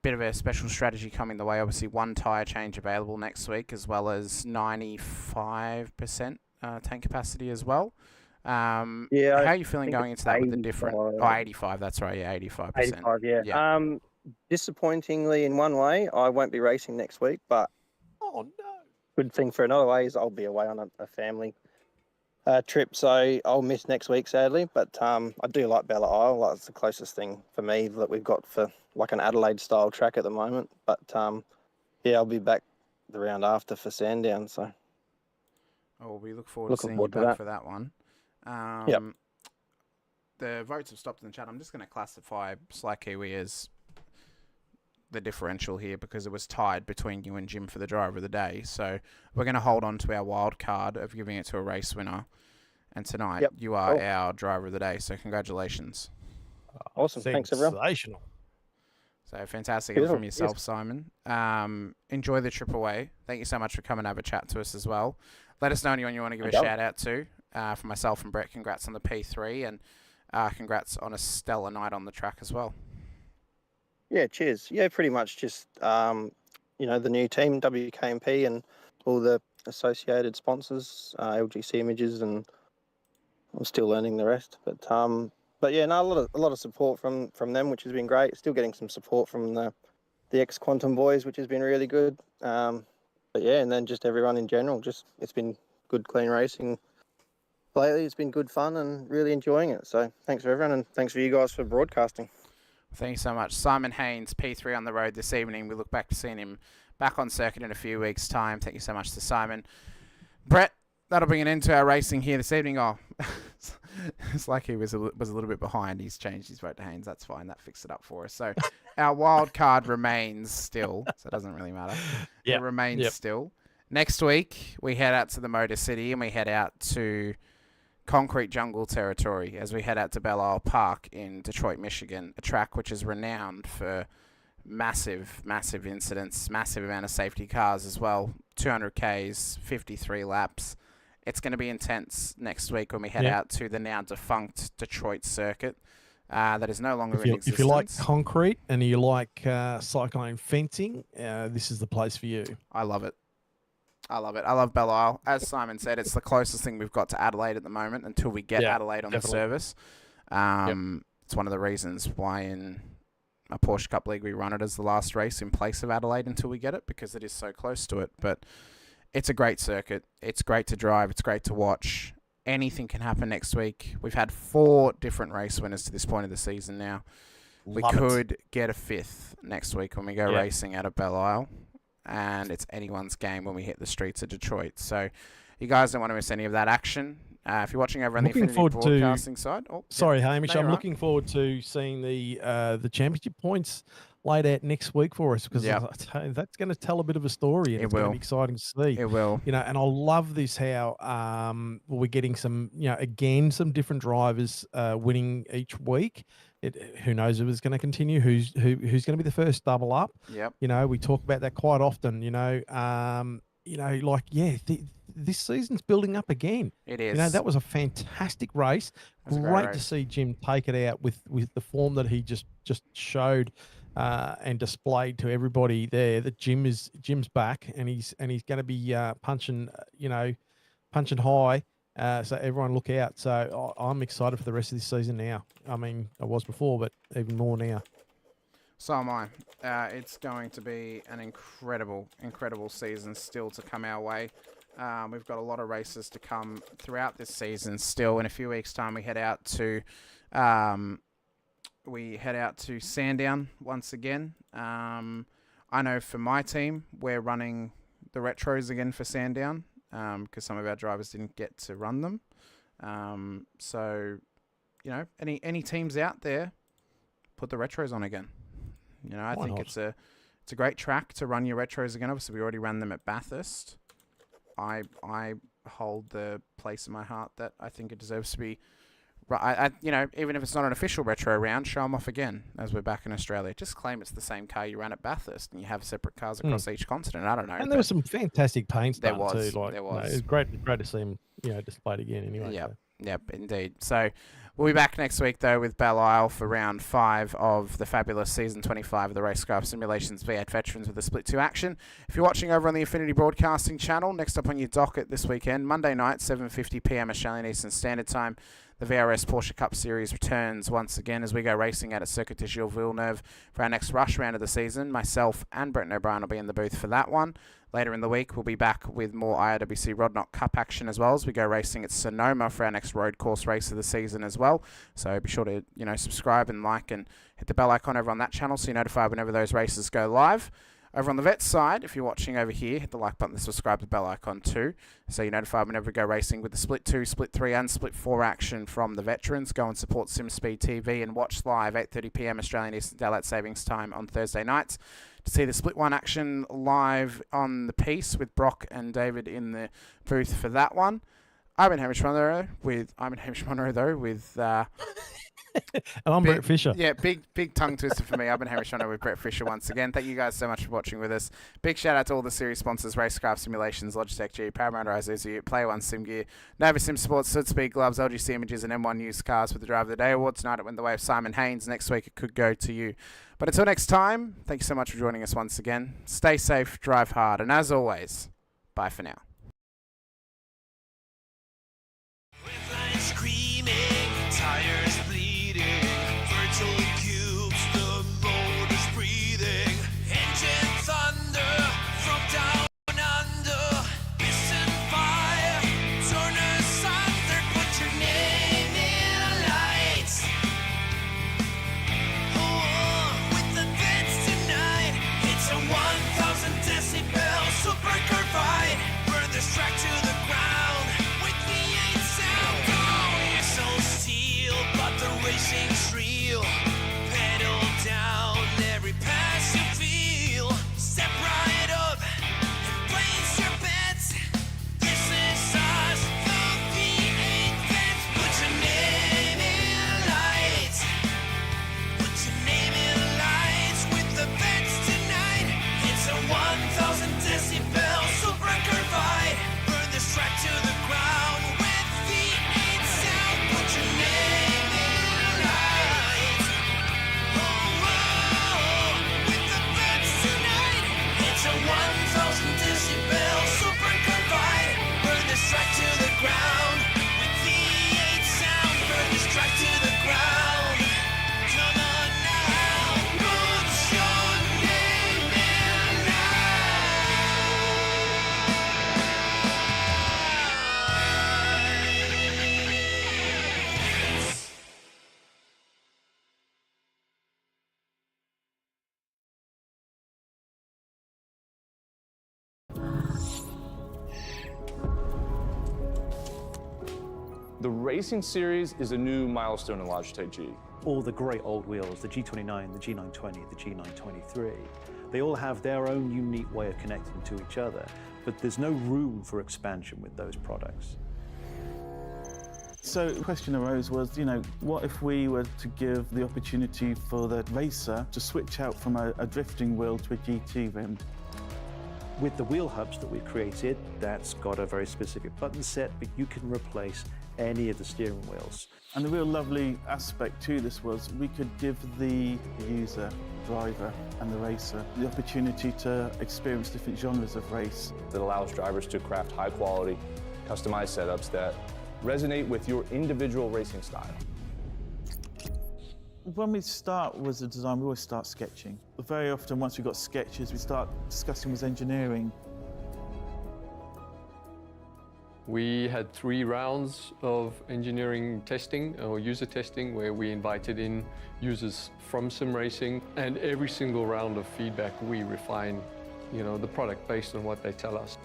bit of a special strategy coming the way, obviously 1 tyre change available next week, as well as 95% tank capacity as well. Yeah. How are you feeling going into that with the different... Oh, 85, that's right, yeah, 85%. 85, yeah. Disappointingly, in one way, I won't be racing next week, but Oh no! good thing for another way is I'll be away on a family trip, so I'll miss next week, sadly. But I do like Belle Isle. Like, it's the closest thing for me that we've got for like an Adelaide-style track at the moment. But yeah, I'll be back the round after for Sandown. So we look forward to seeing you back for that one. Yep. The votes have stopped in the chat. I'm just going to classify Sly Kiwi as the differential here because it was tied between you and Jim for the driver of the day. So we're going to hold on to our wild card of giving it to a race winner. And tonight, you are our driver of the day. So congratulations. Awesome. Thanks, everyone. Sensational. So fantastic from yourself, Simon. Enjoy the trip away. Thank you so much for coming and have a chat to us as well. Let us know anyone you want to give a shout out to. For myself and Brett, congrats on the P3 and congrats on a stellar night on the track as well. Yeah, cheers. Yeah, pretty much just, the new team, WKMP, and all the associated sponsors, LGC Images, and I'm still learning the rest. But yeah, no, a lot of support from them, which has been great. Still getting some support from the ex-Quantum boys, which has been really good. But yeah, and then just everyone in general, it's been good, clean racing lately. It's been good fun and really enjoying it. So thanks for everyone, and thanks for you guys for broadcasting. Thank you so much. Simon Haynes, P3 on the road this evening. We look back to seeing him back on circuit in a few weeks' time. Thank you so much to Simon. Brett, that'll bring an end to our racing here this evening. Oh, it's like he was a little bit behind. He's changed his vote to Haynes. That's fine. That fixed it up for us. So our wild card remains still, so it doesn't really matter. It remains still. Next week, we head out to the Motor City and we head out to Concrete Jungle territory as we head out to Belle Isle Park in Detroit, Michigan, a track which is renowned for massive incidents, massive amount of safety cars as well, 200 Ks, 53 laps. It's going to be intense next week when we head out to the now defunct Detroit circuit that is no longer in existence. If you like concrete and you like cyclone fencing, this is the place for you. I love it. I love it. I love Belle Isle. As Simon said, it's the closest thing we've got to Adelaide at the moment until we get Adelaide on the service. It's one of the reasons why in a Porsche Cup League we run it as the last race in place of Adelaide until we get it, because it is so close to it. But it's a great circuit. It's great to drive. It's great to watch. Anything can happen next week. We've had 4 different race winners to this point of the season now. We could get a 5th next week when we go racing out of Belle Isle. And it's anyone's game when we hit the streets of Detroit. So you guys don't want to miss any of that action. If you're watching over on the Infinity Broadcasting side. Sorry, Hamish. I'm looking forward to seeing the championship points laid out next week for us, because that's going to tell a bit of a story. And it's going to be exciting to see. It will. And I love this, how we're getting some, again, some different drivers winning each week. Who knows if it's going to continue? Who's going to be the first double up? Yep. We talk about that quite often. This season's building up again. It is. That was a fantastic race. Great to see Jim take it out with the form that he just showed and displayed to everybody there. That Jim's back, and he's going to be punching high. So everyone look out. So I'm excited for the rest of this season now. I mean, I was before, but even more now. So am I. It's going to be an incredible season still to come our way. We've got a lot of races to come throughout this season still. In a few weeks' time, we head out to Sandown once again. I know for my team, we're running the retros again for Sandown because some of our drivers didn't get to run them. So, you know, any teams out there, put the retros on again. You know, I think it's a great track to run your retros again. Obviously, we already ran them at Bathurst. I hold the place in my heart that I think it deserves to be. You know, even if it's not an official retro round, show them off again as we're back in Australia. Just claim it's the same car you ran at Bathurst, and you have separate cars across each continent. I don't know. And there was some fantastic paints done too. There was. It was great to see them, you know, displayed again. Anyway. Yep, indeed. So we'll be back next week though with Balin for round 5 of the fabulous season 25 of the Racekraft Simulations V8 Veterans with a split 2 action. If you're watching over on the Infinity Broadcasting channel, next up on your docket this weekend, Monday night, 7:50 p.m. Australian Eastern Standard Time, the VRS Porsche Cup Series returns once again as we go racing out at Circuit de Gilles Villeneuve for our next rush round of the season. Myself and Brenton O'Brien will be in the booth for that one. Later in the week, we'll be back with more IRWC Rodknock Cup action as well as we go racing at Sonoma for our next road course race of the season as well. So be sure to, you know, subscribe and like and hit the bell icon over on that channel so you're notified whenever those races go live. Over on the vet side, if you're watching over here, hit the like button, subscribe to the bell icon too, so you're notified whenever we go racing with the Split 2, Split 3 and Split 4 action from the veterans. Go and support SimSpeed TV and watch live 8:30 p.m. Australian Eastern Daylight Savings Time on Thursday nights to see the Split 1 action live on the piece with Brock and David in the booth for that one. I've been Hamish Munro with And I'm Brett Fisher. Yeah, big tongue twister for me. I've been Hamish Munro with Brett Fisher once again. Thank you guys so much for watching with us. Big shout out to all the series sponsors: Racecraft Simulations, Logitech G, Parramatta Isuzu Ute, Player One Sim Gear, Nova Sim Sports, Südspeed Gloves, LGC Images, and M1 Used Cars with the Driver of the Day award. Tonight it went the way of Simon Haynes. Next week it could go to you. But until next time, thank you so much for joining us once again. Stay safe, drive hard, and as always, bye for now. Screaming, tires bleeding, virtual cubes, the motor's breathing, engine thunder from down under, piston fire, turn asunder, put your name in lights. Oh, with the vets tonight, it's a 1,000 decibel super carbide, burn this track to the ground with V8 sound. But the racing's real. Pedal down every pass you feel. Step right up and place your bets. This is us, the V8 Vets. Put your name in lights. Put your name in lights with the vets tonight. It's a 1,000 decibel super carbide. Burn this track to the ground with V8 sound. Put your name. It's a 1,000 decibel super carbide. Burn this track to the ground with V8 sound. Burn this track to the ground. Come on now, put your name in lights. The Racing Series is a new milestone in Logitech G. All the great old wheels, the G29, the G920, the G923, they all have their own unique way of connecting to each other, but there's no room for expansion with those products. So the question arose was, you know, what if we were to give the opportunity for the racer to switch out from a drifting wheel to a GT rim? With the wheel hubs that we've created, that's got a very specific button set, but you can replace any of the steering wheels. And the real lovely aspect to this was we could give the user, driver and the racer the opportunity to experience different genres of race. That allows drivers to craft high quality, customized setups that resonate with your individual racing style. When we start with the design, we always start sketching. Very often, once we've got sketches, we start discussing with engineering. We had 3 rounds of engineering testing or user testing where we invited in users from sim racing, and every single round of feedback we refine, the product based on what they tell us.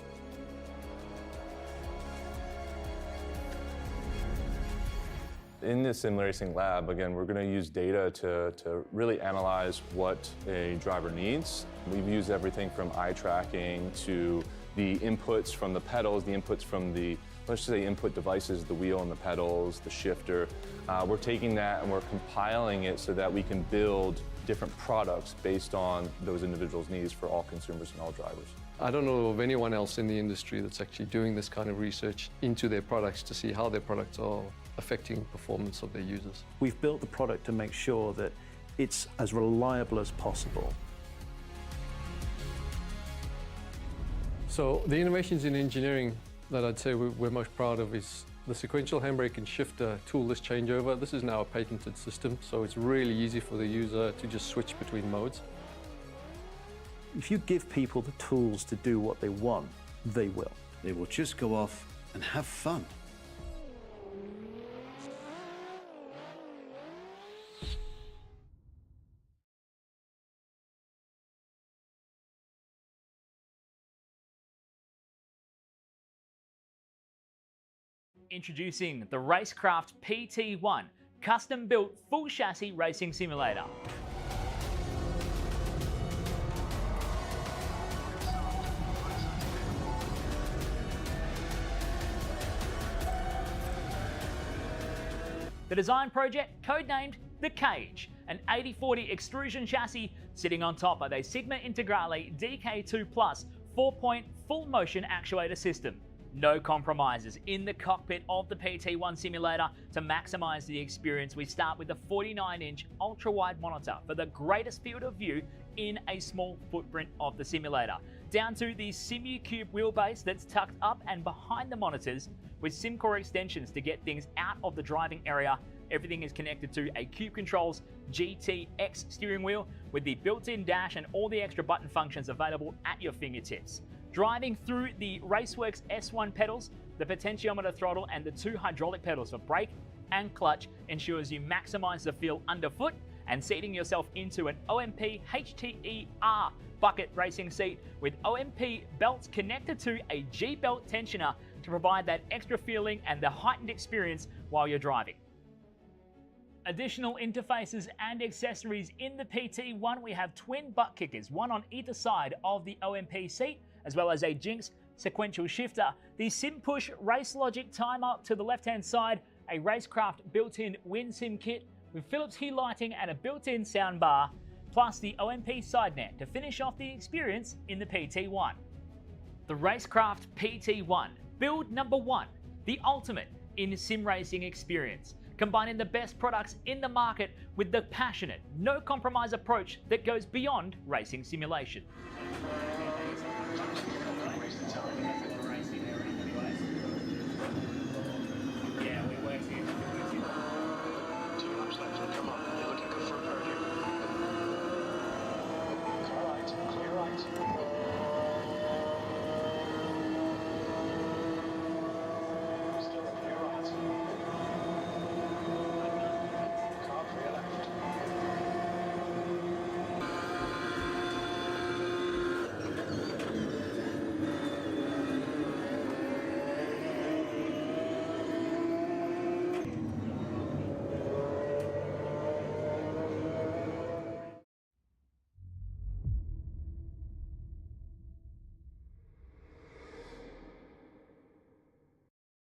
In the sim racing lab, again, we're going to use data to really analyze what a driver needs. We've used everything from eye tracking to the inputs from the pedals, the inputs from the, let's say, input devices, the wheel and the pedals, the shifter. We're taking that and we're compiling it so that we can build different products based on those individuals' needs for all consumers and all drivers. I don't know of anyone else in the industry that's actually doing this kind of research into their products to see how their products are affecting performance of their users. We've built the product to make sure that it's as reliable as possible. So the innovations in engineering that I'd say we're most proud of is the sequential handbrake and shifter toolless changeover. This is now a patented system, so it's really easy for the user to just switch between modes. If you give people the tools to do what they want, they will. They will just go off and have fun. Introducing the Rackraft PT1, custom-built full chassis racing simulator. The design project, codenamed The Cage, an 80/40 extrusion chassis sitting on top of a Sigma Integrale DK2 Plus 4-point full motion actuator system. No compromises in the cockpit of the PT1 simulator. To maximize the experience, we start with the 49-inch ultra-wide monitor for the greatest field of view in a small footprint of the simulator, down to the SimuCube wheelbase that's tucked up and behind the monitors with SimCore extensions to get things out of the driving area. Everything is connected to a Cube Controls GTX steering wheel with the built-in dash and all the extra button functions available at your fingertips. Driving through the Raceworks S1 pedals, the potentiometer throttle and the 2 hydraulic pedals for brake and clutch ensures you maximize the feel underfoot, and seating yourself into an OMP HTER bucket racing seat with OMP belts connected to a G-belt tensioner to provide that extra feeling and the heightened experience while you're driving. Additional interfaces and accessories in the PT1, we have twin butt kickers, one on either side of the OMP seat, as well as a Jinx sequential shifter, the SimPush Race Logic timer to the left-hand side, a Racecraft built-in WinSim kit with Philips Hue lighting and a built-in soundbar, plus the OMP side net to finish off the experience in the PT1. The Racecraft PT1, build number 1, the ultimate in sim racing experience, combining the best products in the market with the passionate, no-compromise approach that goes beyond racing simulation. Yeah, we worked here.